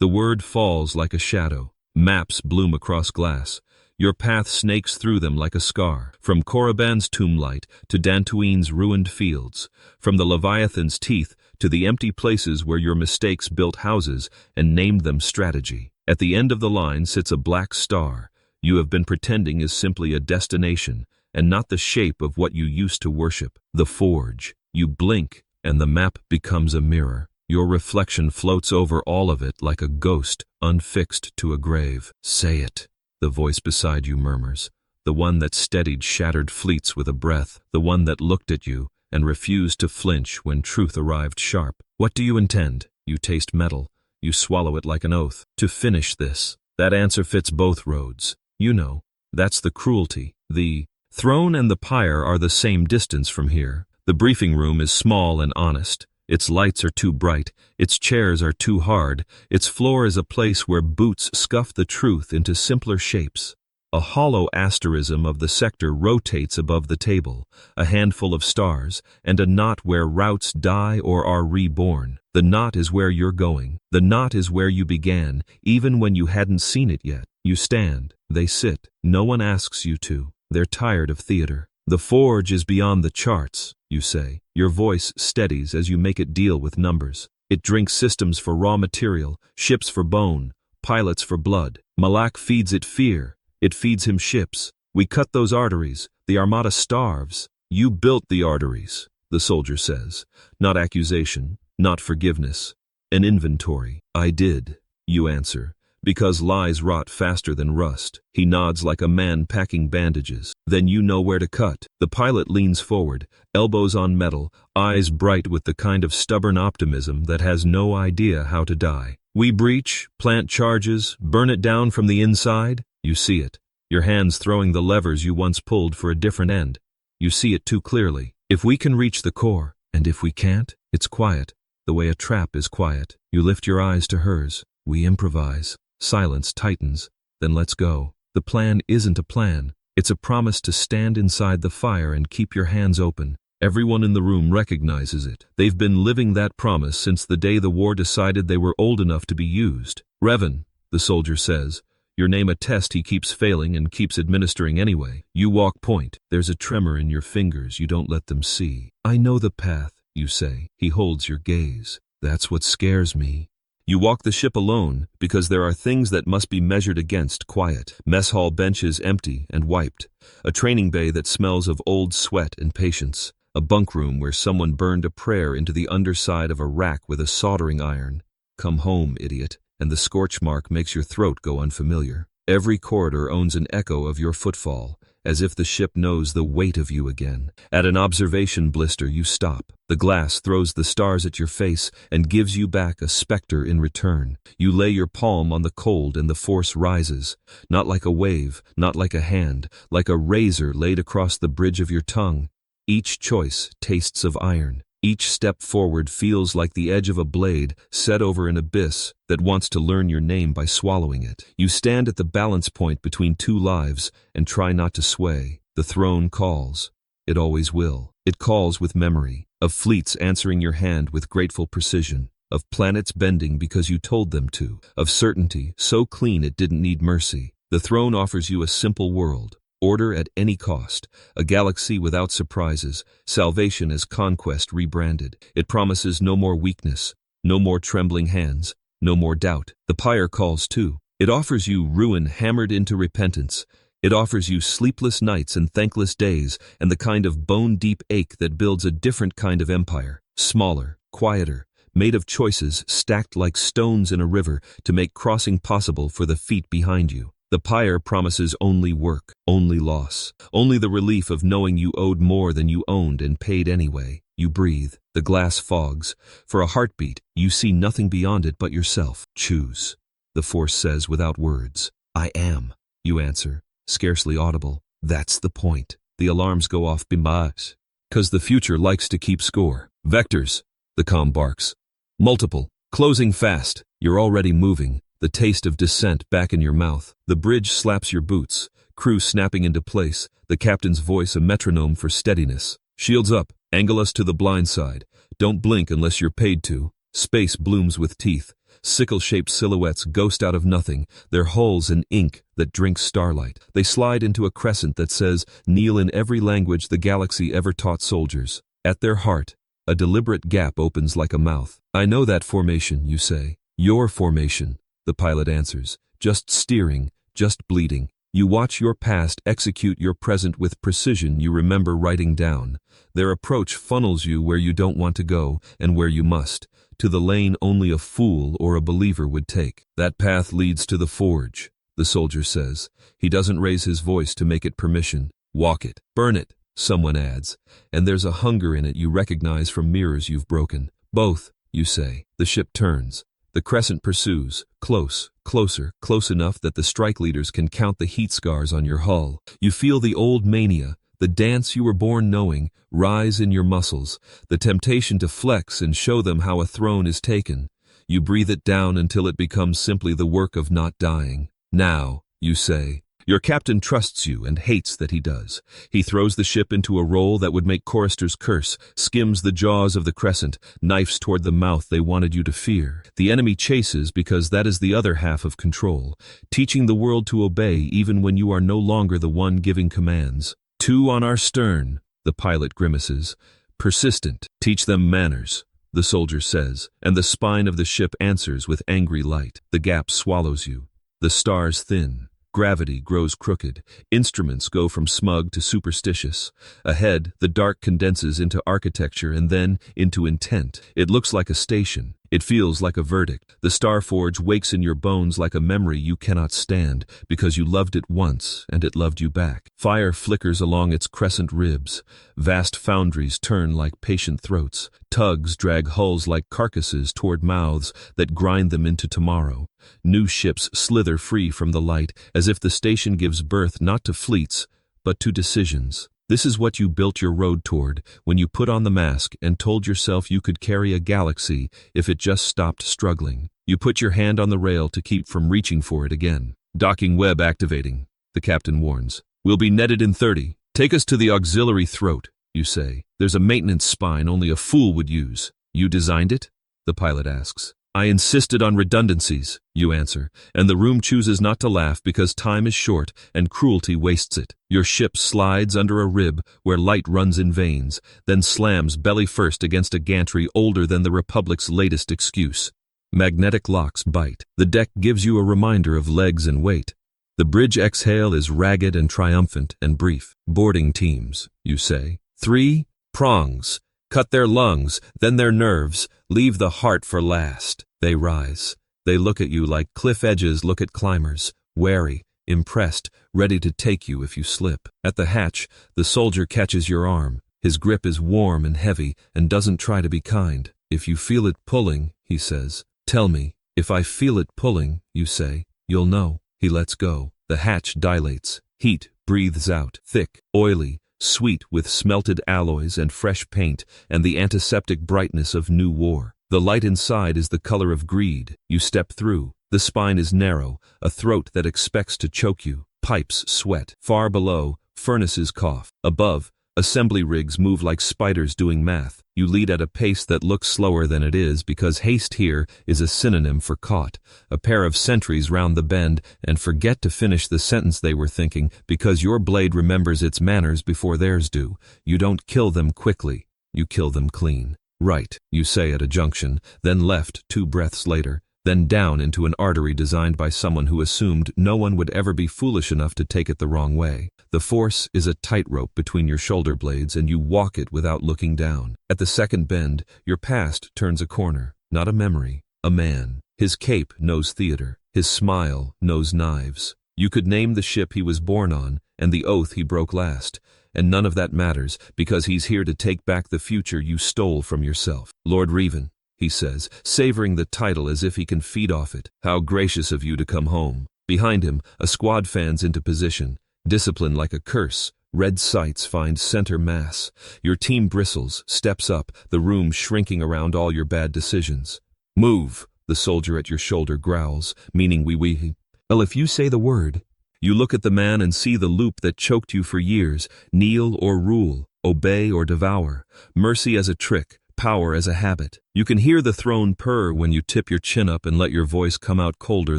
[SPEAKER 1] The word falls like a shadow. Maps bloom across glass. Your path snakes through them like a scar. From Korriban's tomblight to Dantooine's ruined fields. From the Leviathan's teeth to the empty places where your mistakes built houses and named them strategy. At the end of the line sits a black star you have been pretending is simply a destination and not the shape of what you used to worship. The forge. You blink and the map becomes a mirror. Your reflection floats over all of it like a ghost unfixed to a grave. Say it, the voice beside you murmurs. The one that steadied shattered fleets with a breath. The one that looked at you and refused to flinch when truth arrived sharp. What do you intend? You taste metal. You swallow it like an oath. To finish this. That answer fits both roads. You know, that's the cruelty, the Throne and the pyre are the same distance from here. The briefing room is small and honest. Its lights are too bright, its chairs are too hard, its floor is a place where boots scuff the truth into simpler shapes. A hollow asterism of the sector rotates above the table, a handful of stars, and a knot where routes die or are reborn. The knot is where you're going. The knot is where you began, even when you hadn't seen it yet. You stand, they sit, no one asks you to. They're tired of theater. The forge is beyond the charts, you say. Your voice steadies as you make it deal with numbers. It drinks systems for raw material, ships for bone, pilots for blood. Malak feeds it fear. It feeds him ships. We cut those arteries. The armada starves. You built the arteries, the soldier says. Not accusation, not forgiveness. An inventory. I did, you answer. Because lies rot faster than rust. He nods like a man packing bandages. Then you know where to cut. The pilot leans forward, elbows on metal, eyes bright with the kind of stubborn optimism that has no idea how to die. We breach, plant charges, burn it down from the inside. You see it. Your hands throwing the levers you once pulled for a different end. You see it too clearly. If we can reach the core, and if we can't, it's quiet. The way a trap is quiet. You lift your eyes to hers. We improvise. Silence tightens. Then let's go. The plan isn't a plan. It's a promise to stand inside the fire and keep your hands open. Everyone in the room recognizes it. They've been living that promise since the day the war decided they were old enough to be used. Revan, the soldier says, your name a test he keeps failing and keeps administering anyway. You walk point. There's a tremor in your fingers you don't let them see. I know the path, you say. He holds your gaze. That's what scares me. You walk the ship alone because there are things that must be measured against quiet. Mess hall benches empty and wiped. A training bay that smells of old sweat and patience. A bunk room where someone burned a prayer into the underside of a rack with a soldering iron. Come home, idiot, and the scorch mark makes your throat go unfamiliar. Every corridor owns an echo of your footfall, as if the ship knows the weight of you again. At an observation blister you stop. The glass throws the stars at your face and gives you back a specter in return. You lay your palm on the cold and the force rises. Not like a wave, not like a hand, like a razor laid across the bridge of your tongue. Each choice tastes of iron. Each step forward feels like the edge of a blade set over an abyss that wants to learn your name by swallowing it. You stand at the balance point between two lives and try not to sway. The throne calls. It always will. It calls with memory, of fleets answering your hand with grateful precision, of planets bending because you told them to, of certainty so clean it didn't need mercy. The throne offers you a simple world. Order at any cost, a galaxy without surprises, salvation as conquest rebranded. It promises no more weakness, no more trembling hands, no more doubt. The pyre calls too. It offers you ruin hammered into repentance. It offers you sleepless nights and thankless days and the kind of bone-deep ache that builds a different kind of empire, smaller, quieter, made of choices stacked like stones in a river to make crossing possible for the feet behind you. The pyre promises only work, only loss, only the relief of knowing you owed more than you owned and paid anyway. You breathe, the glass fogs. For a heartbeat, you see nothing beyond it but yourself. Choose, the force says without words. I am, you answer, scarcely audible. That's the point. The alarms go off bimbas. 'Cause the future likes to keep score. Vectors, the comm barks. Multiple, closing fast. You're already moving. The taste of descent back in your mouth. The bridge slaps your boots, crew snapping into place, the captain's voice a metronome for steadiness. Shields up, angle us to the blind side. Don't blink unless you're paid to. Space blooms with teeth. Sickle-shaped silhouettes ghost out of nothing, their hulls an ink that drinks starlight. They slide into a crescent that says, kneel in every language the galaxy ever taught soldiers. At their heart, a deliberate gap opens like a mouth. I know that formation, you say. Your formation. The pilot answers, just steering, just bleeding. You watch your past execute your present with precision you remember writing down. Their approach funnels you where you don't want to go and where you must, to the lane only a fool or a believer would take. That path leads to the forge, the soldier says. He doesn't raise his voice to make it permission. Walk it, burn it, someone adds. And there's a hunger in it you recognize from mirrors you've broken. Both, you say. The ship turns. The crescent pursues, close, closer, close enough that the strike leaders can count the heat scars on your hull. You feel the old mania, The dance you were born knowing, rise in your muscles, the temptation to flex and show them how a throne is taken. You breathe it down until it becomes simply the work of not dying. Now, you say. Your captain trusts you and hates that he does. He throws the ship into a roll that would make choristers curse, skims the jaws of the crescent, knifes toward the mouth they wanted you to fear. The enemy chases because that is the other half of control, teaching the world to obey even when you are no longer the one giving commands. 2 on our stern, the pilot grimaces. Persistent. Teach them manners, the soldier says, and the spine of the ship answers with angry light. The gap swallows you. The stars thin. Gravity grows crooked. Instruments go from smug to superstitious. Ahead, the dark condenses into architecture and then into intent. It looks like a station. It feels like a verdict. The Starforge wakes in your bones like a memory you cannot stand, because you loved it once and it loved you back. Fire flickers along its crescent ribs. Vast foundries turn like patient throats. Tugs drag hulls like carcasses toward mouths that grind them into tomorrow. New ships slither free from the light, as if the station gives birth not to fleets, but to decisions. This is what you built your road toward when you put on the mask and told yourself you could carry a galaxy if it just stopped struggling. You put your hand on the rail to keep from reaching for it again. Docking web activating, the captain warns. We'll be netted in 30. Take us to the auxiliary throat, you say. There's a maintenance spine only a fool would use. You designed it? The pilot asks. I insisted on redundancies, you answer, and the room chooses not to laugh because time is short and cruelty wastes it. Your ship slides under a rib where light runs in veins, then slams belly first against a gantry older than the Republic's latest excuse. Magnetic locks bite. The deck gives you a reminder of legs and weight. The bridge exhale is ragged and triumphant and brief. Boarding teams, you say. 3 prongs. Cut their lungs, then their nerves, leave the heart for last. They rise. They look at you like cliff edges look at climbers, wary, impressed, ready to take you if you slip. At the hatch, the soldier catches your arm. His grip is warm and heavy and doesn't try to be kind. If you feel it pulling, he says. Tell me. If I feel it pulling, you say, you'll know. He lets go. The hatch dilates. Heat breathes out, thick, oily, sweet with smelted alloys and fresh paint and the antiseptic brightness of new war. The light inside is the color of greed. You step through. The spine is narrow, a throat that expects to choke you. Pipes sweat. Far below, furnaces cough. Above, assembly rigs move like spiders doing math. You lead at a pace that looks slower than it is because haste here is a synonym for caught. A pair of sentries round the bend and forget to finish the sentence they were thinking because your blade remembers its manners before theirs do. You don't kill them quickly. You kill them clean. Right, you say at a junction, then left 2 breaths later, then down into an artery designed by someone who assumed no one would ever be foolish enough to take it the wrong way. The force is a tightrope between your shoulder blades and you walk it without looking down. At the second bend, your past turns a corner, not a memory, a man. His cape knows theater, his smile knows knives. You could name the ship he was born on and the oath he broke last, and none of that matters because he's here to take back the future you stole from yourself. Lord Revan, he says, savoring the title as if he can feed off it. How gracious of you to come home. Behind him, a squad fans into position. Discipline like a curse. Red sights find center mass. Your team bristles, steps up, the room shrinking around all your bad decisions. Move, the soldier at your shoulder growls, meaning we. Well, if you say the word. You look at the man and see the loop that choked you for years. Kneel or rule, obey or devour. Mercy as a trick, power as a habit. You can hear the throne purr when you tip your chin up and let your voice come out colder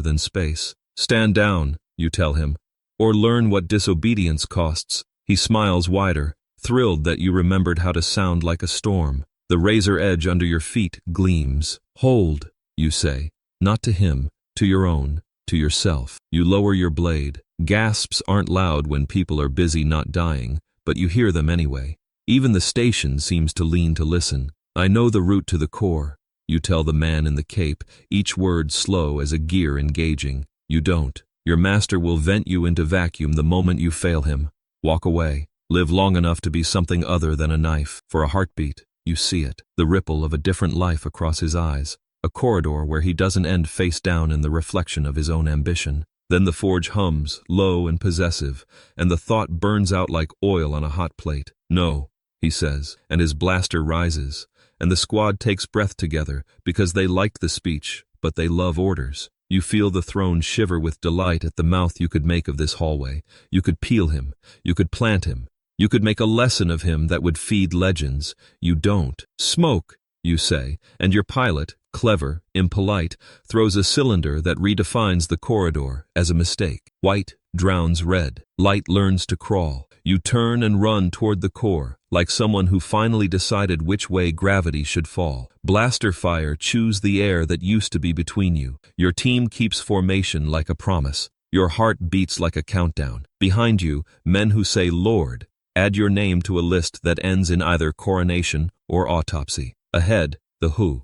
[SPEAKER 1] than space. Stand down, you tell him, or learn what disobedience costs. He smiles wider, thrilled that you remembered how to sound like a storm. The razor edge under your feet gleams. Hold, you say, not to him, to your own, to yourself. You lower your blade. Gasps aren't loud when people are busy not dying, but you hear them anyway. Even the station seems to lean to listen. I know the route to the core, you tell the man in the cape, each word slow as a gear engaging. You don't. Your master will vent you into vacuum the moment you fail him. Walk away. Live long enough to be something other than a knife. For a heartbeat, you see it, the ripple of a different life across his eyes. A corridor where he doesn't end face down in the reflection of his own ambition. Then the forge hums, low and possessive, and the thought burns out like oil on a hot plate. "No," he says, and his blaster rises, and the squad takes breath together because they liked the speech, but they love orders. You feel the throne shiver with delight at the mouth you could make of this hallway. You could peel him. You could plant him. You could make a lesson of him that would feed legends. You don't. "Smoke," you say, and your pilot, clever, impolite, throws a cylinder that redefines the corridor as a mistake. White drowns red. Light learns to crawl. You turn and run toward the core, like someone who finally decided which way gravity should fall. Blaster fire chews the air that used to be between you. Your team keeps formation like a promise. Your heart beats like a countdown. Behind you, men who say "Lord" add your name to a list that ends in either coronation or autopsy. Ahead, the who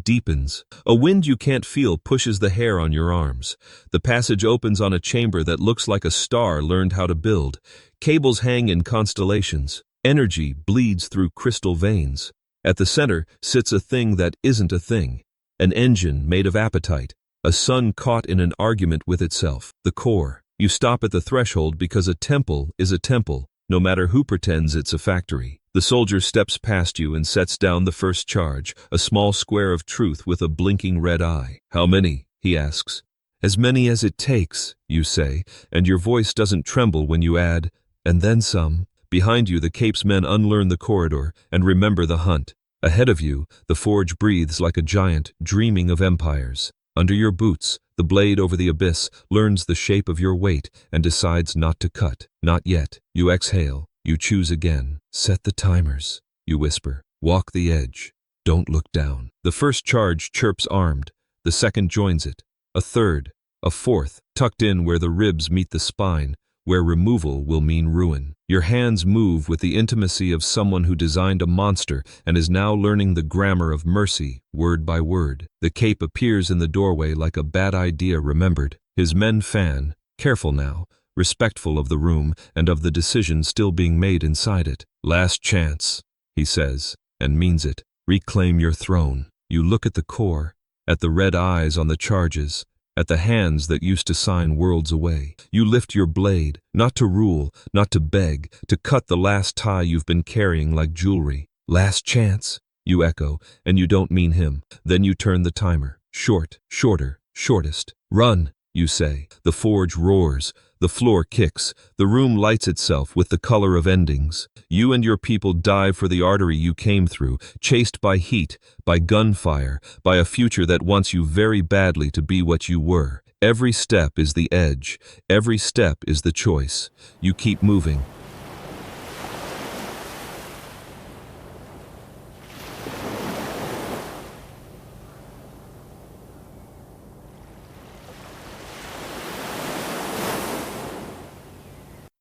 [SPEAKER 1] deepens. A wind you can't feel pushes the hair on your arms. The passage opens on a chamber that looks like a star learned how to build. Cables hang in constellations. Energy bleeds through crystal veins. At the center sits a thing that isn't a thing. An engine made of apatite. A sun caught in an argument with itself. The core. You stop at the threshold because a temple is a temple, no matter who pretends it's a factory. The soldier steps past you and sets down the first charge, a small square of truth with a blinking red eye. "How many?" he asks. "As many as it takes," you say, and your voice doesn't tremble when you add, "and then some." Behind you, the Cape's men unlearn the corridor and remember the hunt. Ahead of you, the forge breathes like a giant, dreaming of empires. Under your boots, the blade over the abyss learns the shape of your weight and decides not to cut. Not yet. You exhale. You choose again. "Set the timers," you whisper. "Walk the edge. Don't look down." The first charge chirps armed. The second joins it. A third. A fourth, tucked in where the ribs meet the spine, where removal will mean ruin. Your hands move with the intimacy of someone who designed a monster and is now learning the grammar of mercy, word by word. The Cape appears in the doorway like a bad idea remembered. His men fan, careful now, respectful of the room and of the decision still being made inside it. "Last chance," he says, and means it. "Reclaim your throne." You look at the core, at the red eyes on the charges, at the hands that used to sign worlds away. You lift your blade, not to rule, not to beg, to cut the last tie you've been carrying like jewelry. "Last chance," you echo, and you don't mean him. Then you turn the timer. Short, shorter, shortest. "Run," you say. The forge roars. The floor kicks. The room lights itself with the color of endings. You and your people dive for the artery you came through, chased by heat, by gunfire, by a future that wants you very badly to be what you were. Every step is the edge. Every step is the choice. You keep moving.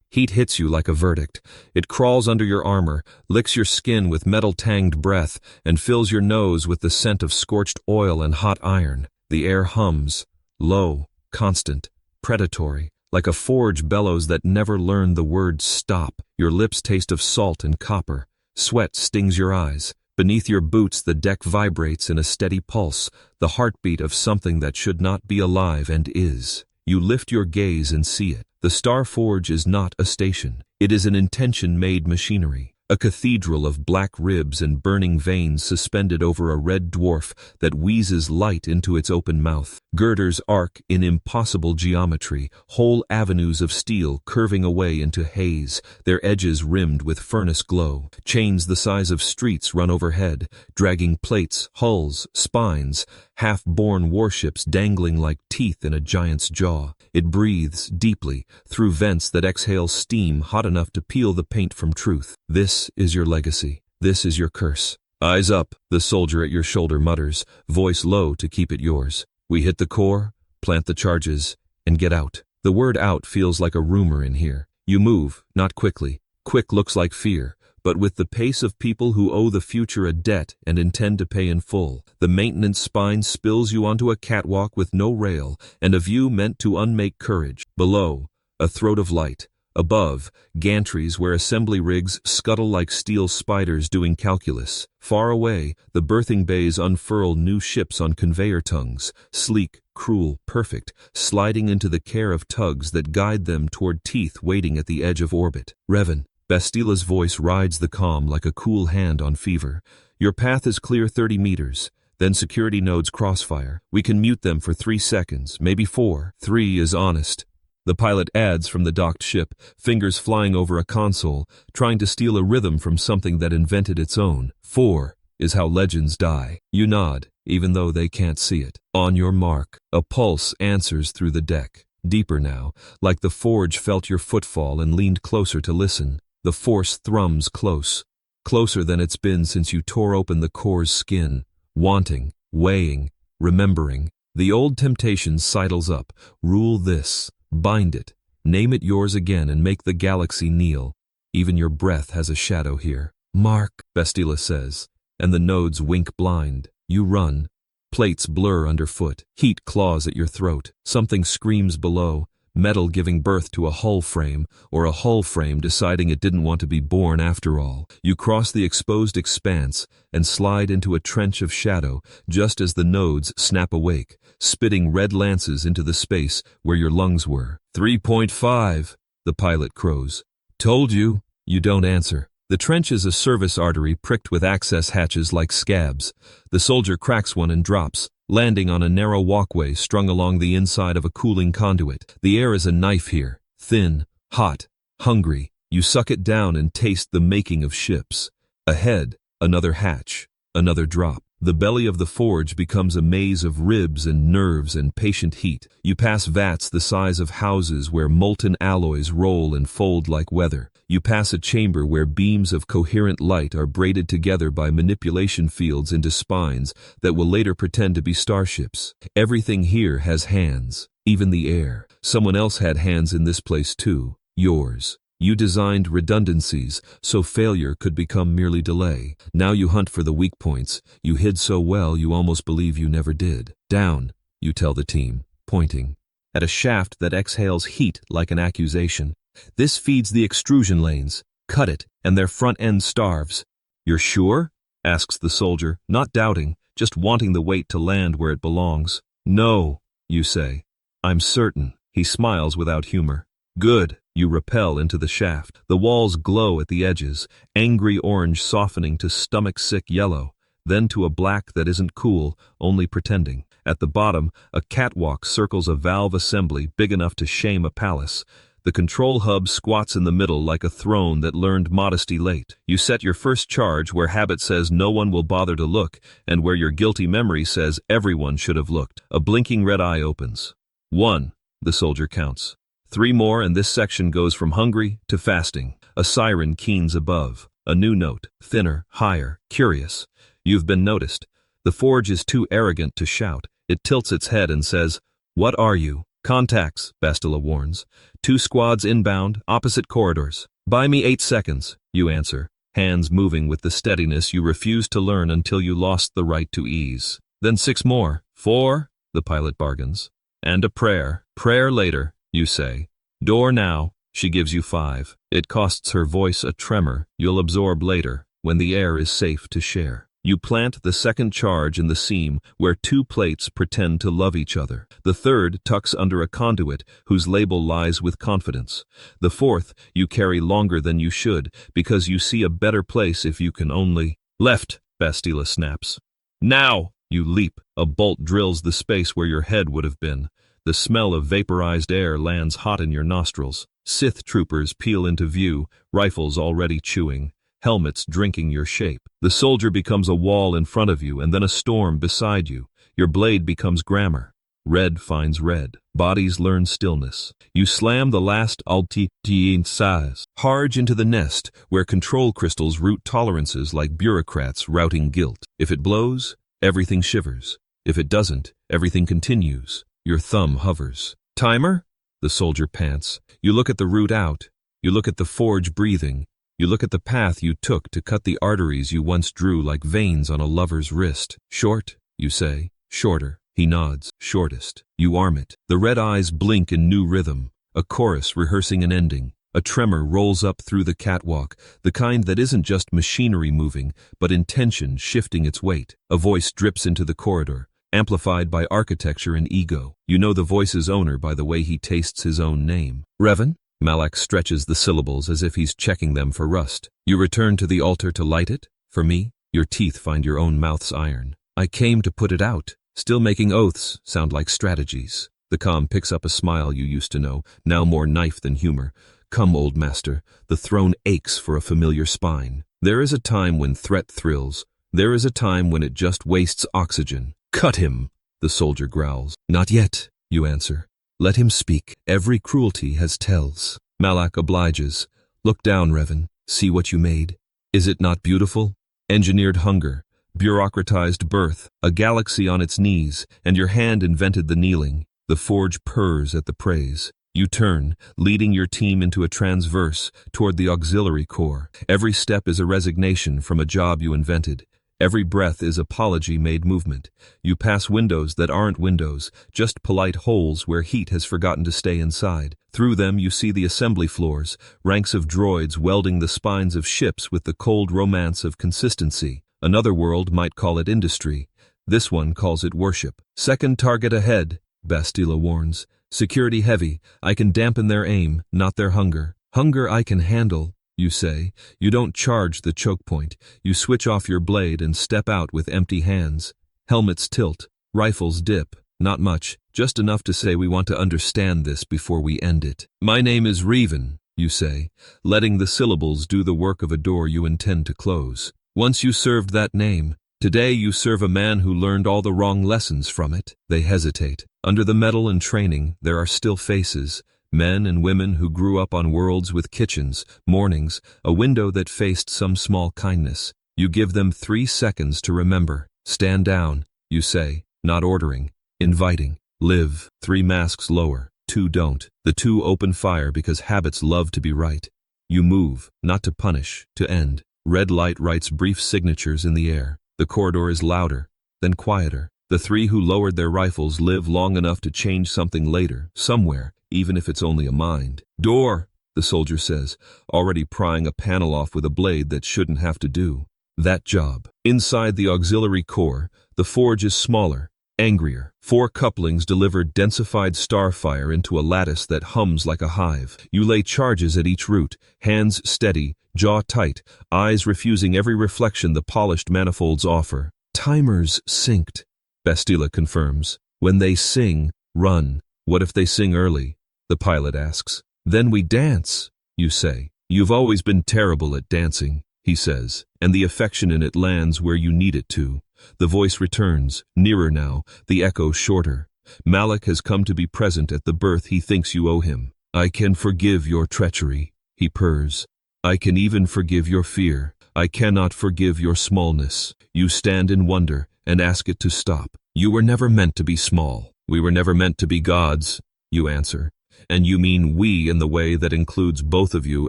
[SPEAKER 1] Heat hits you like a verdict. It crawls under your armor, licks your skin with metal-tanged breath, and fills your nose with the scent of scorched oil and hot iron. The air hums, low, constant, predatory, like a forge bellows that never learned the word stop. Your lips taste of salt and copper. Sweat stings your eyes. Beneath your boots the deck vibrates in a steady pulse, the heartbeat of something that should not be alive and is. You lift your gaze and see it. The Star Forge is not a station. It is an intention-made machinery. A cathedral of black ribs and burning veins suspended over a red dwarf that wheezes light into its open mouth. Girders arc in impossible geometry, whole avenues of steel curving away into haze, their edges rimmed with furnace glow. Chains the size of streets run overhead, dragging plates, hulls, spines, half-born warships dangling like teeth in a giant's jaw. It breathes deeply, through vents that exhale steam hot enough to peel the paint from truth. This is your legacy. This is your curse. "Eyes up," the soldier at your shoulder mutters, voice low to keep it yours. "We hit the core, plant the charges, and get out." The word out feels like a rumor in here. You move, not quickly. Quick looks like fear, but with the pace of people who owe the future a debt and intend to pay in full. The maintenance spine spills you onto a catwalk with no rail and a view meant to unmake courage. Below, a throat of light, Above, gantries where assembly rigs scuttle like steel spiders doing calculus. Far away, the berthing bays unfurl new ships on conveyor tongues, sleek, cruel, perfect, sliding into the care of tugs that guide them toward teeth waiting at the edge of orbit. Revan, Bastila's voice rides the calm like a cool hand on fever. Your path is clear 30 meters. Then security nodes crossfire. We can mute them for 3 seconds, maybe 4. 3 is honest. The pilot adds from the docked ship, fingers flying over a console, trying to steal a rhythm from something that invented its own. 4 is how legends die. You nod, even though they can't see it. On your mark, a pulse answers through the deck. Deeper now, like the forge felt your footfall and leaned closer to listen. The force thrums close, closer than it's been since you tore open the core's skin. Wanting, weighing, remembering. The old temptation sidles up. Rule this. Bind it. Name it yours again and make the galaxy kneel. Even your breath has a shadow here. Mark, Bastila says, and the nodes wink blind. You run. Plates blur underfoot. Heat claws at your throat. Something screams below. Metal giving birth to a hull frame, or a hull frame deciding it didn't want to be born after all. You cross the exposed expanse and slide into a trench of shadow just as the nodes snap awake, spitting red lances into the space where your lungs were. 3.5, the pilot crows. Told you. You don't answer. The trench is a service artery pricked with access hatches like scabs. The soldier cracks one and drops, landing on a narrow walkway strung along the inside of a cooling conduit. The air is a knife here, thin, hot, hungry. You suck it down and taste the making of ships. Ahead, another hatch, another drop. The belly of the forge becomes a maze of ribs and nerves and patient heat. You pass vats the size of houses where molten alloys roll and fold like weather. You pass a chamber where beams of coherent light are braided together by manipulation fields into spines that will later pretend to be starships. Everything here has hands, even the air. Someone else had hands in this place too. Yours. You designed redundancies so failure could become merely delay. Now you hunt for the weak points. You hid so well you almost believe you never did. Down, you tell the team, pointing at a shaft that exhales heat like an accusation. This feeds the extrusion lanes. Cut it, and their front end starves. You're sure? Asks the soldier, not doubting, just wanting the weight to land where it belongs. No, you say. I'm certain. He smiles without humor. Good. You rappel into the shaft. The walls glow at the edges, angry orange softening to stomach-sick yellow, then to a black that isn't cool, only pretending. At the bottom, a catwalk circles a valve assembly big enough to shame a palace. The control hub squats in the middle like a throne that learned modesty late. You set your first charge where habit says no one will bother to look, and where your guilty memory says everyone should have looked. A blinking red eye opens. 1, the soldier counts. 3 more and this section goes from hungry to fasting. A siren keens above. A new note, thinner, higher, curious. You've been noticed. The forge is too arrogant to shout. It tilts its head and says, "What are you?" "Contacts," Bastila warns. 2 squads inbound, opposite corridors. "Buy me 8 seconds, you answer, hands moving with the steadiness you refused to learn until you lost the right to ease. Then 6 more. 4, the pilot bargains. And a prayer. Prayer later, you say. Door now. She gives you 5. It costs her voice a tremor you'll absorb later, when the air is safe to share. You plant the second charge in the seam where 2 plates pretend to love each other. The third tucks under a conduit whose label lies with confidence. The fourth you carry longer than you should because you see a better place if you can only... Left, Bastila snaps. Now! You leap. A bolt drills the space where your head would have been. The smell of vaporized air lands hot in your nostrils. Sith troopers peel into view, rifles already chewing, helmets drinking your shape. The soldier becomes a wall in front of you and then a storm beside you. Your blade becomes grammar. Red finds red. Bodies learn stillness. You slam the last size hard into the nest where control crystals root tolerances like bureaucrats routing guilt. If it blows, everything shivers. If it doesn't, everything continues. Your thumb hovers. Timer? The soldier pants. You look at the route out. You look at the forge breathing. You look at the path you took to cut the arteries you once drew like veins on a lover's wrist. Short, you say. Shorter. He nods. Shortest. You arm it. The red eyes blink in new rhythm. A chorus rehearsing an ending. A tremor rolls up through the catwalk, the kind that isn't just machinery moving, but intention shifting its weight. A voice drips into the corridor, amplified by architecture and ego. You know the voice's owner by the way he tastes his own name. Revan? Malak stretches the syllables as if he's checking them for rust. You return to the altar to light it? For me, your teeth find your own mouth's iron. I came to put it out. Still making oaths sound like strategies. The calm picks up a smile you used to know, now more knife than humor. Come, old master, the throne aches for a familiar spine. There is a time when threat thrills. There is a time when it just wastes oxygen. Cut him, the soldier growls. Not yet, you answer. Let him speak. Every cruelty has tells. Malak obliges. Look down, Revan. See what you made. Is it not beautiful? Engineered hunger, bureaucratized birth, a galaxy on its knees, and your hand invented the kneeling. The forge purrs at the praise. You turn, leading your team into a transverse toward the auxiliary core. Every step is a resignation from a job you invented. Every breath is apology made movement. You pass windows that aren't windows, just polite holes where heat has forgotten to stay inside. Through them you see the assembly floors, ranks of droids welding the spines of ships with the cold romance of consistency. Another world might call it industry. This one calls it worship. Second target ahead, Bastila warns. Security heavy. I can dampen their aim, not their hunger. Hunger I can handle, you say. You don't charge the choke point. You switch off your blade and step out with empty hands. Helmets tilt. Rifles dip. Not much, just enough to say we want to understand this before we end it. My name is Revan, you say, letting the syllables do the work of a door you intend to close. Once you served that name, today you serve a man who learned all the wrong lessons from it. They hesitate. Under the metal and training, there are still faces, men and women who grew up on worlds with kitchens, mornings, a window that faced some small kindness. You give them 3 seconds to remember. Stand down, you say, not ordering, inviting. Live. 3 masks lower, 2 don't. The 2 open fire because habits love to be right. You move, not to punish, to end. Red light writes brief signatures in the air. The corridor is louder, then quieter. The 3 who lowered their rifles live long enough to change something later, somewhere, even if it's only a mind. Door, the soldier says, already prying a panel off with a blade that shouldn't have to do that job. Inside the auxiliary core, the forge is smaller, angrier. 4 couplings deliver densified starfire into a lattice that hums like a hive. You lay charges at each root, hands steady, jaw tight, eyes refusing every reflection the polished manifolds offer. Timers synced, Bastila confirms. When they sing, run. What if they sing early? The pilot asks. Then we dance, you say. You've always been terrible at dancing, he says, and the affection in it lands where you need it to. The voice returns, nearer now, the echo shorter. Malak has come to be present at the birth he thinks you owe him. I can forgive your treachery, he purrs. I can even forgive your fear. I cannot forgive your smallness. You stand in wonder and ask it to stop. You were never meant to be small. We were never meant to be gods, you answer. And you mean we in the way that includes both of you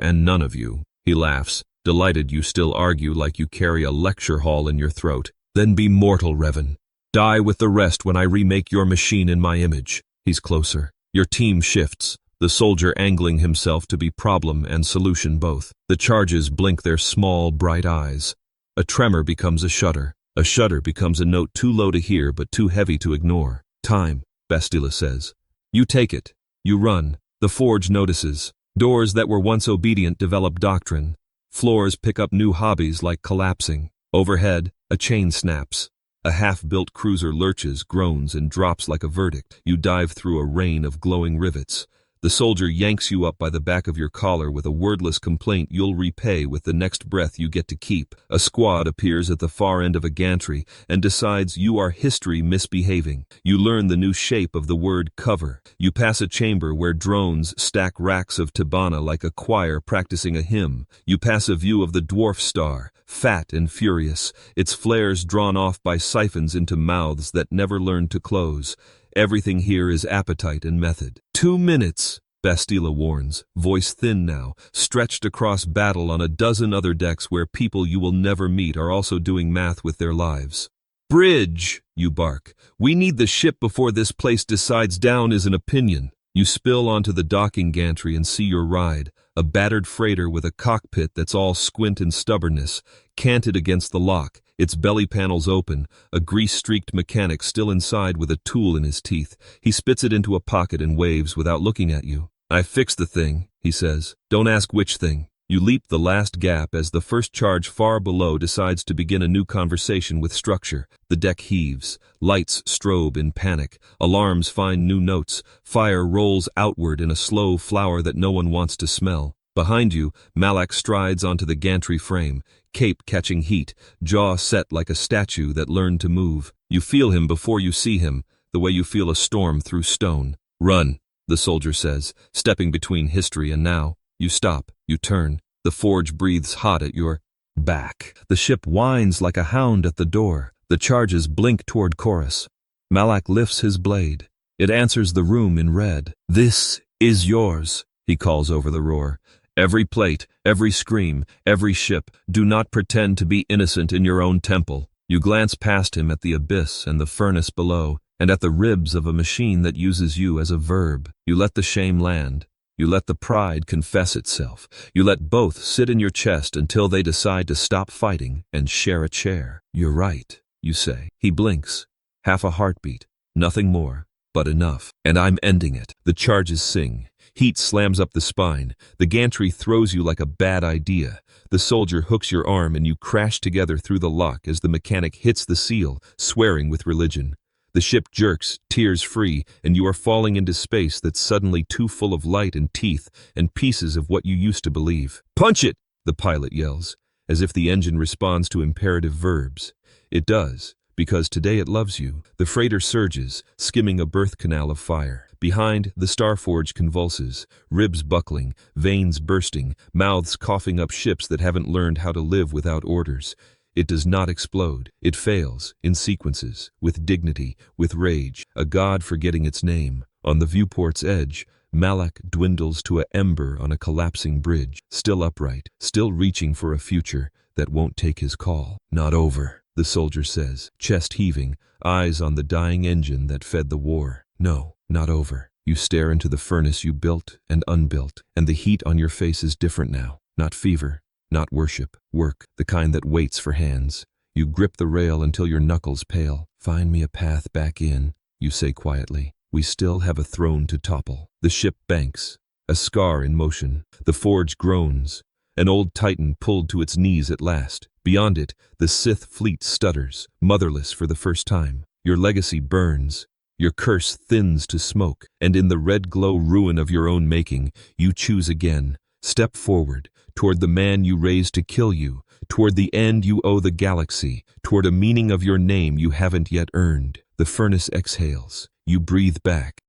[SPEAKER 1] and none of you. He laughs, delighted you still argue like you carry a lecture hall in your throat. Then be mortal, Revan. Die with the rest when I remake your machine in my image. He's closer. Your team shifts, the soldier angling himself to be problem and solution both. The charges blink their small, bright eyes. A tremor becomes a shudder. A shudder becomes a note too low to hear but too heavy to ignore. Time, Bastila says. You take it. You run. The forge notices. Doors that were once obedient develop doctrine. Floors pick up new hobbies like collapsing. Overhead, a chain snaps. A half-built cruiser lurches, groans, and drops like a verdict. You dive through a rain of glowing rivets. The soldier yanks you up by the back of your collar with a wordless complaint you'll repay with the next breath you get to keep. A squad appears at the far end of a gantry and decides you are history misbehaving. You learn the new shape of the word cover. You pass a chamber where drones stack racks of Tabana like a choir practicing a hymn. You pass a view of the dwarf star, fat and furious, its flares drawn off by siphons into mouths that never learned to close. Everything here is appetite and method. 2 minutes, Bastila warns, voice thin now, stretched across battle on a dozen other decks where people you will never meet are also doing math with their lives. Bridge, you bark. We need the ship before this place decides down is an opinion. You spill onto the docking gantry and see your ride, A battered freighter with a cockpit that's all squint and stubbornness, canted against the lock, its belly panels open, a grease-streaked mechanic still inside with a tool in his teeth. He spits it into a pocket and waves without looking at you. "I fixed the thing," he says. "Don't ask which thing." You leap the last gap as the first charge far below decides to begin a new conversation with structure. The deck heaves. Lights strobe in panic. Alarms find new notes. Fire rolls outward in a slow flower that no one wants to smell. Behind you, Malak strides onto the gantry frame, cape catching heat, jaw set like a statue that learned to move. You feel him before you see him, the way you feel a storm through stone. "Run," the soldier says, stepping between history and now. You stop. You turn. The forge breathes hot at your back. The ship whines like a hound at the door. The charges blink toward chorus. Malak lifts his blade. It answers the room in red. "This is yours," he calls over the roar. "Every plate, every scream, every ship. Do not pretend to be innocent in your own temple." You glance past him at the abyss and the furnace below, and at the ribs of a machine that uses you as a verb. You let the shame land. You let the pride confess itself. You let both sit in your chest until they decide to stop fighting and share a chair. "You're right," you say. He blinks. Half a heartbeat. Nothing more, but enough. "And I'm ending it." The charges sing. Heat slams up the spine. The gantry throws you like a bad idea. The soldier hooks your arm and you crash together through the lock as the mechanic hits the seal, swearing with religion. The ship jerks, tears free, and you are falling into space that's suddenly too full of light and teeth and pieces of what you used to believe. "Punch it!" the pilot yells, as if the engine responds to imperative verbs. It does, because today it loves you. The freighter surges, skimming a birth canal of fire. Behind, the Starforge convulses, ribs buckling, veins bursting, mouths coughing up ships that haven't learned how to live without orders. It does not explode. It fails, in sequences, with dignity, with rage, a god forgetting its name. On the viewport's edge, Malak dwindles to an ember on a collapsing bridge, still upright, still reaching for a future that won't take his call. "Not over," the soldier says, chest heaving, eyes on the dying engine that fed the war. "No, not over." You stare into the furnace you built and unbuilt, and the heat on your face is different now. Not fever. Not worship, work, the kind that waits for hands. You grip the rail until your knuckles pale. "Find me a path back in," you say quietly. "We still have a throne to topple." The ship banks, a scar in motion. The forge groans. An old titan pulled to its knees at last. Beyond it, the Sith fleet stutters, motherless for the first time. Your legacy burns. Your curse thins to smoke, and in the red glow ruin of your own making, you choose again. Step forward, toward the man you raised to kill you, toward the end you owe the galaxy, toward a meaning of your name you haven't yet earned. The furnace exhales. You breathe back.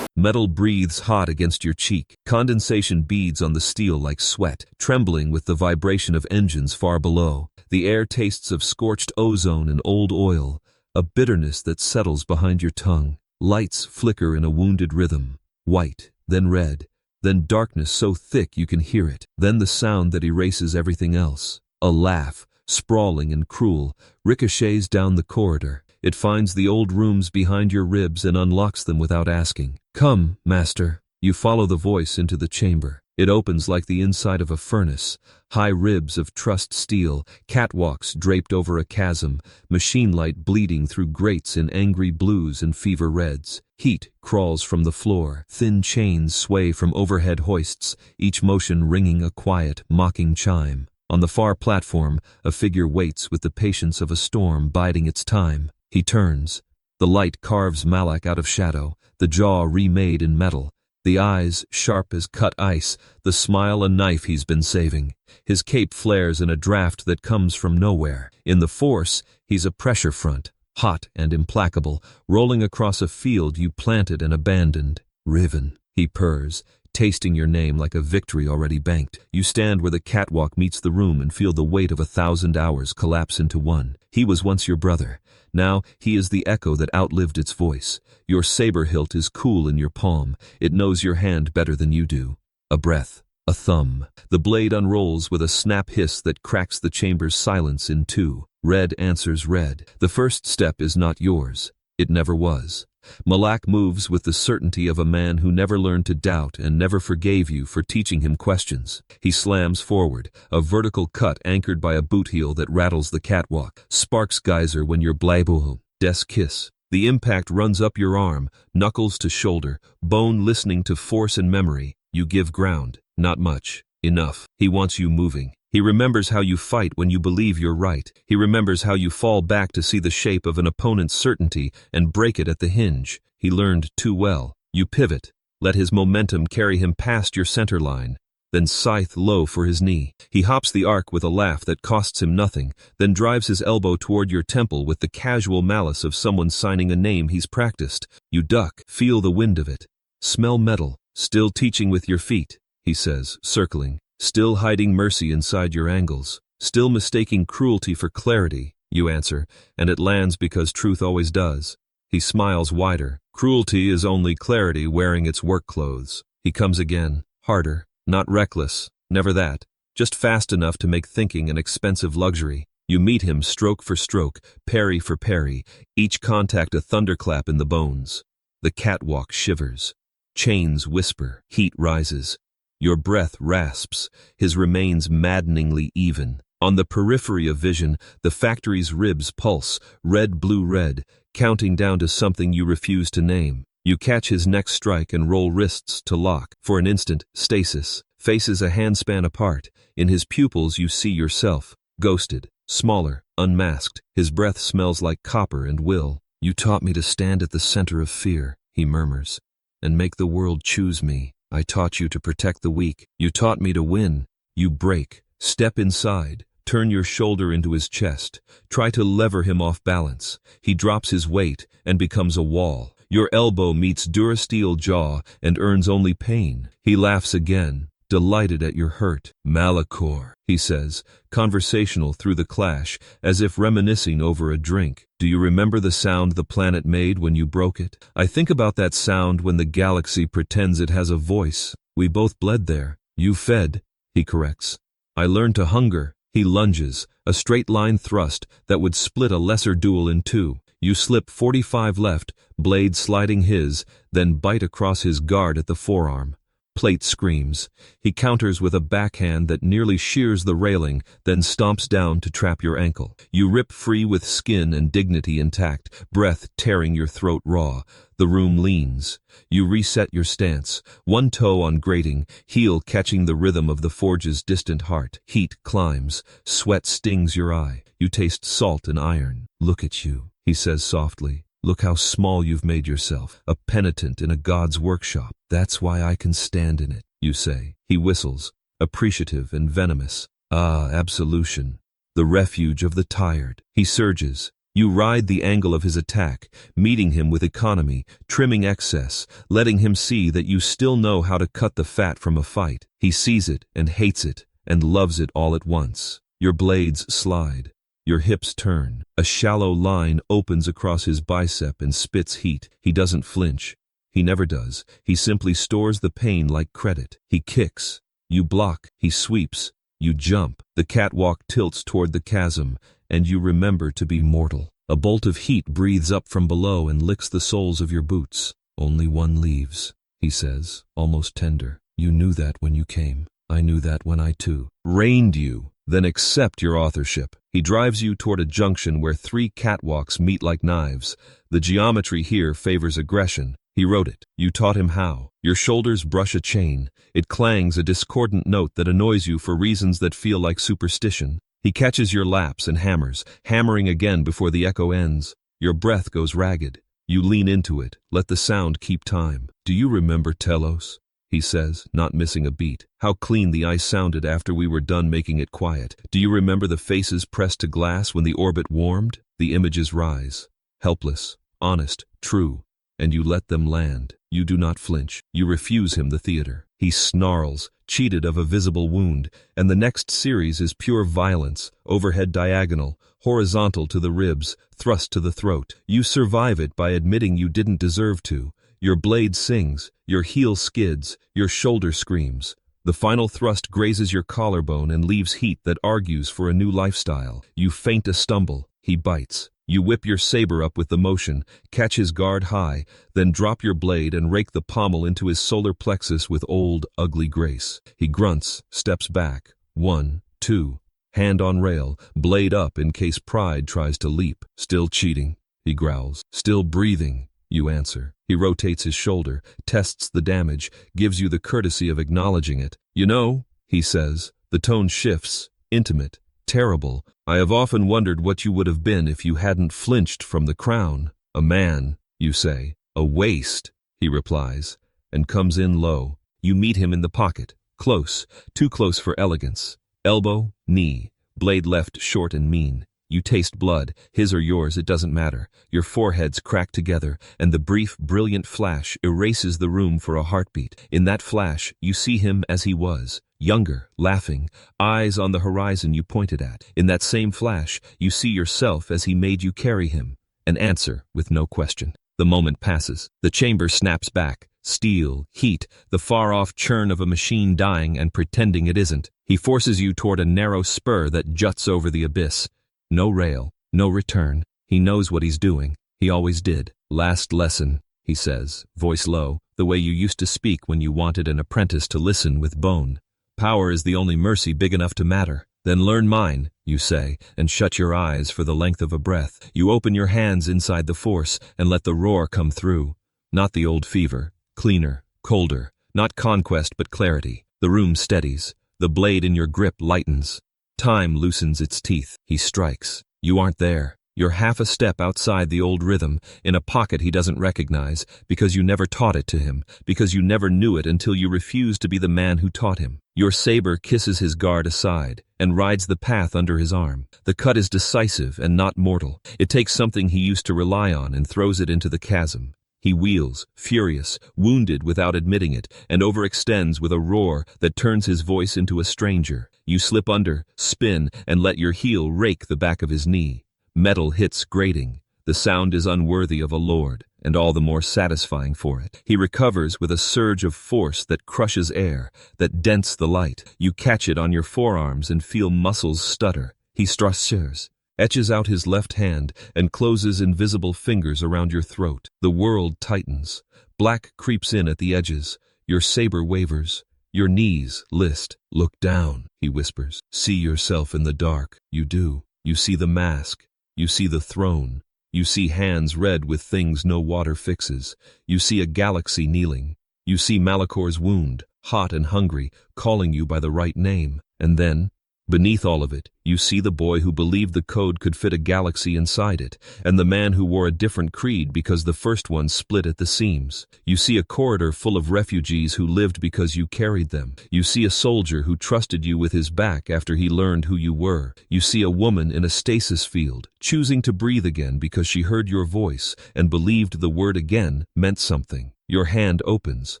[SPEAKER 1] Metal breathes hot against your cheek. Condensation beads on the steel like sweat, trembling with the vibration of engines far below. The air tastes of scorched ozone and old oil, a bitterness that settles behind your tongue. Lights flicker in a wounded rhythm. White, then red, then darkness so thick you can hear it. Then the sound that erases everything else. A laugh, sprawling and cruel, ricochets down the corridor. It finds the old rooms behind your ribs and unlocks them without asking. "Come, master." You follow the voice into the chamber. It opens like the inside of a furnace. High ribs of trussed steel, catwalks draped over a chasm, machine light bleeding through grates in angry blues and fever reds. Heat crawls from the floor. Thin chains sway from overhead hoists, each motion ringing a quiet, mocking chime. On the far platform, a figure waits with the patience of a storm biding its time. He turns. The light carves Malak out of shadow, the jaw remade in metal, the eyes sharp as cut ice, the smile a knife he's been saving. His cape flares in a draft that comes from nowhere. In the Force, he's a pressure front, hot and implacable, rolling across a field you planted and abandoned. "Revan," he purrs, tasting your name like a victory already banked. You stand where the catwalk meets the room and feel the weight of 1,000 hours collapse into one. He was once your brother. Now he is the echo that outlived its voice. Your saber hilt is cool in your palm. It knows your hand better than you do. A breath, A thumb. The blade unrolls with a snap hiss that cracks the chamber's silence in two. Red answers red. The first step is not yours. It never was. Malak moves with the certainty of a man who never learned to doubt and never forgave you for teaching him questions. He slams forward, a vertical cut anchored by a boot heel that rattles the catwalk. Sparks geyser when your blaibuhu. Des kiss. The impact runs up your arm, knuckles to shoulder, bone listening to force and memory. You give ground. Not much. Enough. He wants you moving. He remembers how you fight when you believe you're right. He remembers how you fall back to see the shape of an opponent's certainty and break it at the hinge. He learned too well. You pivot. Let his momentum carry him past your center line. Then scythe low for his knee. He hops the arc with a laugh that costs him nothing, then drives his elbow toward your temple with the casual malice of someone signing a name he's practiced. You duck. Feel the wind of it. Smell metal. Still teaching with your feet, he says, circling. Still hiding mercy inside your angles. Still mistaking cruelty for clarity, you answer, and it lands because truth always does. He smiles wider. Cruelty is only clarity wearing its work clothes. He comes again, harder, not reckless, never that, just fast enough to make thinking an expensive luxury. You meet him stroke for stroke, parry for parry, each contact a thunderclap in the bones. The catwalk shivers. Chains whisper, heat rises. Your breath rasps, his remains maddeningly even. On the periphery of vision, the factory's ribs pulse, red, blue, red, counting down to something you refuse to name. You catch his next strike and roll wrists to lock. For an instant, stasis. Faces a handspan apart. In his pupils you see yourself, ghosted, smaller, unmasked. His breath smells like copper and will. You taught me to stand at the center of fear, he murmurs, and make the world choose me. I taught you to protect the weak. You taught me to win. You break. Step inside. Turn your shoulder into his chest. Try to lever him off balance. He drops his weight and becomes a wall. Your elbow meets Durasteel jaw and earns only pain. He laughs again, delighted at your hurt. Malachor, he says, conversational through the clash, as if reminiscing over a drink. Do you remember the sound the planet made when you broke it? I think about that sound when the galaxy pretends it has a voice. We both bled there. You fed, he corrects. I learned to hunger. He lunges, a straight-line thrust that would split a lesser duel in two. You slip 45 left, blade sliding his, then bite across his guard at the forearm. Plate screams. He counters with a backhand that nearly shears the railing, then stomps down to trap your ankle. You rip free with skin and dignity intact, breath tearing your throat raw. The room leans. You reset your stance, one toe on grating, heel catching the rhythm of the forge's distant heart. Heat climbs, sweat stings your eye. You taste salt and iron. Look at you, he says softly. Look how small you've made yourself, a penitent in a god's workshop. That's why I can stand in it, you say. He whistles, appreciative and venomous. Ah, absolution, the refuge of the tired. He surges. You ride the angle of his attack, meeting him with economy, trimming excess, letting him see that you still know how to cut the fat from a fight. He sees it and hates it and loves it all at once. Your blades slide. Your hips turn. A shallow line opens across his bicep and spits heat. He doesn't flinch. He never does. He simply stores the pain like credit. He kicks. You block. He sweeps. You jump. The catwalk tilts toward the chasm, and you remember to be mortal. A bolt of heat breathes up from below and licks the soles of your boots. Only one leaves, he says, almost tender. You knew that when you came. I knew that when I too reigned you. Then accept your authorship. He drives you toward a junction where 3 catwalks meet like knives. The geometry here favors aggression. He wrote it. You taught him how. Your shoulders brush a chain. It clangs a discordant note that annoys you for reasons that feel like superstition. He catches your lapse and hammers, hammering again before the echo ends. Your breath goes ragged. You lean into it. Let the sound keep time. Do you remember Telos? He says, not missing a beat. How clean the ice sounded after we were done making it quiet. Do you remember the faces pressed to glass when the orbit warmed? The images rise. Helpless, honest, true. And you let them land. You do not flinch. You refuse him the theater. He snarls, cheated of a visible wound, and the next series is pure violence, overhead diagonal, horizontal to the ribs, thrust to the throat. You survive it by admitting you didn't deserve to. Your blade sings, your heel skids, your shoulder screams. The final thrust grazes your collarbone and leaves heat that argues for a new lifestyle. You feint a stumble. He bites. You whip your saber up with the motion, catch his guard high, then drop your blade and rake the pommel into his solar plexus with old, ugly grace. He grunts, steps back. 1, 2. Hand on rail, blade up in case pride tries to leap. Still cheating, he growls. Still breathing, you answer. He rotates his shoulder, tests the damage, gives you the courtesy of acknowledging it. You know, he says, the tone shifts, intimate, terrible. I have often wondered what you would have been if you hadn't flinched from the crown. A man, you say. A waste, he replies, and comes in low. You meet him in the pocket, close, too close for elegance. Elbow, knee, blade left short and mean. You taste blood, his or yours, it doesn't matter. Your foreheads crack together, and the brief, brilliant flash erases the room for a heartbeat. In that flash, you see him as he was, younger, laughing, eyes on the horizon you pointed at. In that same flash, you see yourself as he made you carry him, and answer with no question. The moment passes. The chamber snaps back. Steel, heat, the far-off churn of a machine dying and pretending it isn't. He forces you toward a narrow spur that juts over the abyss. No rail, no return. He knows what he's doing. He always did. Last lesson, he says, voice low, the way you used to speak when you wanted an apprentice to listen with bone. Power is the only mercy big enough to matter. Then learn mine, you say, and shut your eyes for the length of a breath. You open your hands inside the force and let the roar come through. Not the old fever. Cleaner, colder, not conquest but clarity. The room steadies. The blade in your grip lightens. Time loosens its teeth. He strikes. You aren't there. You're half a step outside the old rhythm, in a pocket he doesn't recognize, because you never taught it to him, because you never knew it until you refused to be the man who taught him. Your saber kisses his guard aside, and rides the path under his arm. The cut is decisive and not mortal. It takes something he used to rely on and throws it into the chasm. He wheels, furious, wounded without admitting it, and overextends with a roar that turns his voice into a stranger. You slip under, spin, and let your heel rake the back of his knee. Metal hits grating. The sound is unworthy of a lord, and all the more satisfying for it. He recovers with a surge of force that crushes air, that dents the light. You catch it on your forearms and feel muscles stutter. He stretches, etches out his left hand, and closes invisible fingers around your throat. The world tightens. Black creeps in at the edges. Your saber wavers. Your knees list. Look down, he whispers. See yourself in the dark. You do. You see the mask. You see the throne. You see hands red with things no water fixes. You see a galaxy kneeling. You see Malachor's wound, hot and hungry, calling you by the right name. And then, beneath all of it, you see the boy who believed the code could fit a galaxy inside it, and the man who wore a different creed because the first one split at the seams. You see a corridor full of refugees who lived because you carried them. You see a soldier who trusted you with his back after he learned who you were. You see a woman in a stasis field, choosing to breathe again because she heard your voice and believed the word again meant something. Your hand opens,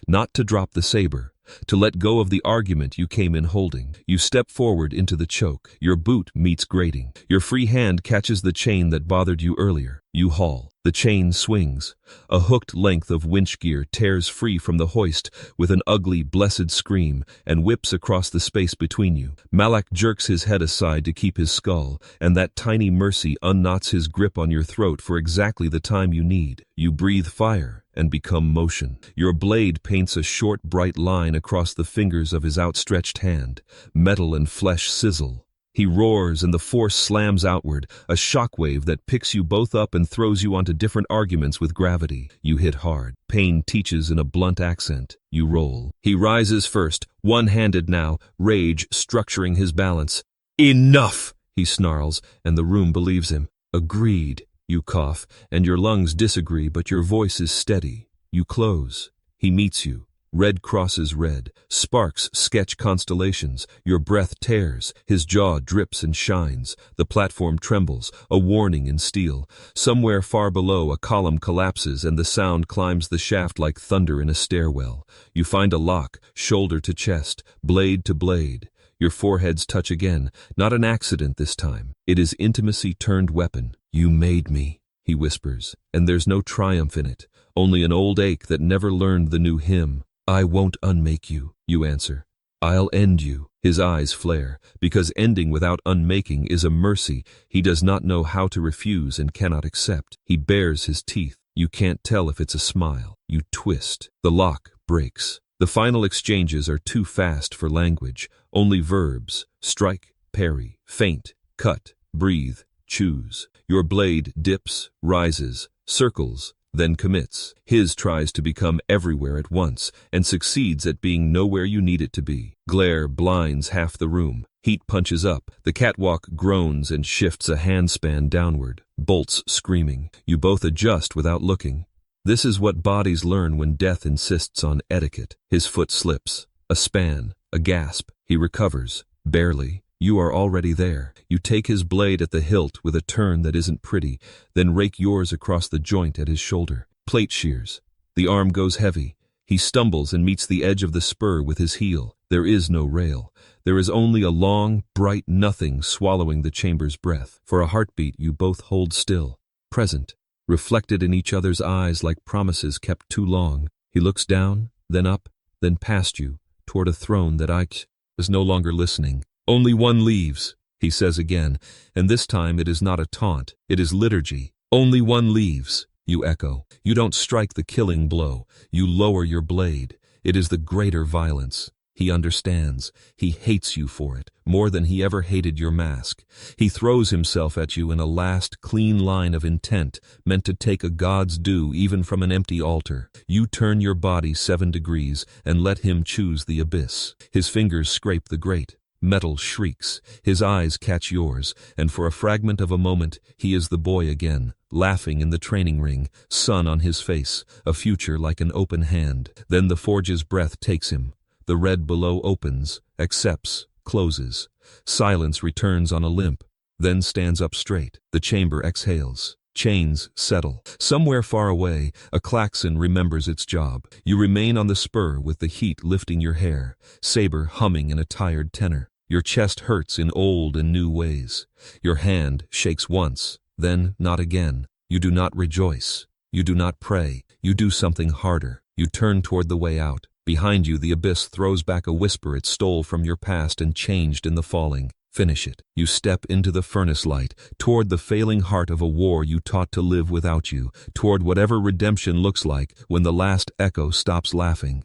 [SPEAKER 1] not to drop the saber, to let go of the argument you came in holding. You step forward into the choke. Your boot meets grating. Your free hand catches the chain that bothered you earlier. You haul. The chain swings. A hooked length of winch gear tears free from the hoist with an ugly, blessed scream and whips across the space between you. Malak jerks his head aside to keep his skull, and that tiny mercy unknots his grip on your throat for exactly the time you need. You breathe fire and become motion. Your blade paints a short, bright line across the fingers of his outstretched hand. Metal and flesh sizzle. He roars and the force slams outward, a shockwave that picks you both up and throws you onto different arguments with gravity. You hit hard. Pain teaches in a blunt accent. You roll. He rises first, one-handed now, rage structuring his balance. Enough! He snarls, and the room believes him. Agreed. You cough, and your lungs disagree, but your voice is steady. You close. He meets you. Red crosses red. Sparks sketch constellations. Your breath tears. His jaw drips and shines. The platform trembles, a warning in steel. Somewhere far below, a column collapses and the sound climbs the shaft like thunder in a stairwell. You find a lock, shoulder to chest, blade to blade. Your foreheads touch again, not an accident this time. It is intimacy turned weapon. You made me, he whispers, and there's no triumph in it, only an old ache that never learned the new hymn. I won't unmake you, you answer. I'll end you. His eyes flare, because ending without unmaking is a mercy he does not know how to refuse and cannot accept. He bares his teeth. You can't tell if it's a smile. You twist. The lock breaks. The final exchanges are too fast for language. Only verbs: strike, parry, feint, cut, breathe, choose. Your blade dips, rises, circles, then commits. His tries to become everywhere at once and succeeds at being nowhere you need it to be. Glare blinds half the room. Heat punches up. The catwalk groans and shifts a handspan downward. Bolts screaming. You both adjust without looking. This is what bodies learn when death insists on etiquette. His foot slips. A span. A gasp. He recovers. Barely. You are already there. You take his blade at the hilt with a turn that isn't pretty, then rake yours across the joint at his shoulder. Plate shears. The arm goes heavy. He stumbles and meets the edge of the spur with his heel. There is no rail. There is only a long, bright nothing swallowing the chamber's breath. For a heartbeat, you both hold still, present, reflected in each other's eyes like promises kept too long. He looks down, then up, then past you, toward a throne that Ike is no longer listening. Only one leaves, he says again, and this time it is not a taunt, it is liturgy. Only one leaves, you echo. You don't strike the killing blow, you lower your blade. It is the greater violence. He understands. He hates you for it, more than he ever hated your mask. He throws himself at you in a last, clean line of intent, meant to take a god's due even from an empty altar. You turn your body 7 degrees and let him choose the abyss. His fingers scrape the grate. Metal shrieks. His eyes catch yours, and for a fragment of a moment, he is the boy again, laughing in the training ring, sun on his face, a future like an open hand. Then the forge's breath takes him. The red below opens, accepts, closes. Silence returns on a limp, then stands up straight. The chamber exhales. Chains settle. Somewhere far away, a klaxon remembers its job. You remain on the spur with the heat lifting your hair, saber humming in a tired tenor. Your chest hurts in old and new ways. Your hand shakes once, then not again. You do not rejoice. You do not pray. You do something harder. You turn toward the way out. Behind you, the abyss throws back a whisper it stole from your past and changed in the falling. Finish it. You step into the furnace light, toward the failing heart of a war you taught to live without you, toward whatever redemption looks like when the last echo stops laughing.